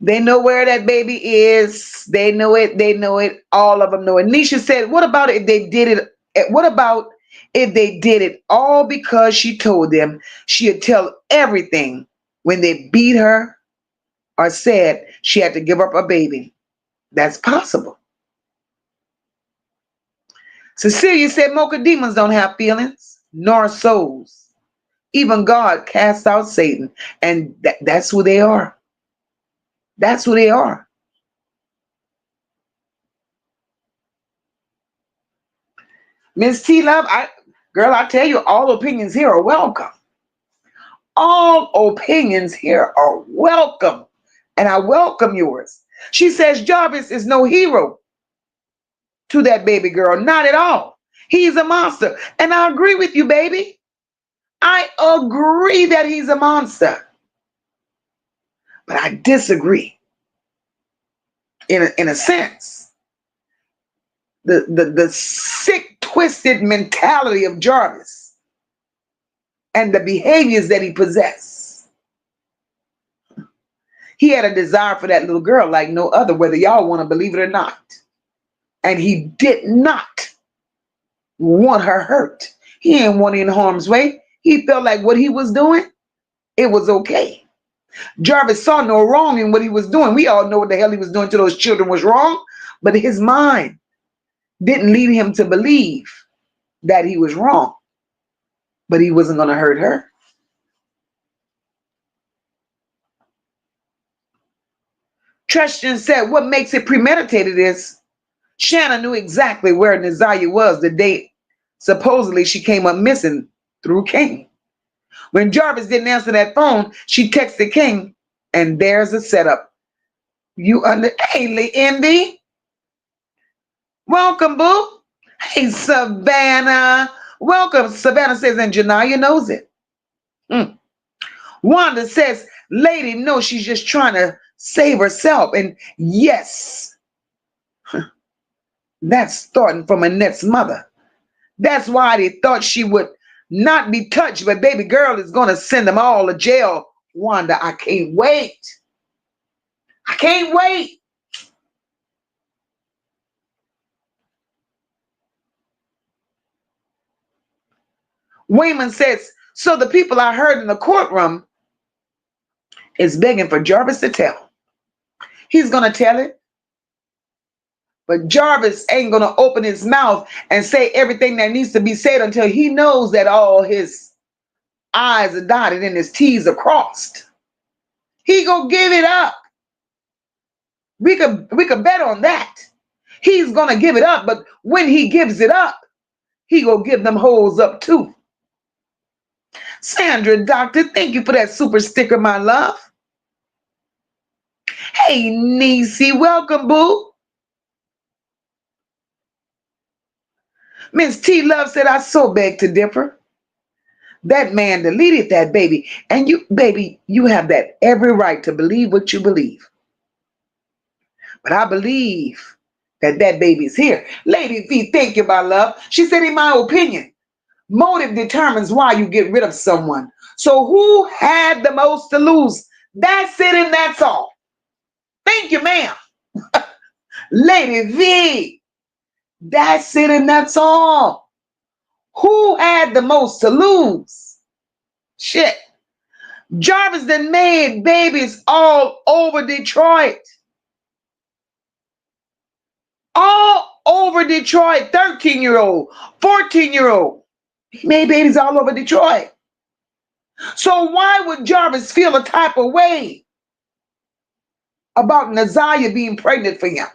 They know where that baby is. They know it. They know it. All of them know it. Nisha said, what about if they did it? What about if they did it all because she told them she'd tell everything when they beat her or said she had to give up a baby? That's possible. Cecilia said, Mocha, demons don't have feelings nor souls. Even God cast out Satan, and that's who they are. That's who they are. Miss T Love, I tell you, all opinions here are welcome. All opinions here are welcome. And I welcome yours. She says Jarvis is no hero to that baby girl. Not at all. He's a monster. And I agree with you, baby. I agree that he's a monster, but I disagree in a sense. The sick, twisted mentality of Jarvis and the behaviors that he possessed. He had a desire for that little girl like no other, whether y'all want to believe it or not. And he did not want her hurt. He didn't want her in harm's way. He felt like what he was doing, it was okay. Jarvis saw no wrong in what he was doing. We all know what the hell he was doing to those children was wrong, but his mind didn't lead him to believe that he was wrong, but he wasn't going to hurt her. Tristan said, what makes it premeditated is Shannon knew exactly where Naziyah was the day supposedly she came up missing through King. When Jarvis didn't answer that phone, she texted King, and there's a setup. Hey, Envy. Welcome, boo. Hey, Savannah. Welcome. Savannah says, and Janiyah knows it. Wanda says, lady knows she's just trying to save herself. And yes, that's starting from Annette's mother. That's why they thought she would not be touched, but baby girl is going to send them all to jail. Wanda, I can't wait. I can't wait. Wayman says, so the people I heard in the courtroom is begging for Jarvis to tell. He's going to tell it. But Jarvis ain't going to open his mouth and say everything that needs to be said until he knows that all his I's are dotted and his T's are crossed. He gonna give it up. We could bet on that. He's gonna give it up, but when he gives it up, he gonna give them holes up too. Sandra, doctor, thank you for that super sticker, my love. Hey, Niecy, welcome, boo. Miss T Love said, I so beg to differ. That man deleted that baby. And you, baby, you have that every right to believe what you believe. But I believe that that baby's here. Lady V, thank you, my love. She said, in my opinion, motive determines why you get rid of someone. So who had the most to lose? That's it and that's all. Thank you, ma'am. Lady V, that's it and that's all. Who had the most to lose? Shit. Jarvis done made babies all over Detroit. All over Detroit. 13-year-old, 14-year-old. He made babies all over Detroit. So why would Jarvis feel a type of way about Naziyah being pregnant for him?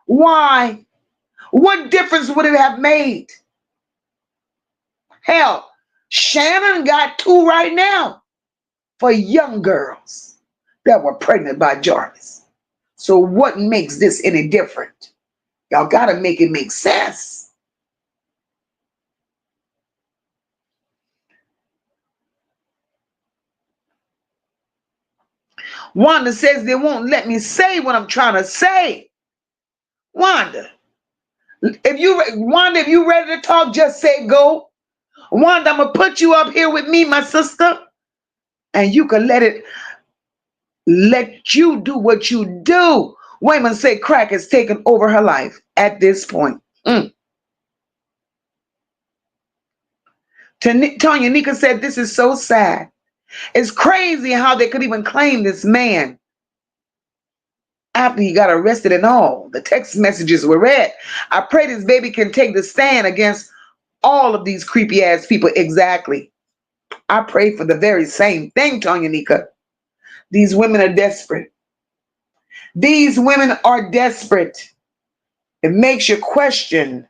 Why? What difference would it have made? Hell, Shannon got 2 right now for young girls that were pregnant by Jarvis. So what makes this any different? Y'all got to make it make sense. Wanda says they won't let me say what I'm trying to say. Wanda, if you ready to talk, just say go. Wanda, I'm going to put you up here with me, my sister, and you can let you do what you do. Wayman said crack has taken over her life at this point. Tonya Nika said, this is so sad. It's crazy how they could even claim this man after he got arrested and all. The text messages were read. I pray this baby can take the stand against all of these creepy ass people. Exactly. I pray for the very same thing, Tonya Nika. These women are desperate. These women are desperate. It makes you question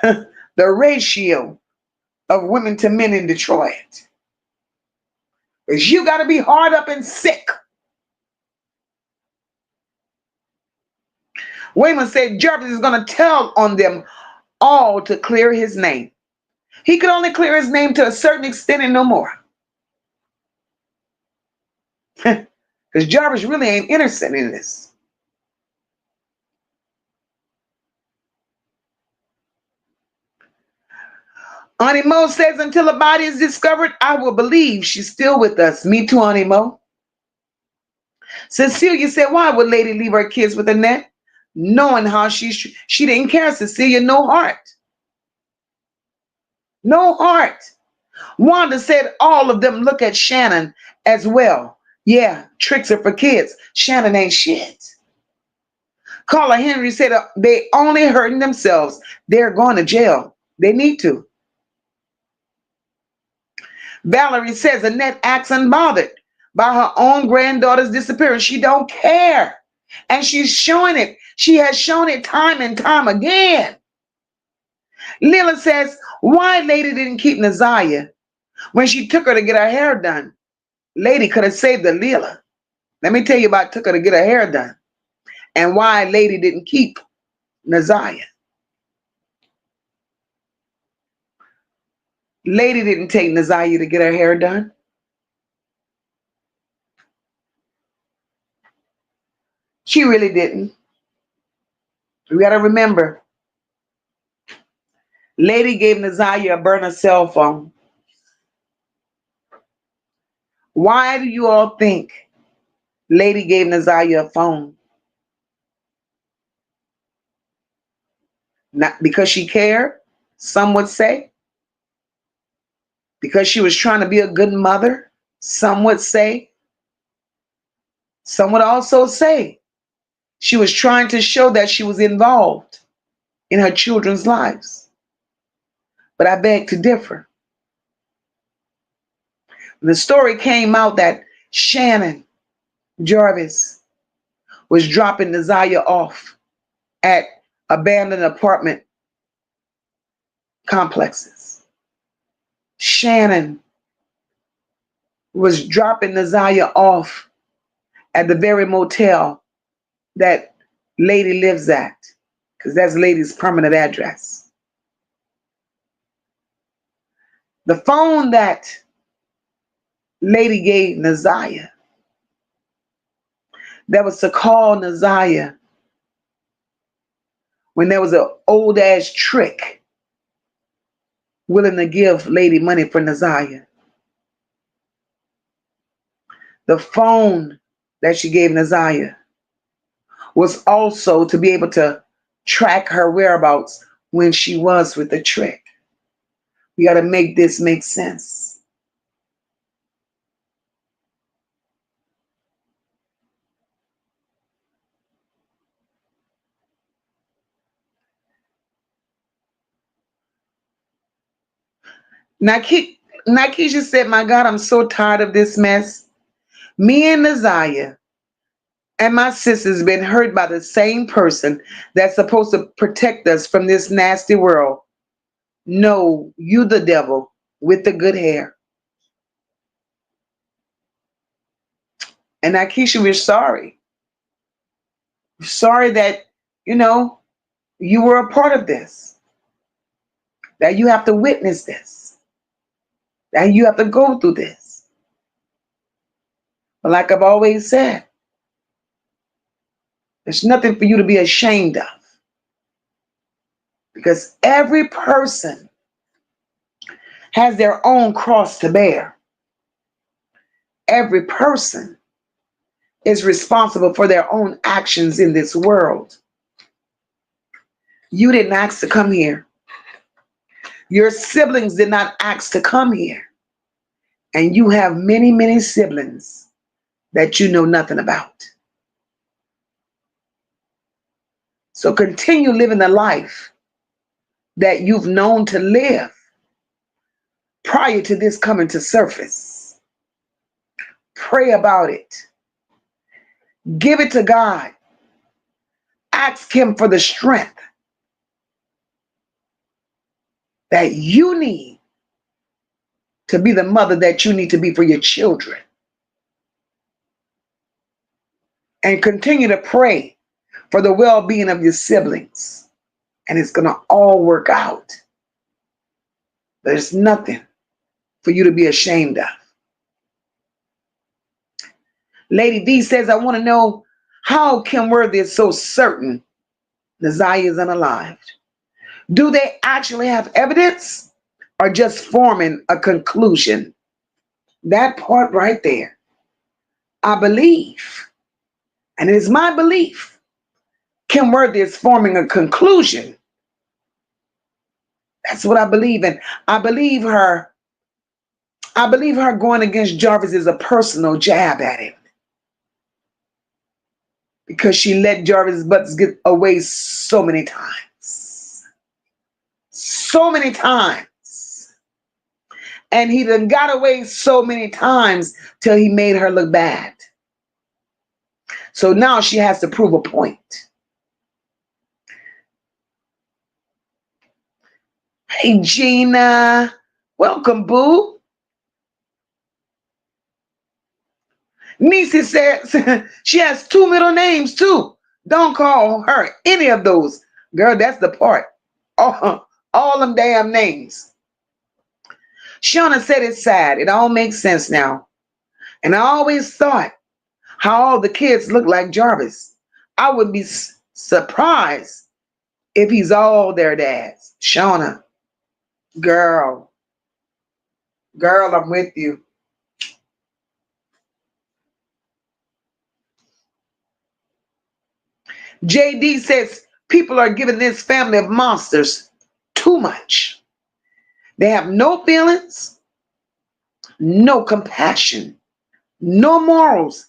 the ratio of women to men in Detroit. Because you got to be hard up and sick. Wayman said Jarvis is going to tell on them all to clear his name. He could only clear his name to a certain extent and no more. Because Jarvis really ain't innocent in this. Auntie Mo says, until the body is discovered, I will believe she's still with us. Me too, Auntie Mo. Cecilia said, why would Lady leave her kids with Annette? Knowing how she didn't care, Cecilia, no heart. No heart. Wanda said all of them look at Shannon as well. Yeah, tricks are for kids. Shannon ain't shit. Carla Henry said they only hurting themselves. They're going to jail. They need to. Valerie says Annette acts unbothered by her own granddaughter's disappearance. She don't care. And she's showing it. She has shown it time and time again. Lila says, why Lady didn't keep Naziyah when she took her to get her hair done? Lady could have saved the Lila. Let me tell you about took her to get her hair done and why Lady didn't keep Naziyah. Lady didn't take Naziyah to get her hair done. She really didn't. We got to remember, Lady gave Naziyah a burner cell phone. Why do you all think Lady gave Naziyah a phone? Not because she cared, some would say. Because she was trying to be a good mother, some would say. Some would also say she was trying to show that she was involved in her children's lives. But I beg to differ. The story came out that Shannon Jarvis was dropping Naziyah off at abandoned apartment complexes. Shannon was dropping Naziyah off at the very motel that Lady lives at, because that's Lady's permanent address. The phone that Lady gave Naziyah, that was to call Naziyah when there was an old ass trick willing to give Lady money for Naziyah. The phone that she gave Naziyah was also to be able to track her whereabouts when she was with the trick. We got to make this make sense. Nakisha said, my God, I'm so tired of this mess. Me and Naziyah and my sister's been hurt by the same person that's supposed to protect us from this nasty world. No, you the devil with the good hair. And Nakisha, we're sorry. We're sorry that, you were a part of this. That you have to witness this. That you have to go through this. But like I've always said, there's nothing for you to be ashamed of. Because every person has their own cross to bear. Every person is responsible for their own actions in this world. You didn't ask to come here. Your siblings did not ask to come here. And you have many, many siblings that you know nothing about. So continue living the life that you've known to live prior to this coming to surface. Pray about it. Give it to God. Ask Him for the strength that you need to be the mother that you need to be for your children. And continue to pray for the well-being of your siblings. And it's going to all work out. There's nothing for you to be ashamed of. Lady V says, I want to know how Kim Worthy is so certain Naziyah is unalived. Do they actually have evidence or just forming a conclusion? That part right there. I believe, and it is my belief, Kim Worthy is forming a conclusion. That's what I believe in. I believe her going against Jarvis is a personal jab at him. Because she let Jarvis Butts get away so many times. So many times. And he done got away so many times till he made her look bad. So now she has to prove a point. Hey, Gina. Welcome, boo. Niecy says she has 2 middle names, too. Don't call her any of those. Girl, that's the part. All them damn names. Shannon said it's sad. It all makes sense now. And I always thought how all the kids look like Jarvis. I would be surprised if he's all their dads. Shauna, girl, I'm with you. JD says people are giving this family of monsters too much. They have no feelings, no compassion, no morals.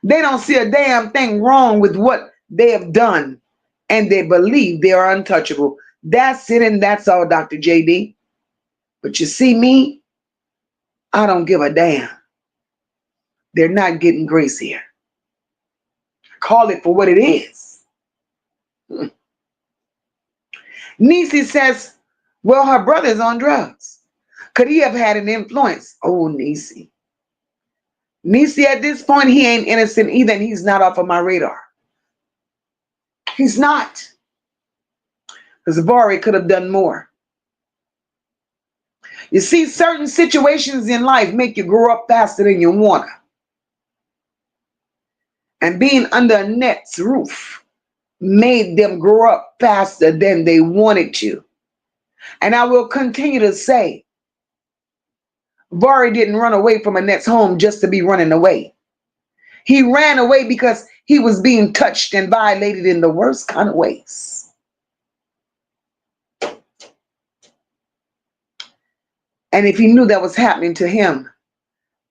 They don't see a damn thing wrong with what they have done, and they believe they are untouchable. That's it, and that's all, Dr. JD. But you see me, I don't give a damn. They're not getting grace here. Call it for what it is. Niecy says, well, her brother's on drugs. Could he have had an influence? Oh, Niecy. Niecy, at this point, he ain't innocent either, and he's not off of my radar. He's not. Because Vari could have done more. You see, certain situations in life make you grow up faster than you want to. And being under Annette's roof made them grow up faster than they wanted to. And I will continue to say, Vari didn't run away from Annette's home just to be running away. He ran away because he was being touched and violated in the worst kind of ways. And if he knew that was happening to him,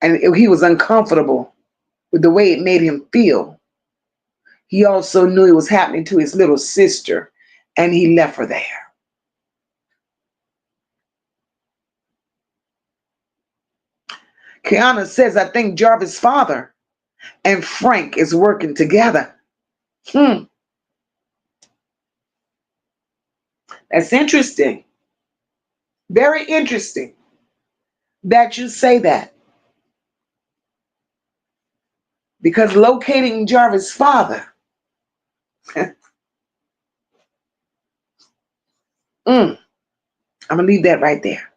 and he was uncomfortable with the way it made him feel, he also knew it was happening to his little sister, and he left her there. Kiana says, I think Jarvis' father and Frank is working together. That's interesting. Very interesting that you say that. Because locating Jarvis' father, I'm going to leave that right there.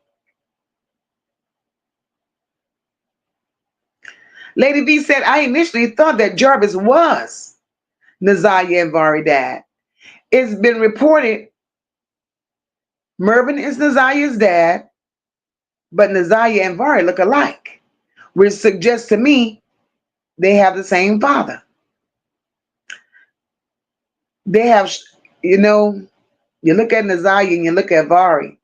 Lady V said, I initially thought that Jarvis was Naziyah and Vari dad. It's been reported Mervin is Naziyah's dad, but Naziyah and Vari look alike, which suggests to me they have the same father. They have, you look at Naziyah and you look at Vari.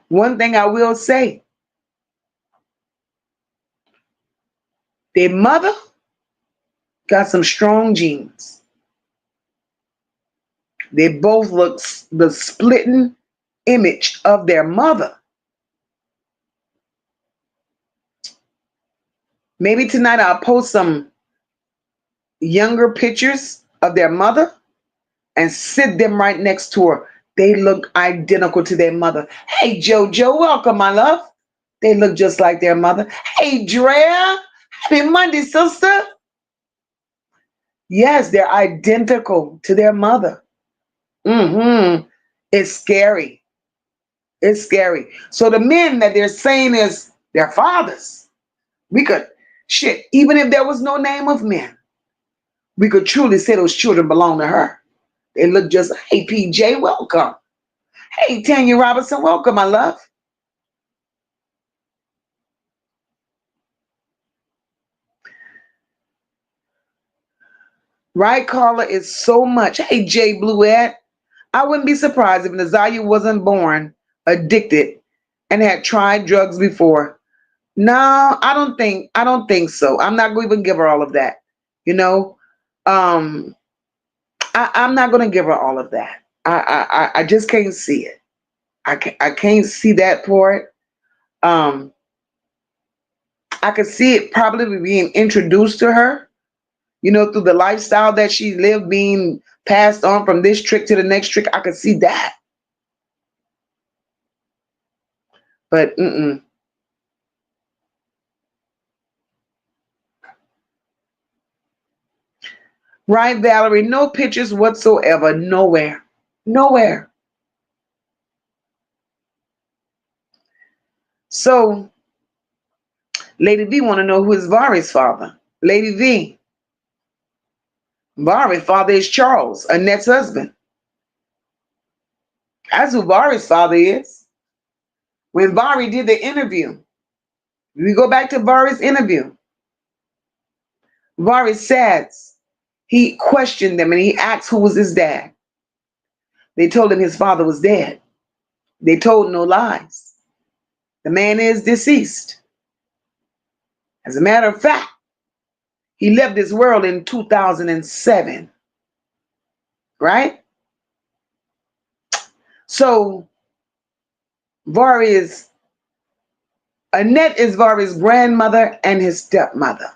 One thing I will say, their mother got some strong genes. They both look the splitting image of their mother. Maybe tonight I'll post some younger pictures of their mother and sit them right next to her. They look identical to their mother. Hey, JoJo, welcome, my love. They look just like their mother. Hey, Drea, happy Monday, sister. Yes, they're identical to their mother. It's scary. It's scary. So the men that they're saying is their fathers, we could, shit, even if there was no name of men, we could truly say those children belong to her. They look just, hey, PJ, welcome. Hey, Tanya Robinson, welcome, my love. Right, Carla, is so much. Hey, Jay Bluette, I wouldn't be surprised if Naziyah wasn't born addicted and had tried drugs before. No, I don't think so. I'm not going to even give her all of that. You know, um, I'm not going to give her all of that. I just can't see it. I can't see that part. Um, I could see it probably being introduced to her, through the lifestyle that she lived, being passed on from this trick to the next trick. I could see that. But right, Valerie, no pictures whatsoever, nowhere, nowhere. So, Lady V want to know who is Vari's father. Lady V, Vari's father is Charles, Annette's husband. That's who Vari's father is. When Vari did the interview, we go back to Vari's interview. Vari says he questioned them and he asked who was his dad. They told him his father was dead. They told no lies. The man is deceased. As a matter of fact, he left this world in 2007, right? So Annette is Vari's grandmother and his stepmother.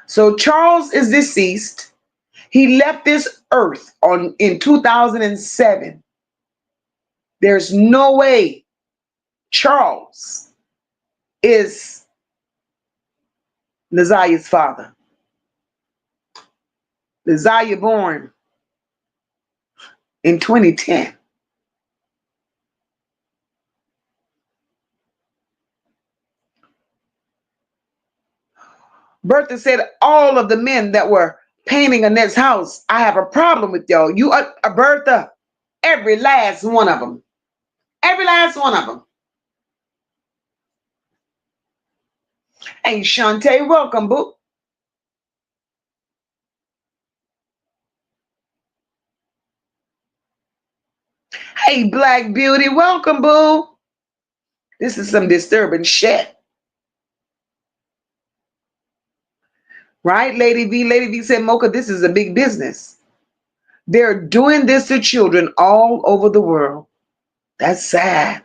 So Charles is deceased. He left this earth in 2007. There's no way Charles is Naziyah's father. Naziyah born in 2010. Bertha said all of the men that were painting Annette's house, I have a problem with y'all. You are Bertha, every last one of them. Every last one of them. Hey, Shantae, welcome, boo. Hey, Black Beauty, welcome, boo. This is some disturbing shit. Right, Lady V? Lady V said, Mocha, this is a big business. They're doing this to children all over the world. That's sad.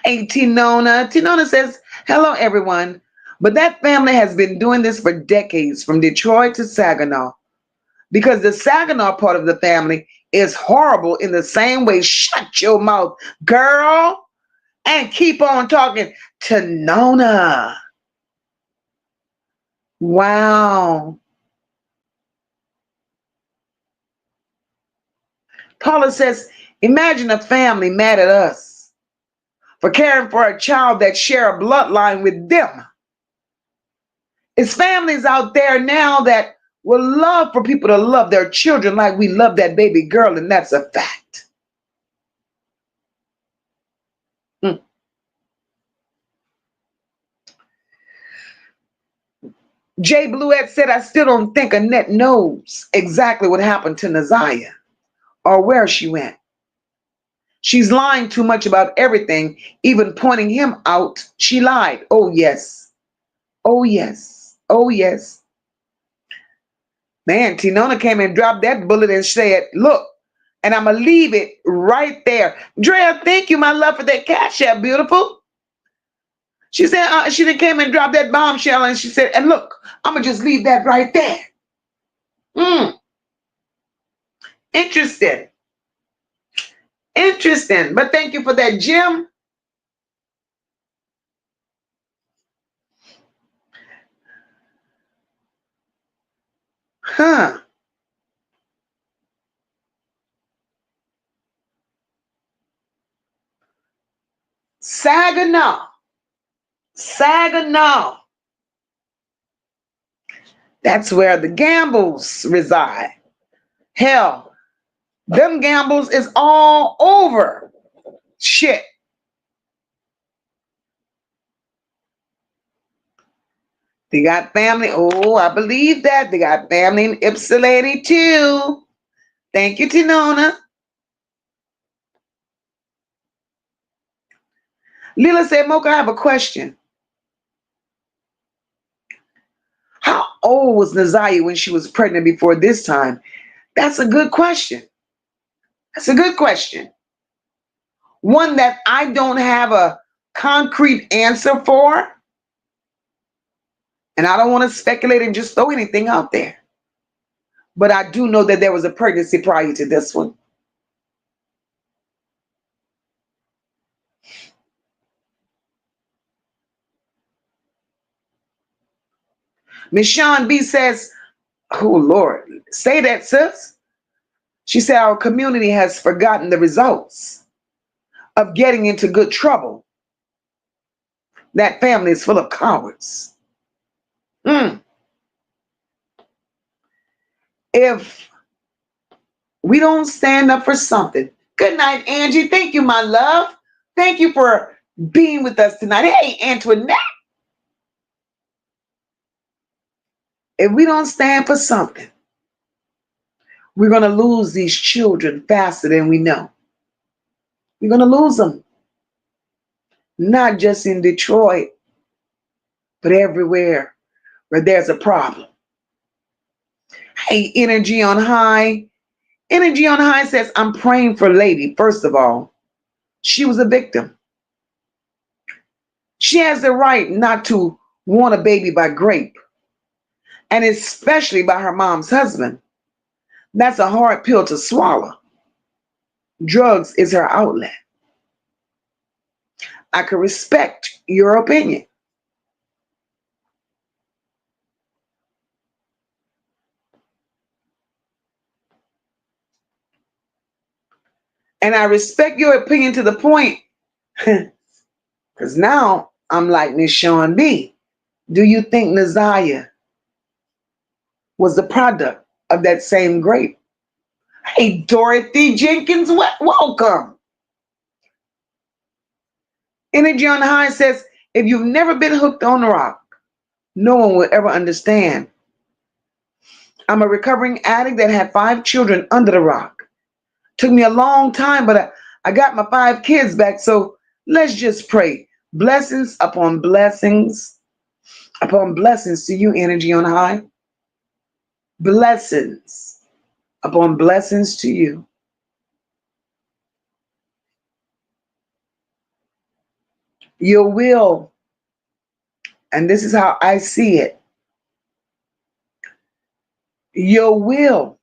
Hey, Tinona. Tinona says, hello, everyone. But that family has been doing this for decades, from Detroit to Saginaw. Because the Saginaw part of the family is horrible in the same way. Shut your mouth, girl, and keep on talking. Tinona. Wow. Paula says, imagine a family mad at us for caring for a child that share a bloodline with them. It's families out there now that will love for people to love their children like we love that baby girl, and that's a fact. Mm. Jay Bluette said, I still don't think Annette knows exactly what happened to Naziyah or where she went. She's lying too much about everything, even pointing him out. She lied. Oh, yes. Oh, yes. Oh, yes. Man, Tinona came and dropped that bullet and said, look, and I'm going to leave it right there. Drea, thank you, my love, for that cash app, beautiful. She said, she then came and dropped that bombshell and she said, and look, I'm going to just leave that right there. Interesting. Interesting. But thank you for that, Jim. Huh. Saginaw. Saginaw. That's where the Gambles reside. Hell, them Gambles is all over. Shit. They got family. Oh, I believe that. They got family in Ypsilanti too. Thank you, Tinona. Lila said, Mocha, I have a question. How old was Naziyah when she was pregnant before this time? That's a good question. That's a good question. One that I don't have a concrete answer for. And I don't want to speculate and just throw anything out there. But I do know that there was a pregnancy prior to this one. Miss Sean B says, oh Lord, say that, sis. She said our community has forgotten the results of getting into good trouble. That family is full of cowards. If we don't stand up for something. Good night, Angie. Thank you, my love. Thank you for being with us tonight. Hey, Antoinette. If we don't stand for something, we're going to lose these children faster than we know. We're going to lose them. Not just in Detroit, but everywhere where there's a problem. Hey, Energy on High. Energy on High says, I'm praying for Lady. First of all, she was a victim. She has the right not to want a baby by grape, and especially by her mom's husband. That's a hard pill to swallow. Drugs is her outlet. I can respect your opinion. And I respect your opinion to the point, because now I'm like Miss Sean B. Do you think Naziyah was the product of that same grape? Hey, Dorothy Jenkins, welcome. Energy on High says, if you've never been hooked on rock, no one will ever understand. I'm a recovering addict that had 5 children under the rock. Took me a long time, but I got my 5 kids back. So let's just pray. Blessings upon blessings to you, Energy on High. Blessings upon blessings to you. Your will, and this is how I see it, your will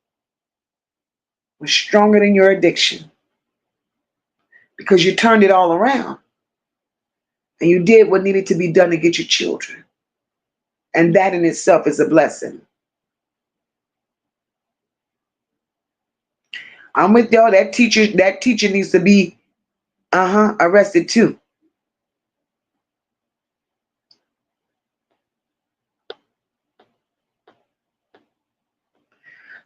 was stronger than your addiction because you turned it all around and you did what needed to be done to get your children. And that in itself is a blessing. I'm with y'all. That teacher needs to be arrested too.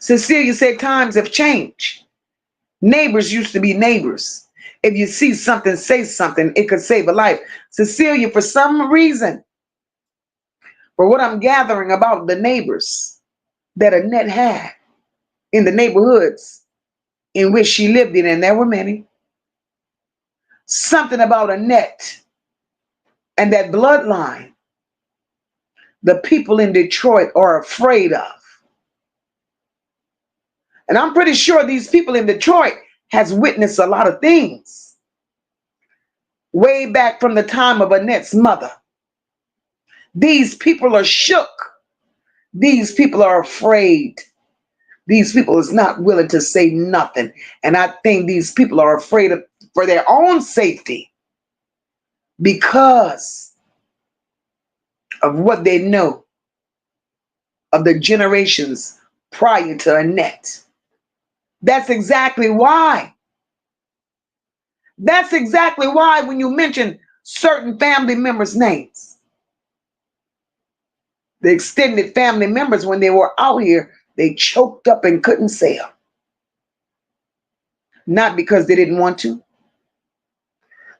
Cecilia said times have changed. Neighbors used to be neighbors. If you see something, say something. It could save a life. Cecilia, for some reason, for what I'm gathering about the neighbors that Annette had in the neighborhoods in which she lived in, and there were many, something about Annette and that bloodline, the people in Detroit are afraid of. And I'm pretty sure these people in Detroit has witnessed a lot of things way back from the time of Annette's mother. These people are shook. These people are afraid. These people is not willing to say nothing. And I think these people are afraid of for their own safety because of what they know of the generations prior to Annette. That's exactly why. That's exactly why when you mention certain family members' names, the extended family members, when they were out here, they choked up and couldn't say them. Not because they didn't want to.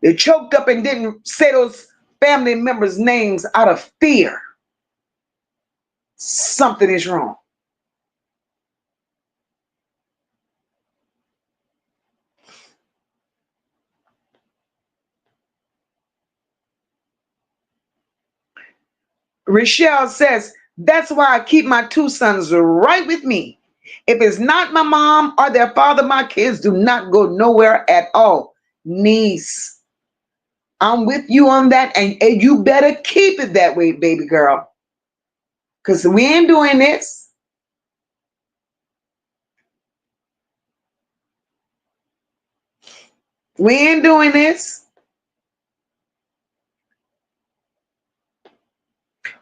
They choked up and didn't say those family members' names out of fear. Something is wrong. Rochelle says, that's why I keep my two sons right with me. If it's not my mom or their father, my kids do not go nowhere at all. Niece, I'm with you on that, and you better keep it that way, baby girl. Because we ain't doing this. We ain't doing this.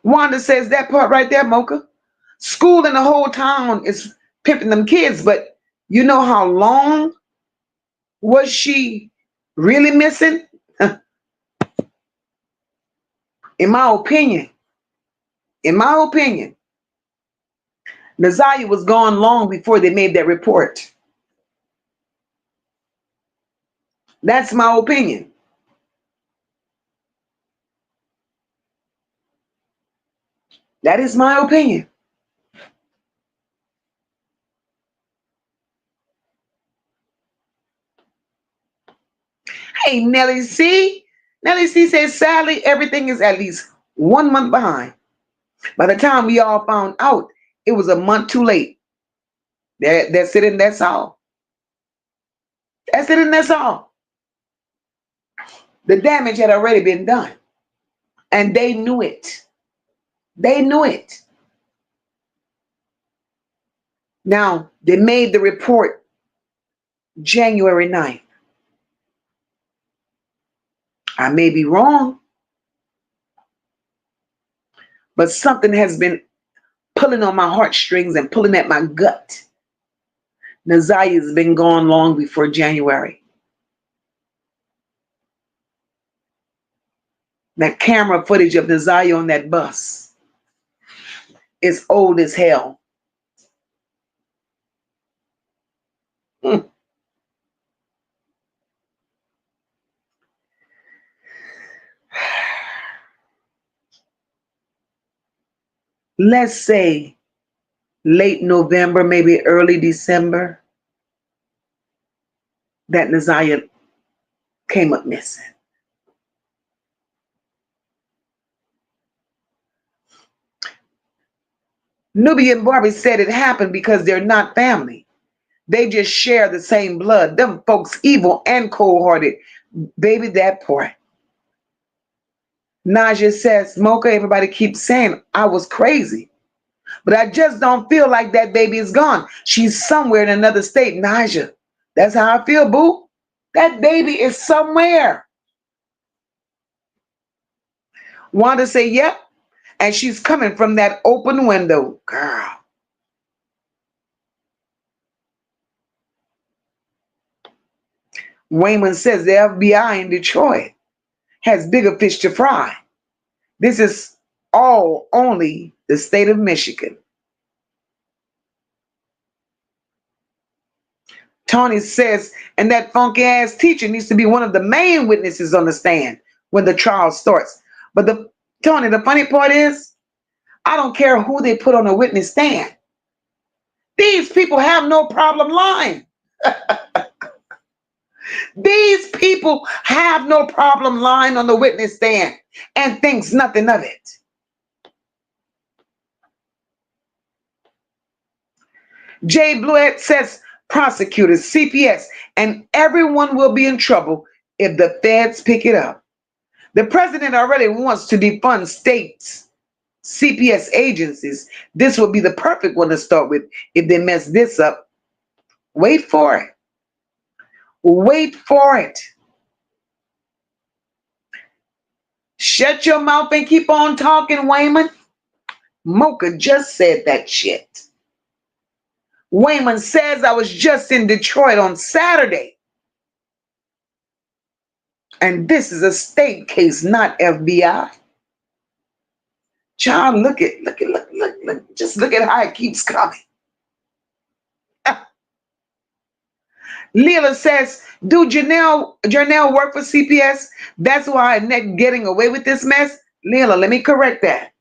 Wanda says that part right there, Mocha. School in the whole town is pimping them kids, but you know how long was she really missing? In my opinion, Naziyah was gone long before they made that report. That's my opinion. That is my opinion. Hey, Nellie C. Nellie C says, sadly, everything is at least 1 month behind. By the time we all found out, it was a month too late. That's it and that's all. That's it and that's all. The damage had already been done. And they knew it. They knew it. Now, they made the report January 9th. I may be wrong, but something has been pulling on my heartstrings and pulling at my gut. Naziyah has been gone long before January. That camera footage of Naziyah on that bus is old as hell. Let's say late November, maybe early December, that Naziyah came up missing. Nubia and Barbie said it happened because they're not family. They just share the same blood. Them folks evil and cold-hearted. Baby, that part. Naziyah says, Mocha, everybody keeps saying I was crazy. But I just don't feel like that baby is gone. She's somewhere in another state. Naziyah, that's how I feel, boo. That baby is somewhere. Wanda say, yep. And she's coming from that open window. Girl. Wayman says the FBI in Detroit has bigger fish to fry. This is all only the state of Michigan. Tony says, and that funky ass teacher needs to be one of the main witnesses on the stand when the trial starts. But Tony, the funny part is, I don't care who they put on the witness stand. These people have no problem lying. These people have no problem lying on the witness stand and thinks nothing of it. Jay Bluett says prosecutors, CPS, and everyone will be in trouble if the feds pick it up. The president already wants to defund states' CPS agencies. This would be the perfect one to start with if they mess this up. Wait for it. Wait for it. Shut your mouth and keep on talking, Wayman. Mocha just said that shit. Wayman says, I was just in Detroit on Saturday. And this is a state case, not FBI. Child, look. Just look at how it keeps coming. Leela says, do Janelle work for CPS? That's why Annette getting away with this mess? Leela, let me correct that.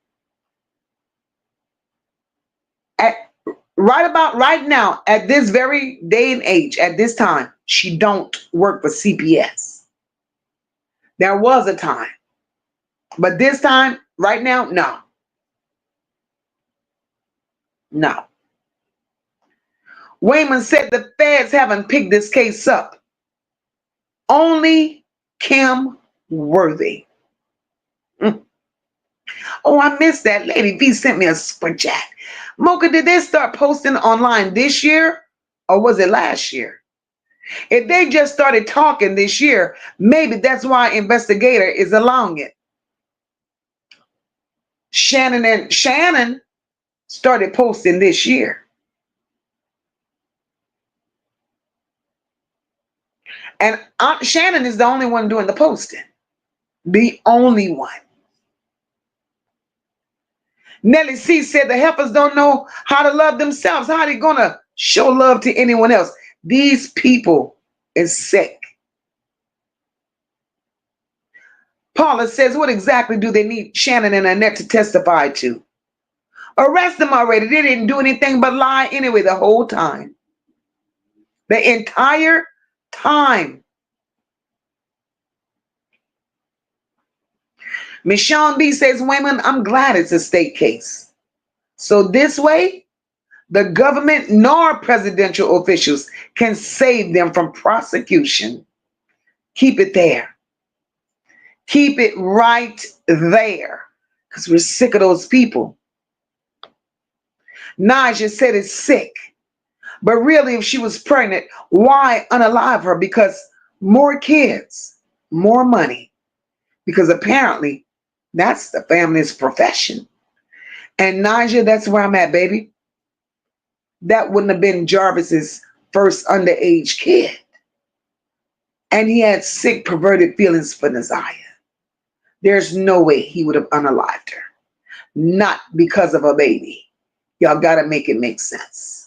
Right now, at this very day and age, at this time, she don't work for CPS. There was a time. But this time, right now, no. No. Wayman said the feds haven't picked this case up. Only Kim Worthy. Oh, I missed that. Lady V sent me a super chat. Mocha, did they start posting online this year or was it last year? If they just started talking this year, maybe that's why investigator is allowing it. Shannon started posting this year. And Aunt Shannon is the only one doing the posting. The only one. Nellie C said the helpers don't know how to love themselves. How are they going to show love to anyone else? These people is sick. Paula says, what exactly do they need Shannon and Annette to testify to? Arrest them already. They didn't do anything but lie anyway the whole time. The entire time. Michonne B says, Wayman, I'm glad it's a state case. So this way, the government nor presidential officials can save them from prosecution. Keep it there. Keep it right there. Because we're sick of those people. Naziyah said it's sick. But really, if she was pregnant, why unalive her? Because more kids, more money. Because apparently, that's the family's profession. And Naziyah, that's where I'm at, baby. That wouldn't have been Jarvis's first underage kid. And he had sick, perverted feelings for Naziyah. There's no way he would have unalived her. Not because of a baby. Y'all got to make it make sense.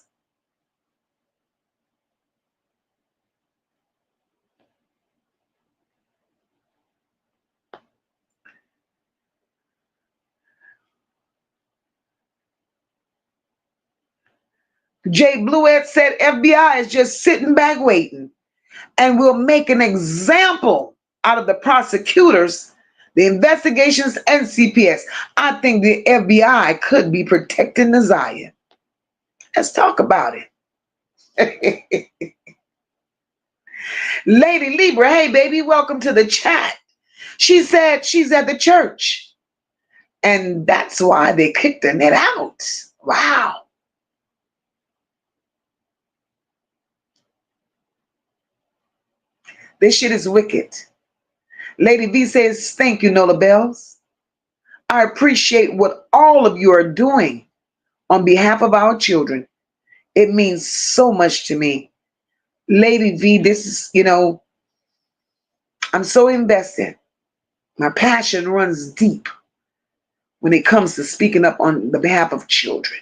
Jay Bluette said FBI is just sitting back waiting and will make an example out of the prosecutors, the investigations, and CPS. I think the FBI could be protecting Naziyah. Let's talk about it. Lady Libra, hey baby, welcome to the chat. She said she's at the church and that's why they kicked Annette out. Wow. This shit is wicked. Lady V says, thank you, Nola Bells. I appreciate what all of you are doing on behalf of our children. It means so much to me. Lady V, this is, I'm so invested. My passion runs deep when it comes to speaking up on the behalf of children.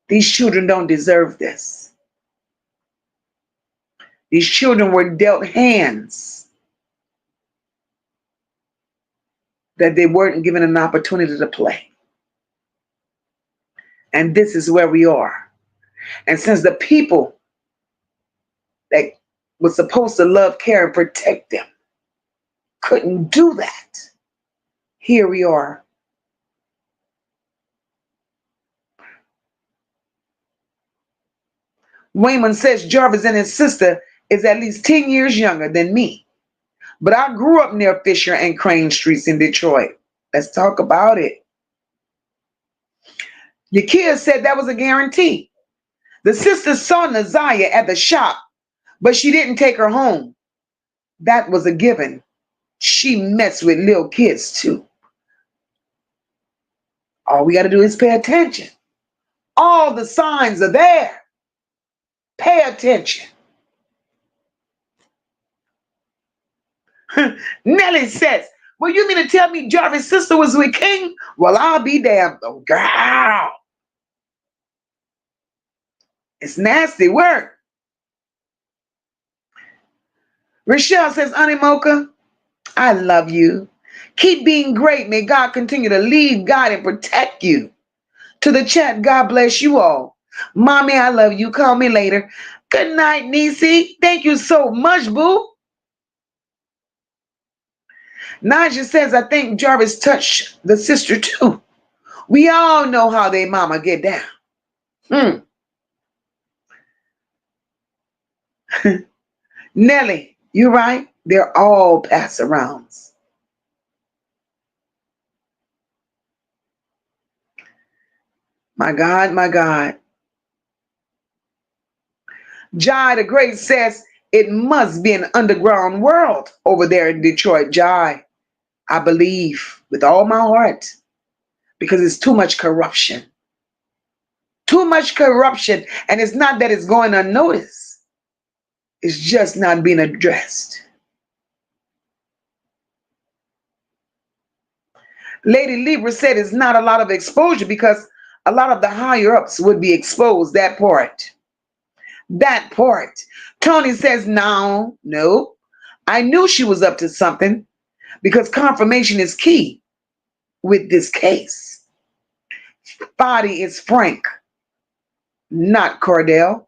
These children don't deserve this. These children were dealt hands that they weren't given an opportunity to play. And this is where we are. And since the people that were supposed to love, care, and protect them couldn't do that, here we are. Wayman says Jarvis and his sister is at least 10 years younger than me. But I grew up near Fisher and Crane Streets in Detroit. Let's talk about it. Yakia said that was a guarantee. The sister saw Naziyah at the shop, but she didn't take her home. That was a given. She messed with little kids too. All we got to do is pay attention. All the signs are there. Pay attention. Nellie says, well, you mean to tell me Jarvis' sister was with King? Well, I'll be damned. Oh, girl. It's nasty work. Rochelle says, Auntie Mocha, I love you. Keep being great. May God continue to lead, guide, and protect you. To the chat, God bless you all. Mommy, I love you. Call me later. Good night, Niecy. Thank you so much, boo. Naja says, I think Jarvis touched the sister too. We all know how they mama get down. Nellie, you're right. They're all pass-arounds. My God, my God. Jai the Great says, it must be an underground world over there in Detroit. Jai, I believe with all my heart, because it's too much corruption. Too much corruption. And it's not that it's going unnoticed. It's just not being addressed. Lady Libra said it's not a lot of exposure because a lot of the higher ups would be exposed. That part. That part. Tony says, no. I knew she was up to something because confirmation is key with this case. Body is Frank, not Cordell.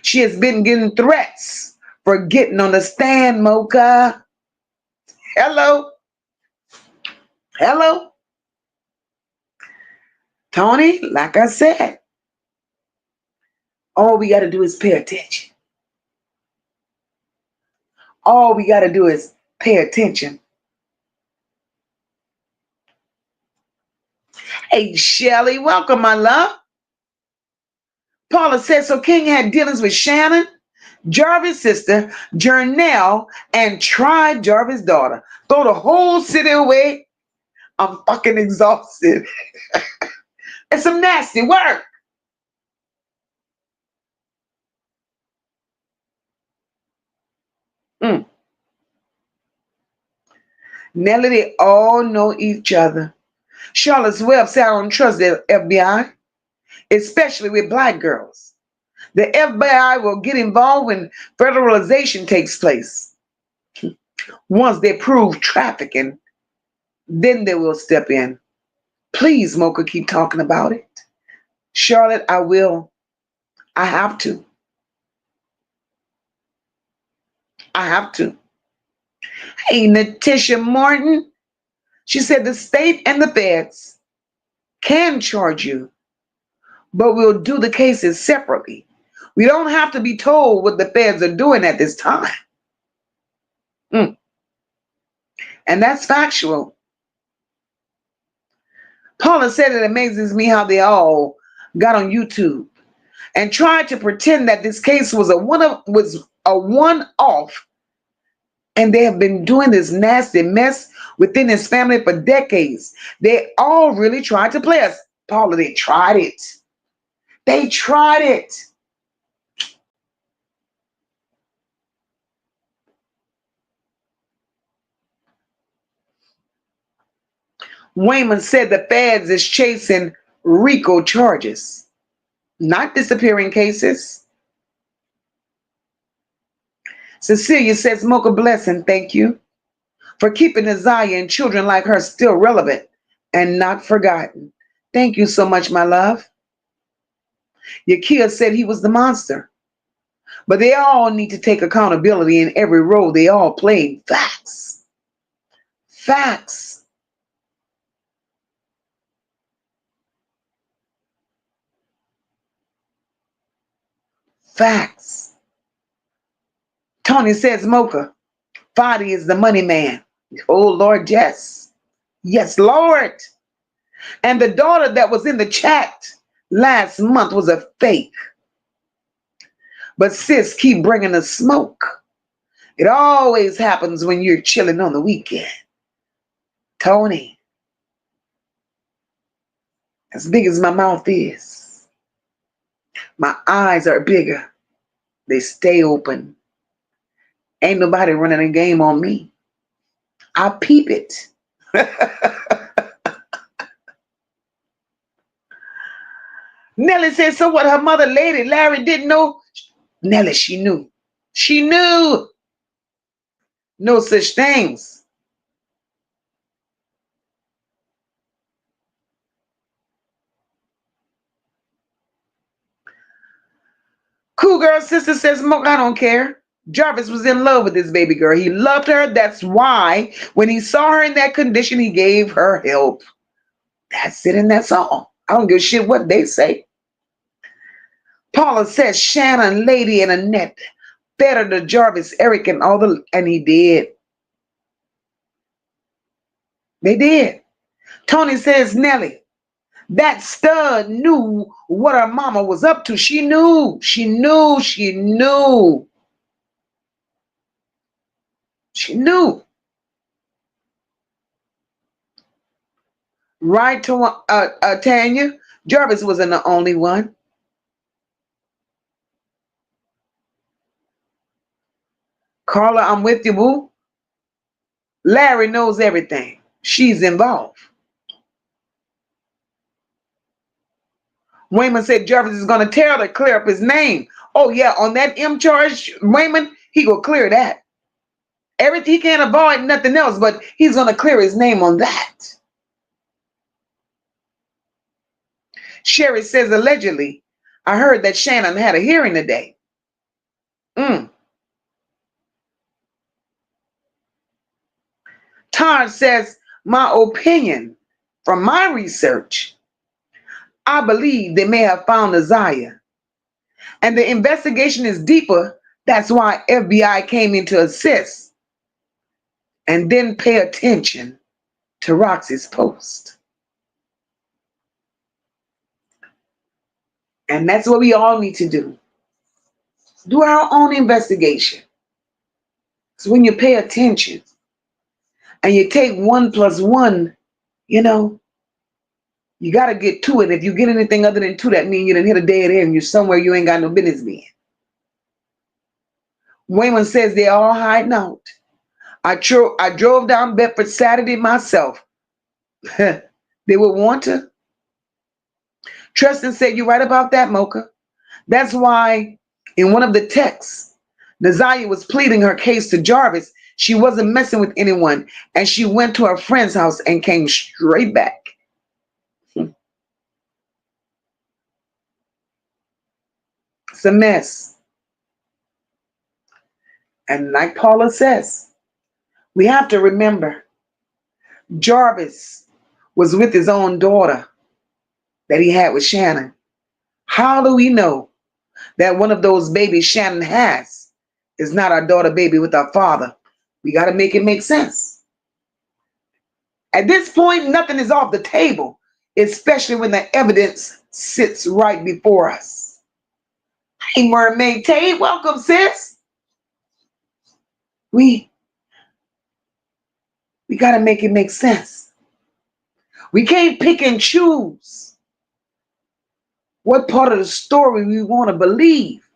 She has been getting threats for getting on the stand, Mocha. Hello. Hello. Tony, like I said, all we got to do is pay attention. All we got to do is pay attention. Hey, Shelly, welcome, my love. Paula says, so King had dealings with Shannon, Jarvis' sister, Jernell, and tried Jarvis' daughter. Throw the whole city away. I'm fucking exhausted. It's some nasty work. Nelly, they all know each other. Charlotte's Web said, I don't trust the FBI, especially with black girls. The FBI will get involved when federalization takes place. Once they prove trafficking, then they will step in. Please, Mocha, keep talking about it. Charlotte, I will. I have to. I have to. Hey, Natisha Martin. She said the state and the feds can charge you, but we'll do the cases separately. We don't have to be told what the feds are doing at this time. And that's factual. Paula said it amazes me how they all got on YouTube and tried to pretend that this case was a one-off, and they have been doing this nasty mess within his family for decades. They all really tried to play us. Paula, they tried it. They tried it. Wayman said the feds is chasing RICO charges, not disappearing cases. Cecilia says, Mocha blessing, thank you for keeping Naziyah and children like her still relevant and not forgotten. Thank you so much, my love. Yakia said he was the monster, but they all need to take accountability in every role they all played. Facts. Facts. Facts. Tony says, Mocha, Fadi is the money man. Oh, Lord, yes. Yes, Lord. And the daughter that was in the chat last month was a fake. But sis, keep bringing the smoke. It always happens when you're chilling on the weekend. Tony, as big as my mouth is, My eyes are bigger. They stay open. Ain't nobody running a game on me. I peep it. Nellie said, so what, her mother, Lady Larry, didn't know? Nellie, she knew. She knew. No such things. Cool girl sister says, Moke, I don't care. Jarvis was in love with this baby girl. He loved her. That's why when he saw her in that condition, he gave her help. That's it and that's all. I don't give a shit what they say. Paula says, Shannon, Lady, and Annette fed her to Jarvis, Eric, and he did. They did. Tony says, Nellie, that stud knew what her mama was up to. She knew. She knew. She knew. She knew. Right, Tanya? Jarvis wasn't the only one. Carla, I'm with you, boo. Larry knows everything. She's involved. Wayman said Jarvis is going to tell her to clear up his name. Oh, yeah, on that M charge, Wayman, he will clear that. Everything, he can't avoid nothing else, but he's going to clear his name on that. Sherry says, allegedly, I heard that Shannon had a hearing today. Todd says, my opinion from my research, I believe they may have found Naziyah. And the investigation is deeper. That's why FBI came in to assist and then pay attention to Roxy's post. And that's what we all need to do. Do our own investigation. So when you pay attention and you take 1 + 1, you got to get to it. If you get anything other than 2, that means you done hit a dead end. You're somewhere you ain't got no business being. Wayman says they're all hiding out. I drove down Bedford Saturday myself. They would want to. Tristan said, you're right about that, Mocha. That's why in one of the texts, Naziyah was pleading her case to Jarvis. She wasn't messing with anyone. And she went to her friend's house and came straight back. It's a mess. And like Paula says, we have to remember Jarvis was with his own daughter that he had with Shannon. How do we know that one of those babies Shannon has is not our daughter baby with our father? We got to make it make sense. At this point, nothing is off the table, especially when the evidence sits right before us. Hey, Mermaid Tate, welcome, sis. We got to make it make sense. We can't pick and choose what part of the story we want to believe,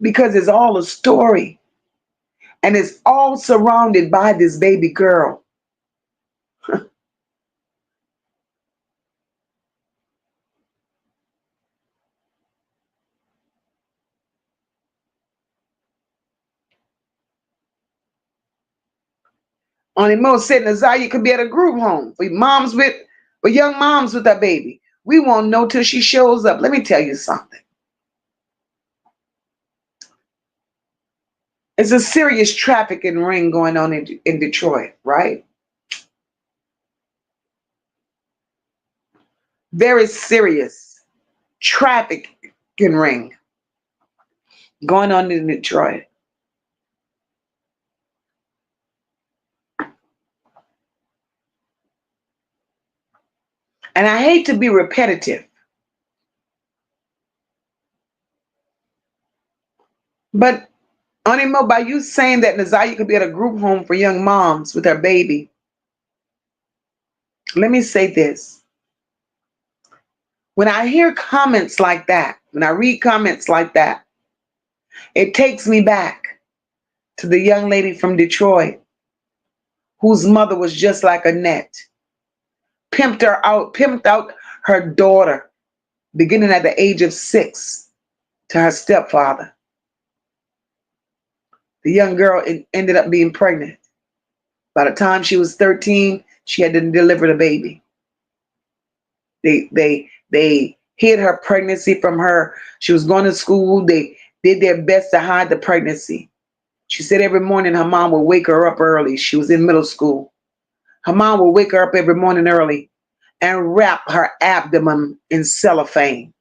because it's all a story and it's all surrounded by this baby girl. Only Mo said Naziyah could be at a group home for young moms with their baby. We won't know till she shows up. Let me tell you something. It's a serious trafficking ring going on in Detroit, right? Very serious trafficking ring going on in Detroit. And I hate to be repetitive, but Animo, by you saying that Naziyah could be at a group home for young moms with her baby, let me say this. When I hear comments like that, when I read comments like that, it takes me back to the young lady from Detroit whose mother was just like Annette. Pimped out her daughter, beginning at the age of 6, to her stepfather. The young girl ended up being pregnant. By the time she was 13, she had to deliver the baby. They hid her pregnancy from her. She was going to school. They did their best to hide the pregnancy. She said every morning her mom would wake her up early. She was in middle school. Her mom would wake her up every morning early and wrap her abdomen in cellophane.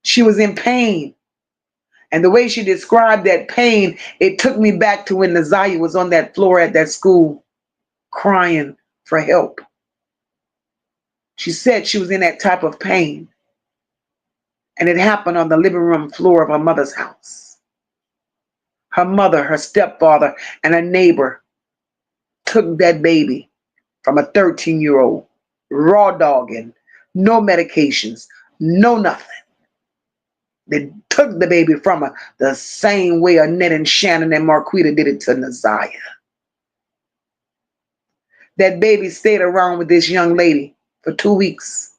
She was in pain. And the way she described that pain, it took me back to when Naziyah was on that floor at that school crying for help. She said she was in that type of pain. And it happened on the living room floor of her mother's house. Her mother, her stepfather, and a neighbor took that baby from a 13-year-old, raw dogging, no medications, no nothing. They took the baby from her the same way Annette and Shannon and Markita did it to Naziyah. That baby stayed around with this young lady for 2 weeks.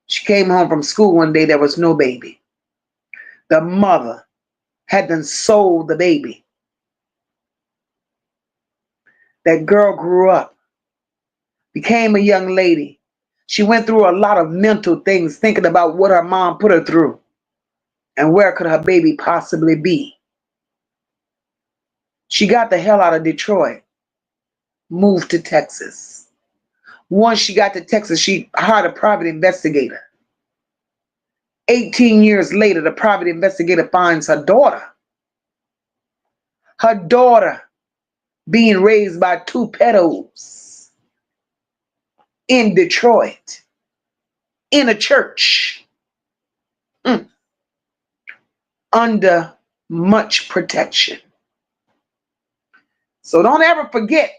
She came home from school one day, there was no baby. The mother had done sold the baby. That girl grew up, became a young lady. She went through a lot of mental things, thinking about what her mom put her through and where could her baby possibly be. She got the hell out of Detroit, moved to Texas. Once she got to Texas, she hired a private investigator. 18 years later, the private investigator finds her daughter. Her daughter being raised by 2 pedos in Detroit, in a church, under much protection. So don't ever forget.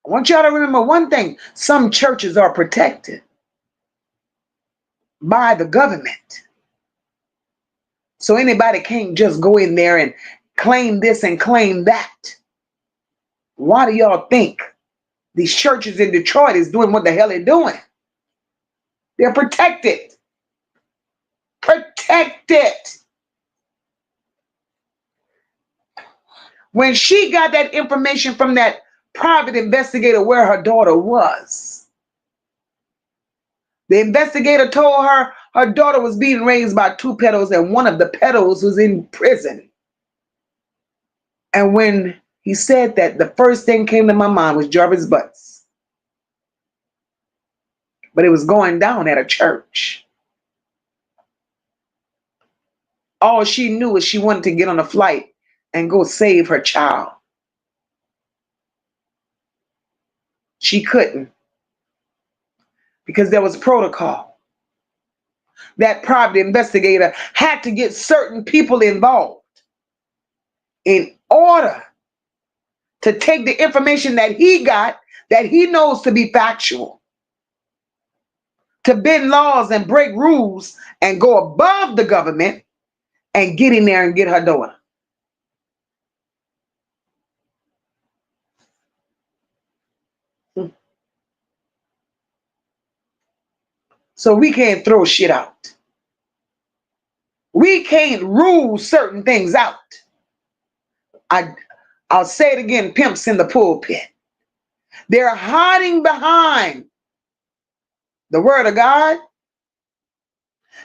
I want y'all to remember one thing. Some churches are protected by the government. So anybody can't just go in there and claim this and claim that. Why do y'all think these churches in Detroit is doing what the hell they're doing? They're protected. Protected. When she got that information from that private investigator where her daughter was, the investigator told her her daughter was being raised by 2 pedos and one of the pedos was in prison. And when he said that, the first thing came to my mind was Jarvis Butts. But it was going down at a church. All she knew was she wanted to get on a flight and go save her child. She couldn't because there was protocol. That private investigator had to get certain people involved in order to take the information that he got, that he knows to be factual, to bend laws and break rules and go above the government and get in there and get her daughter. So we can't throw shit out. We can't rule certain things out. I'll say it again, pimps in the pulpit. They're hiding behind the word of God.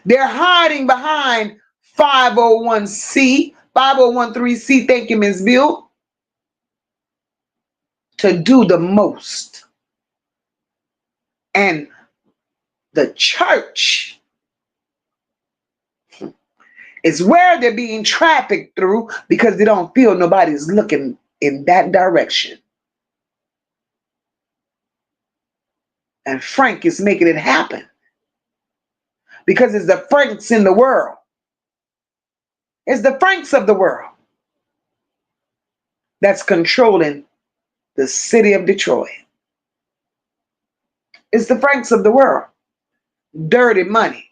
They're hiding behind 501c, 5013c, thank you, Ms. Bill, to do the most. And the church is where they're being trafficked through because they don't feel nobody's looking in that direction. And Frank is making it happen because it's the Franks in the world. It's the Franks of the world that's controlling the city of Detroit. It's the Franks of the world. Dirty money.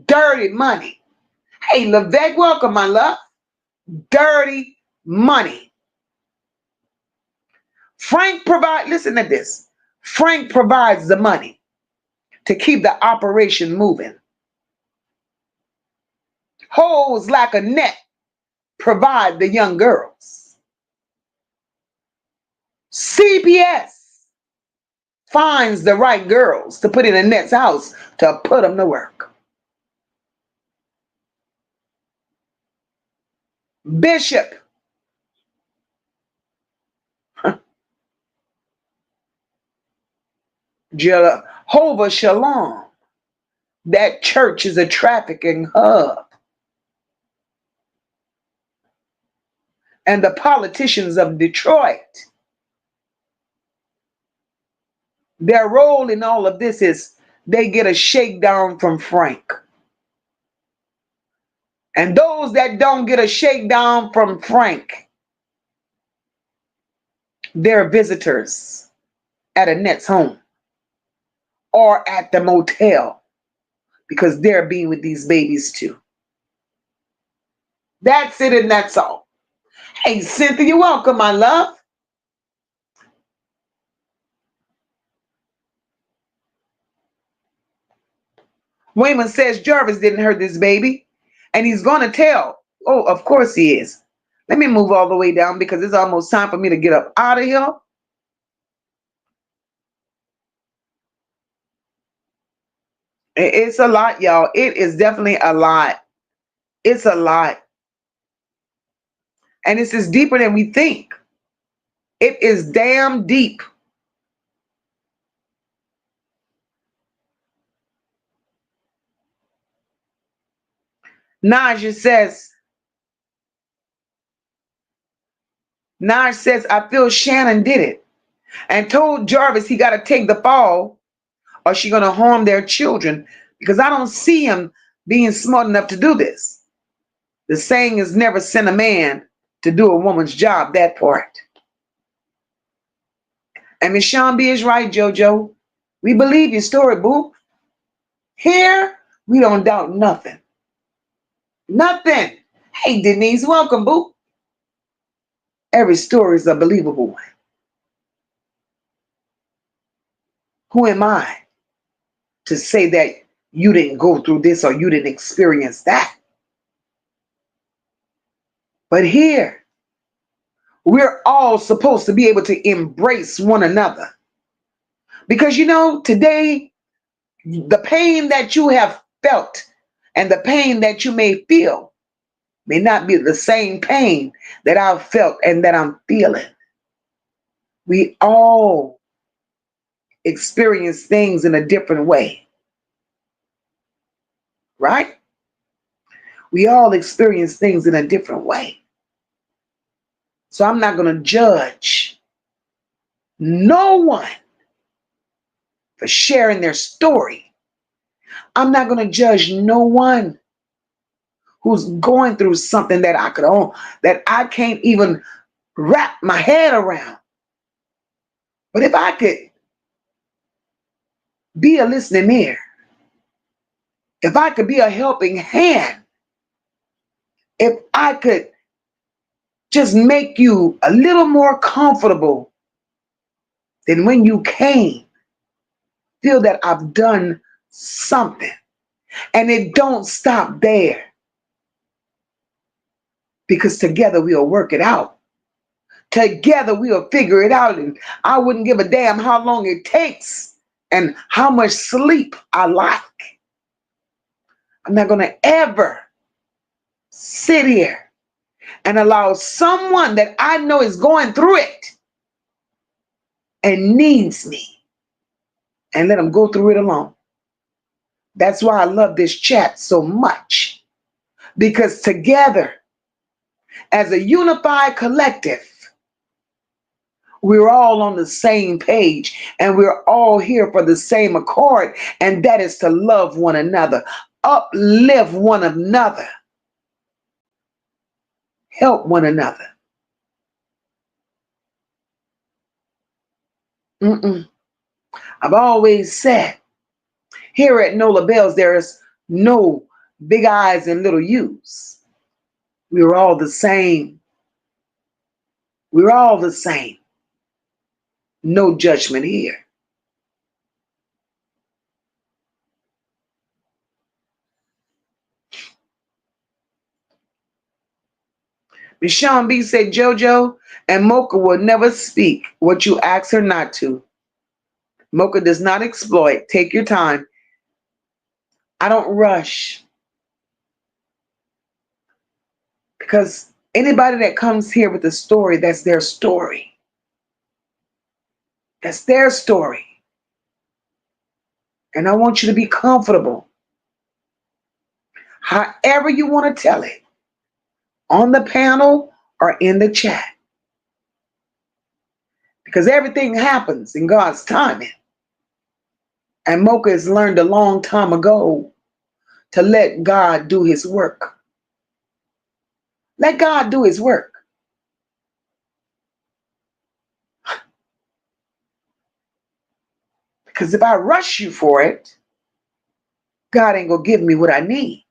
Dirty money. Hey, Levesque, welcome, my love. Dirty money. Listen to this. Frank provides the money to keep the operation moving. Hoes like Annette provide the young girls. CPS finds the right girls to put in Annette's house to put them to work. Bishop Jehovah Shalom. That church is a trafficking hub. And the politicians of Detroit, their role in all of this is they get a shakedown from Frank. And those that don't get a shakedown from Frank, they're visitors at Annette's home or at the motel because they're being with these babies too. That's it and that's all. Hey, Cynthia, you're welcome, my love. Wayman says Jarvis didn't hurt this baby, and he's going to tell. Oh, of course he is. Let me move all the way down because it's almost time for me to get up out of here. It's a lot, y'all. It is definitely a lot. It's a lot. And this is deeper than we think. It is damn deep. Naj says, I feel Shannon did it and told Jarvis he got to take the fall or she's going to harm their children because I don't see him being smart enough to do this. The saying is never send a man to do a woman's job, that part. And Miss Sean B is right, JoJo. We believe your story, boo. Here, we don't doubt nothing. Nothing. Hey, Denise, welcome, boo. Every story is a believable one. Who am I to say that you didn't go through this or you didn't experience that? But here, we're all supposed to be able to embrace one another. Because, today, the pain that you have felt and the pain that you may feel may not be the same pain that I've felt and that I'm feeling. We all experience things in a different way. Right? We all experience things in a different way. So I'm not going to judge no one for sharing their story. I'm not going to judge no one who's going through something that I can't even wrap my head around. But if I could be a listening ear, if I could be a helping hand, if I could just make you a little more comfortable than when you came, feel that I've done something. And it don't stop there. Because together we'll work it out. Together we'll figure it out. And I wouldn't give a damn how long it takes and how much sleep I like. I'm not going to ever sit here and allow someone that I know is going through it and needs me and let them go through it alone. That's why I love this chat so much. Because together, as a unified collective, we're all on the same page and we're all here for the same accord, and that is to love one another, uplift one another, help one another. I've always said Here at Nola Bells, there is no big I's and little U's. We're all the same. We're all the same. No judgment here. Michonne B said, JoJo and MOCA will never speak what you ask her not to. MOCA does not exploit. Take your time. I don't rush. Because anybody that comes here with a story, that's their story. That's their story. And I want you to be comfortable. However you want to tell it. On the panel or in the chat. Because everything happens in God's timing. And MOCA has learned a long time ago to let God do his work. Let God do his work. Because if I rush you for it, God ain't going to give me what I need.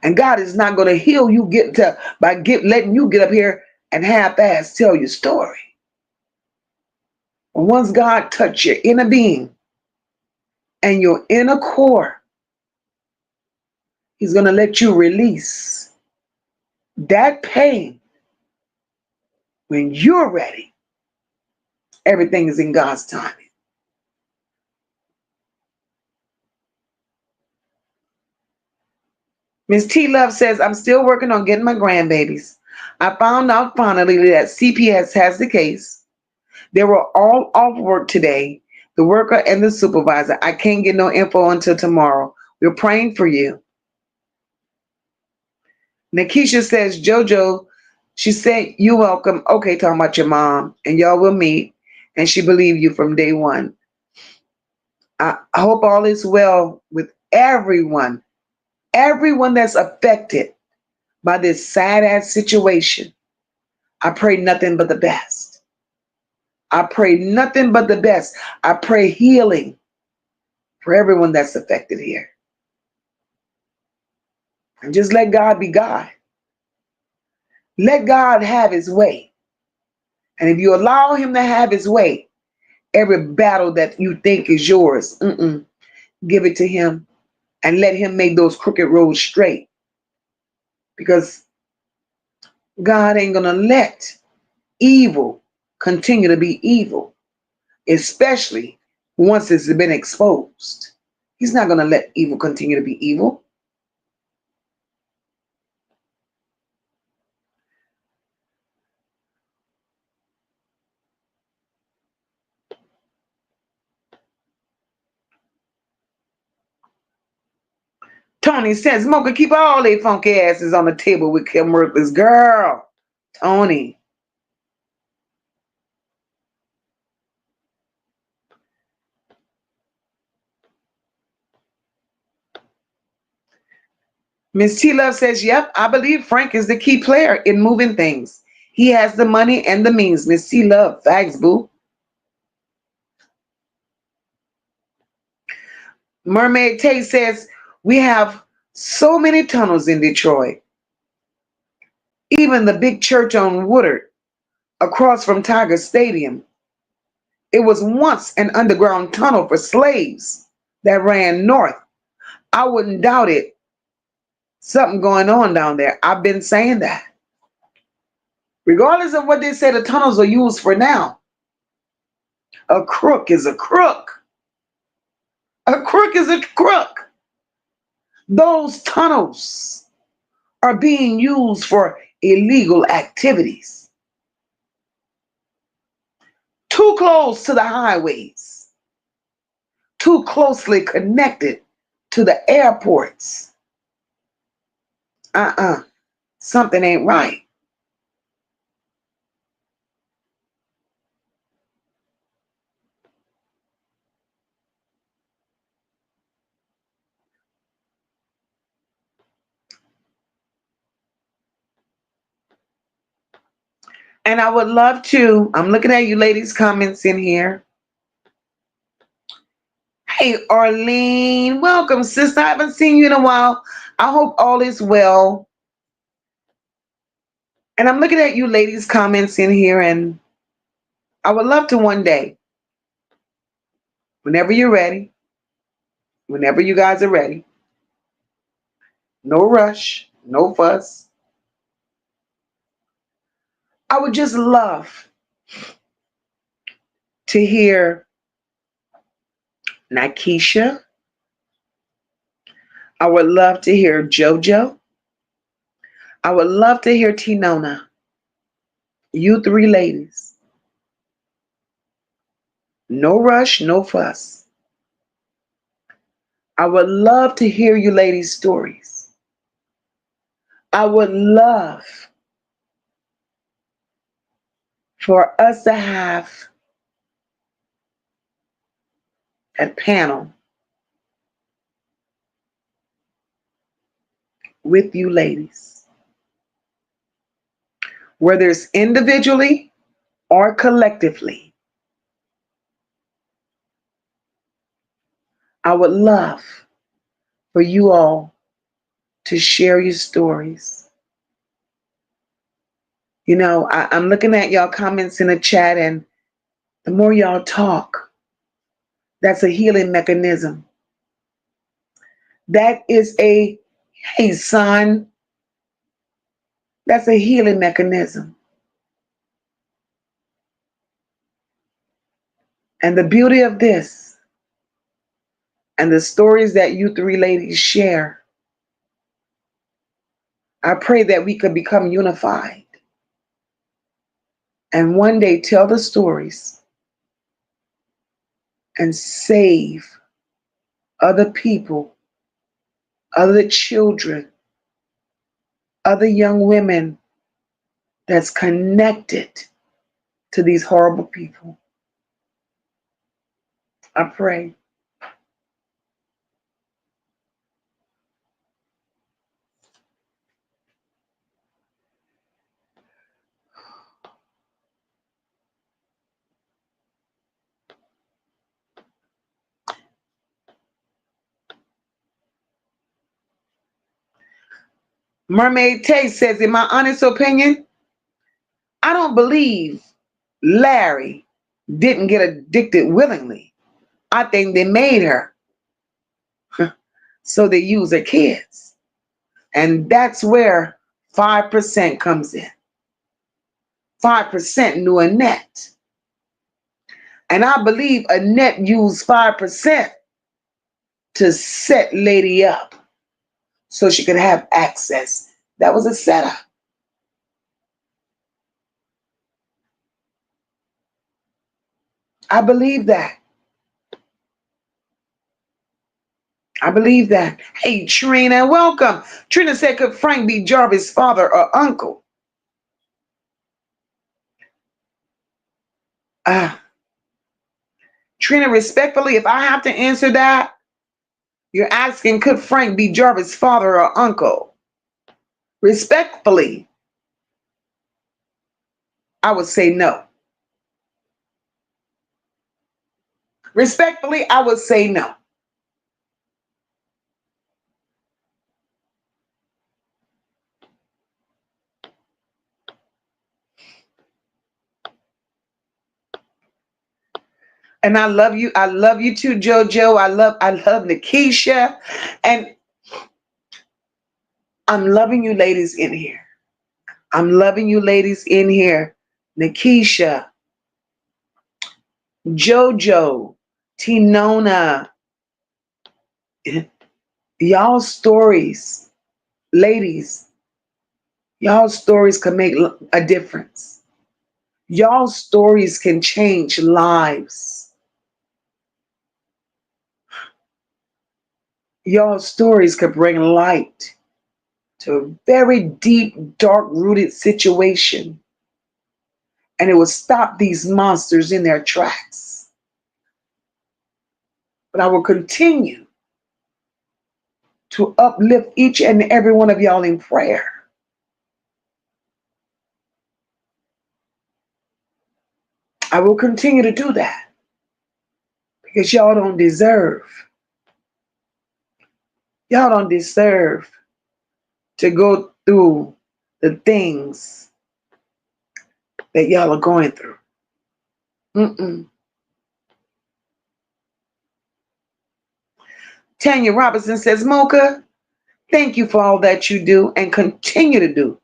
And God is not going to heal you letting you get up here and half-ass tell your story. But once God touch your inner being and your inner core, he's going to let you release that pain. When you're ready, everything is in God's timing. Miss T Love says, I'm still working on getting my grandbabies. I found out finally that CPS has the case. They were all off work today, the worker and the supervisor. I can't get no info until tomorrow. We're praying for you. Nikisha says, JoJo, she said, you're welcome. Okay, talking about your mom. And y'all will meet. And she believed you from day one. I hope all is well with everyone. Everyone that's affected by this sad-ass situation. I pray nothing but the best. I pray nothing but the best. I pray healing for everyone that's affected here. And just let God be God. Let God have his way. And if you allow him to have his way, every battle that you think is yours, give it to him and let him make those crooked roads straight. Because God ain't going to let evil continue to be evil, especially once it's been exposed. He's not going to let evil continue to be evil. Tony says, MOCA, keep all they funky asses on the table with Kim Worthless. Girl, Tony. Miss T Love says, yep, I believe Frank is the key player in moving things. He has the money and the means. Miss T Love, facts, boo. Mermaid Tate says, we have so many tunnels in Detroit. Even the big church on Woodard, across from Tiger Stadium. It was once an underground tunnel for slaves that ran north. I wouldn't doubt it. Something going on down there. I've been saying that. Regardless of what they say the tunnels are used for now, a crook is a crook. A crook is a crook. Those tunnels are being used for illegal activities. Too close to the highways. Too closely connected to the airports. Something ain't right. And I would love to, I'm looking at you ladies' comments in here. Hey, Arlene, welcome, sister. I haven't seen you in a while. I hope all is well. And I'm looking at you ladies' comments in here, and I would love to one day, whenever you're ready, whenever you guys are ready, no rush, no fuss. I would just love to hear Nakisha. I would love to hear JoJo. I would love to hear Tinona. You three ladies. No rush, no fuss. I would love to hear you ladies' stories. I would love for us to have a panel with you ladies, whether it's individually or collectively. I would love for you all to share your stories. You know, I'm looking at y'all comments in the chat, and the more y'all talk, that's a healing mechanism. That is hey, son, that's a healing mechanism. And the beauty of this and the stories that you three ladies share, I pray that we could become unified and one day tell the stories and save other people, other children, other young women that's connected to these horrible people. I pray. Mermaid Tay says, in my honest opinion, I don't believe Larry didn't get addicted willingly. I think they made her so they use her kids. And that's where 5% comes in. 5% knew Annette. And I believe Annette used 5% to set Lady up so she could have access. That was a setup. I believe that. I believe that. Hey, Trina, welcome. Trina said, could Frank be Jarvis' father or uncle? Trina, respectfully, if I have to answer that, you're asking, could Frank be Jarvis' father or uncle? Respectfully, I would say no. Respectfully, I would say no. And I love you. I love you too, JoJo. I love Nakisha. And I'm loving you ladies in here. I'm loving you ladies in here. Nakisha, JoJo, Tinona, y'all stories, ladies, y'all stories can make a difference. Y'all stories can change lives. Y'all stories could bring light to a very deep, dark-rooted situation. And it will stop these monsters in their tracks. But I will continue to uplift each and every one of y'all in prayer. I will continue to do that. Because y'all don't deserve. Y'all don't deserve to go through the things that y'all are going through. Mm-mm. Tanya Robinson says, Mocha, thank you for all that you do and continue to do.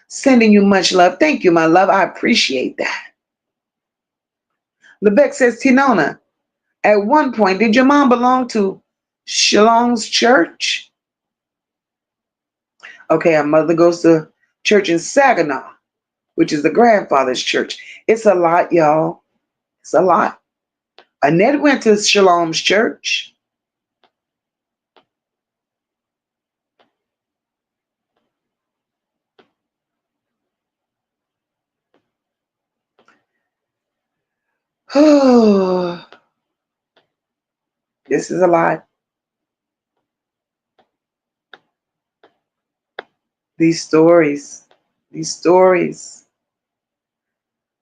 Sending you much love. Thank you, my love. I appreciate that. Lebec says, Tinona, at one point, did your mom belong to Shalom's church? Okay, our mother goes to church in Saginaw, which is the grandfather's church. It's a lot, y'all. It's a lot. Annette went to Shalom's church. Oh, this is a lot. These stories.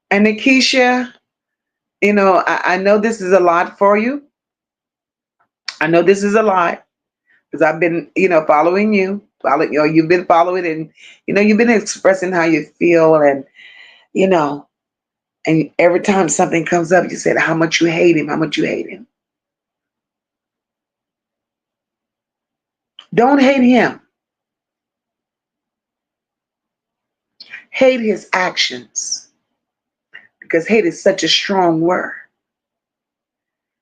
And Nikisha, I know this is a lot for you. I know this is a lot because I've been, following you. You've been following and, you've been expressing how you feel and, and every time something comes up, you said how much you hate him, how much you hate him. Don't hate him. Hate his actions because hate is such a strong word.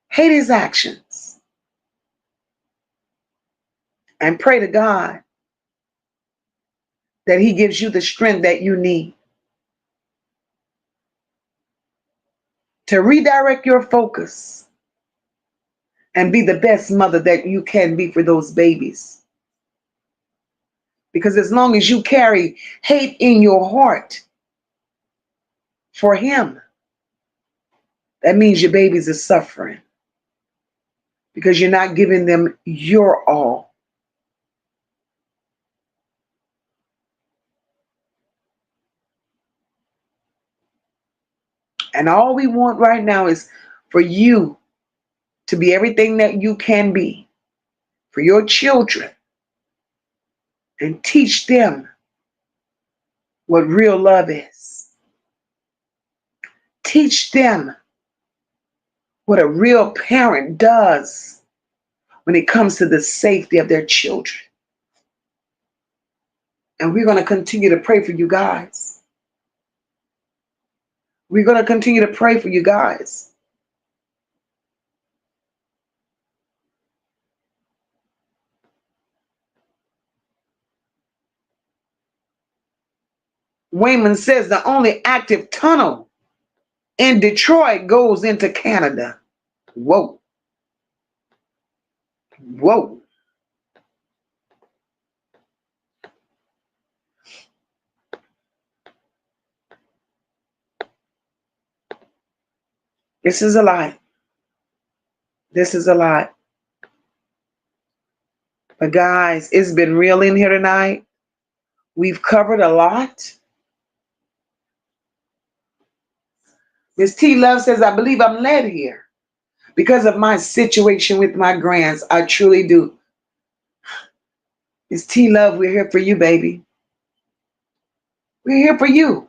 Hate his actions and pray to God that he gives you the strength that you need to redirect your focus and be the best mother that you can be for those babies. Because as long as you carry hate in your heart for him, that means your babies are suffering because you're not giving them your all. And all we want right now is for you to be everything that you can be for your children and teach them what real love is. Teach them what a real parent does when it comes to the safety of their children. And we're going to continue to pray for you guys. We're going to continue to pray for you guys. Wayman says the only active tunnel in Detroit goes into Canada. Whoa. Whoa. This is a lot. This is a lot. But guys, it's been real in here tonight. We've covered a lot. Miss T Love says, I believe I'm led here because of my situation with my grands. I truly do. Miss T Love, we're here for you, baby. We're here for you.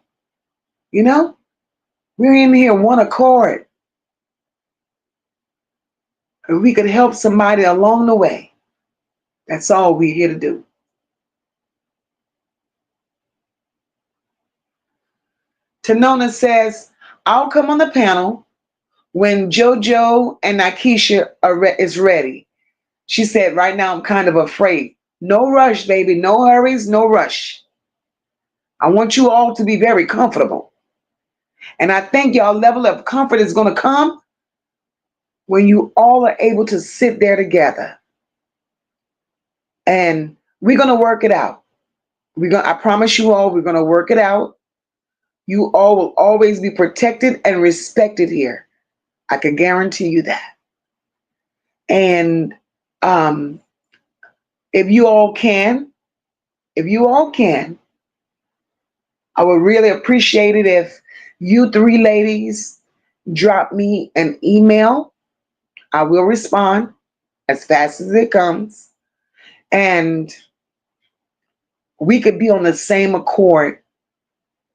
We're in here one accord. And we could help somebody along the way. That's all we're here to do. Tanona says, I'll come on the panel when JoJo and Nikisha is ready. She said, right now I'm kind of afraid. No rush, baby. No hurries, no rush. I want you all to be very comfortable. And I think your level of comfort is going to come when you all are able to sit there together. And we're going to work it out. I promise you all, we're going to work it out. You all will always be protected and respected here. I can guarantee you that. And if you all can, I would really appreciate it if you three ladies drop me an email. I will respond as fast as it comes. And we could be on the same accord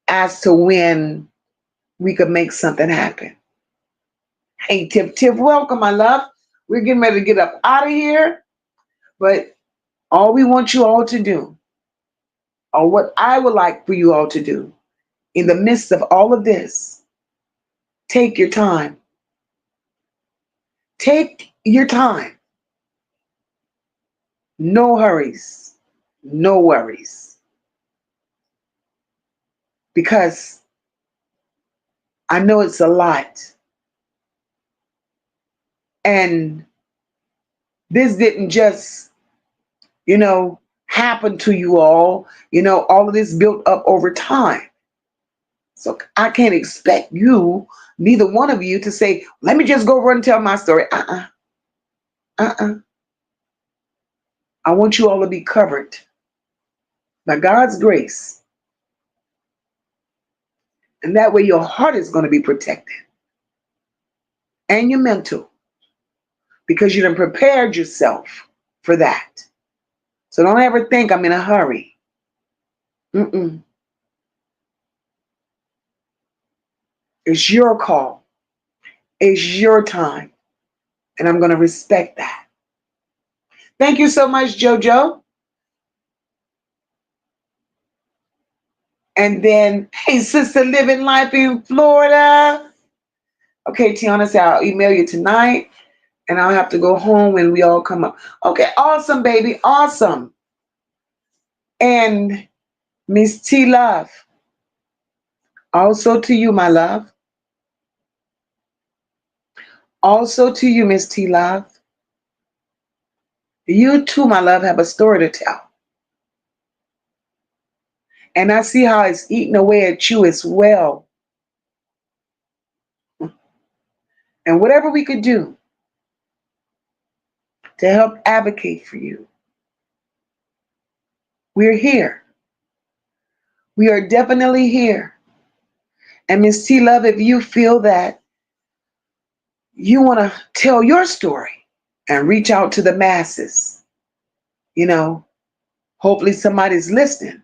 as to when we could make something happen. Hey, Tiff, welcome, my love. We're getting ready to get up out of here. But all we want you all to do, or what I would like for you all to do, in the midst of all of this, take your time. Take your time. No hurries. No worries. Because I know it's a lot. And this didn't just, happen to you all. All of this built up over time. So I can't expect you, neither one of you, to say, let me just go run and tell my story. I want you all to be covered by God's grace. And that way your heart is going to be protected. And your mental. Because you done prepared yourself for that. So don't ever think I'm in a hurry. It's your call. It's your time. And I'm going to respect that. Thank you so much, JoJo. And then, hey, sister living life in Florida. Okay, Tiana said, I'll email you tonight. And I'll have to go home when we all come up. Okay, awesome, baby. Awesome. And Miss T Love. Also to you, my love. Also to you, Miss T Love. You too, my love, have a story to tell. And I see how it's eating away at you as well. And whatever we could do to help advocate for you, we're here. We are definitely here. And Miss T Love, if you feel that you want to tell your story and reach out to the masses, hopefully somebody's listening.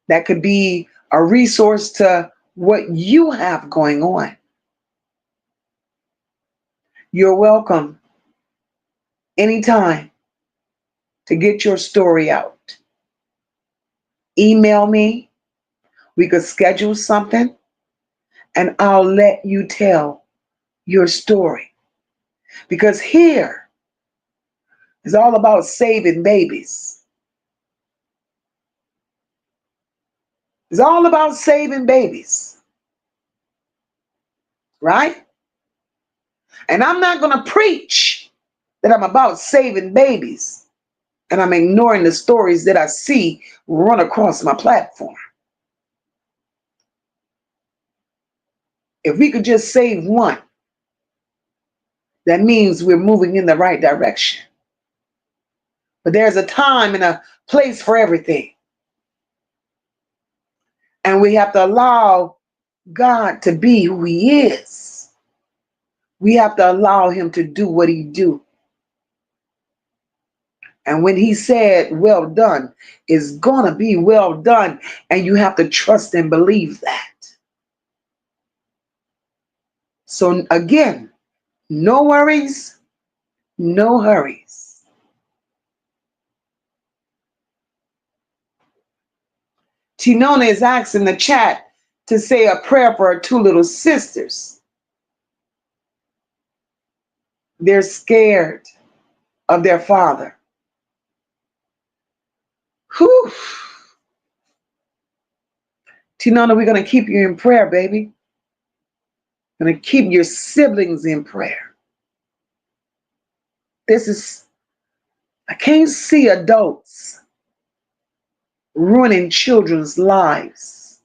That could be a resource to what you have going on. You're welcome anytime to get your story out. Email me. We could schedule something and I'll let you tell your story. Because here is all about saving babies. It's all about saving babies. Right? And I'm not going to preach that I'm about saving babies and I'm ignoring the stories that I see run across my platform. If we could just save one, that means we're moving in the right direction. But there's a time and a place for everything. And we have to allow God to be who he is. We have to allow him to do what he do. And when he said, well done, it's going to be well done. And you have to trust and believe that. So again, no worries, no hurries. Tinona is asking the chat to say a prayer for her two little sisters. They're scared of their father. Whew. Tinona, we're going to keep you in prayer, baby. We're going to keep your siblings in prayer. I can't see adults ruining children's lives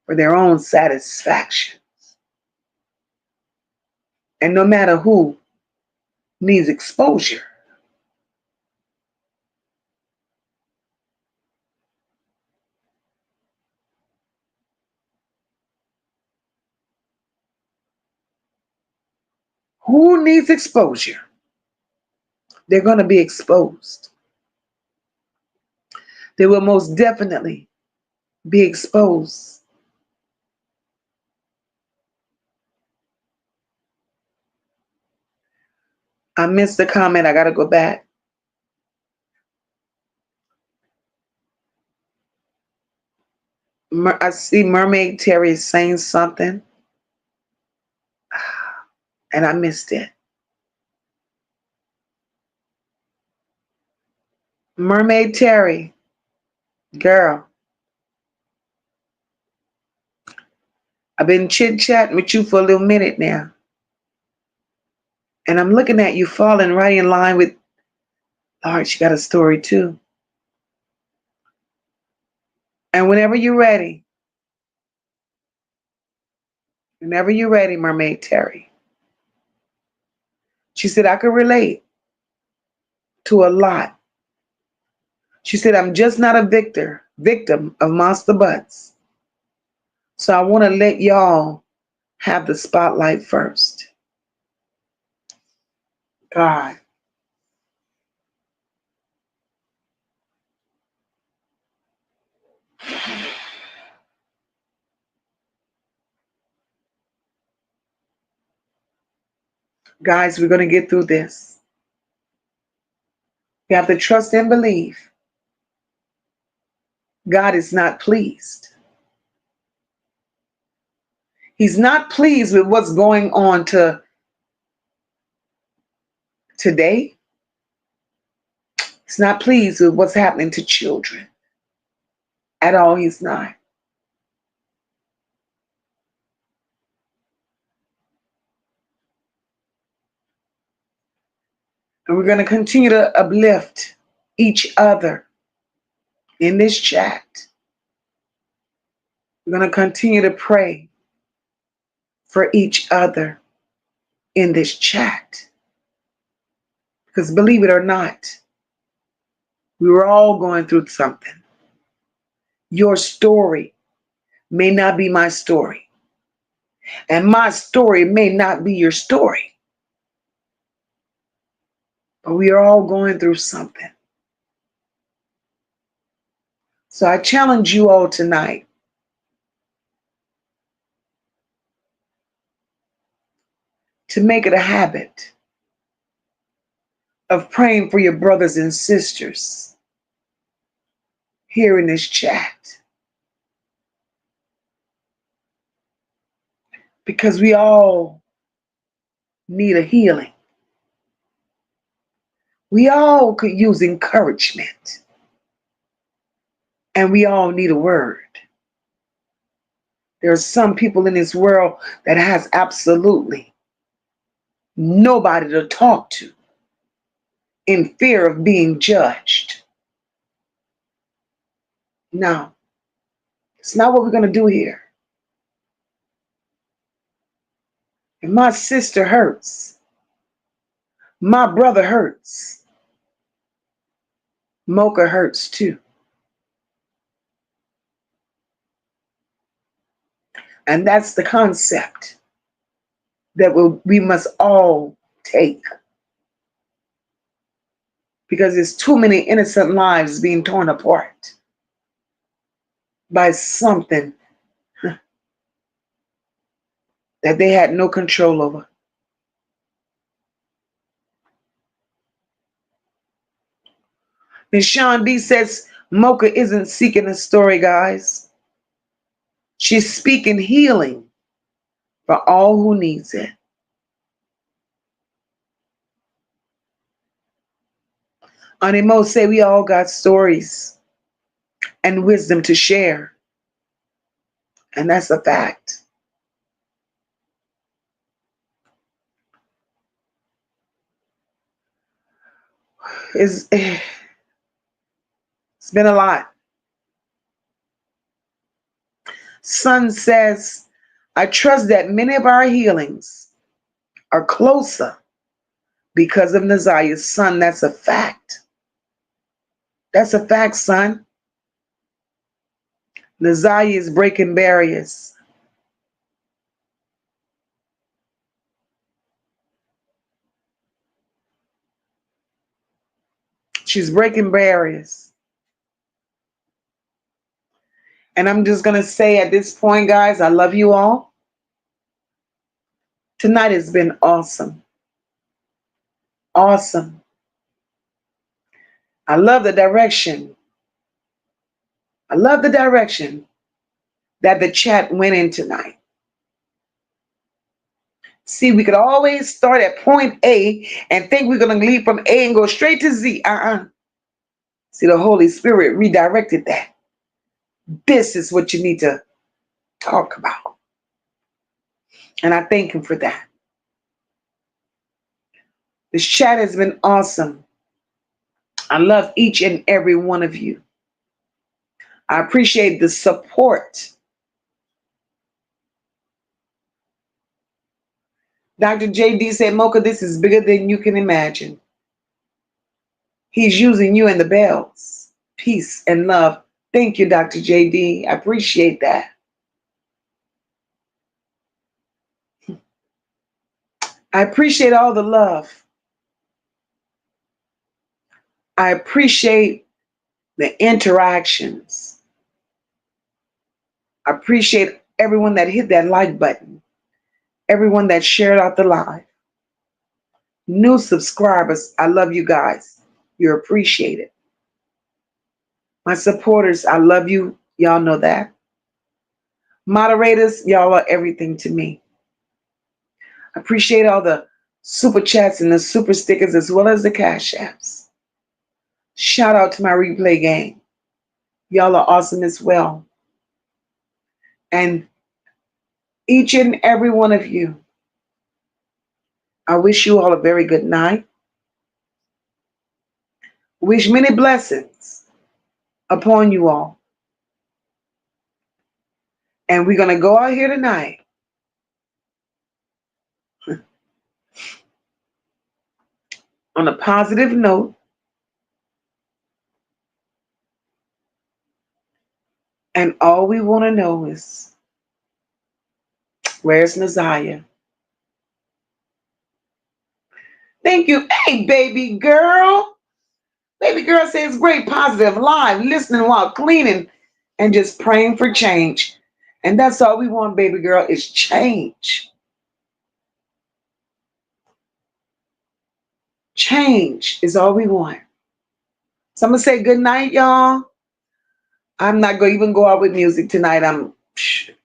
for their own satisfaction. And no matter who needs exposure. Who needs exposure? They're going to be exposed. They will most definitely be exposed. I missed the comment. I got to go back. I see Mermaid Terry saying something, and I missed it. Mermaid Terry, girl, I've been chit-chatting with you for a little minute now. And I'm looking at you falling right in line with, Lord, she got a story too. And whenever you're ready, Mermaid Terry, she said, I could relate to a lot. She said, I'm just not a victim of monster butts. So I want to let y'all have the spotlight first. God. Guys, we're going to get through this. You have to trust and believe. God is not pleased. He's not pleased with what's going on today. He's not pleased with what's happening to children. At all, he's not. And we're going to continue to uplift each other in this chat. We're going to continue to pray for each other in this chat. Because believe it or not, we were all going through something. Your story may not be my story. And my story may not be your story. But we are all going through something. So I challenge you all tonight to make it a habit of praying for your brothers and sisters here in this chat. Because we all need a healing. We all could use encouragement. And we all need a word. There are some people in this world that has absolutely nobody to talk to in fear of being judged. No, it's not what we're going to do here. If my sister hurts, my brother hurts, MOCA hurts too. And that's the concept that we must all take. Because there's too many innocent lives being torn apart by something that they had no control over. And Sean B says, MOCA isn't seeking a story, guys. She's speaking healing for all who needs it. Animo say we all got stories and wisdom to share. And that's a fact. It's been a lot. Sun says, I trust that many of our healings are closer because of Naziyah's son. That's a fact. That's a fact, son. Naziyah is breaking barriers. She's breaking barriers. And I'm just going to say at this point, guys, I love you all. Tonight has been awesome. Awesome. I love the direction. I love the direction that the chat went in tonight. See, we could always start at point A and think we're going to leave from A and go straight to Z. See, the Holy Spirit redirected that. This is what you need to talk about. And I thank him for that. This chat has been awesome. I love each and every one of you. I appreciate the support. Dr. JD said, Mocha, this is bigger than you can imagine. He's using you and the bells. Peace and love. Thank you, Dr. JD. I appreciate that. I appreciate all the love. I appreciate the interactions. I appreciate everyone that hit that like button. Everyone that shared out the live. New subscribers, I love you guys. You're appreciated. My supporters, I love you. Y'all know that. Moderators, y'all are everything to me. I appreciate all the super chats and the super stickers as well as the cash apps. Shout out to my replay gang. Y'all are awesome as well. And each and every one of you, I wish you all a very good night. Wish many blessings upon you all. And we're going to go out here tonight on a positive note. And all we want to know is, where's Naziyah? Thank you. Hey, baby girl. Baby girl says great positive live, listening while cleaning and just praying for change. And that's all we want, baby girl, is change. Change is all we want. So I'm going to say good night, y'all. I'm not going to even go out with music tonight. I'm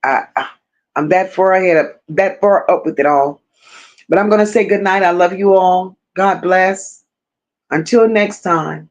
that far ahead, that far up with it all. But I'm going to say good night. I love you all. God bless. Until next time.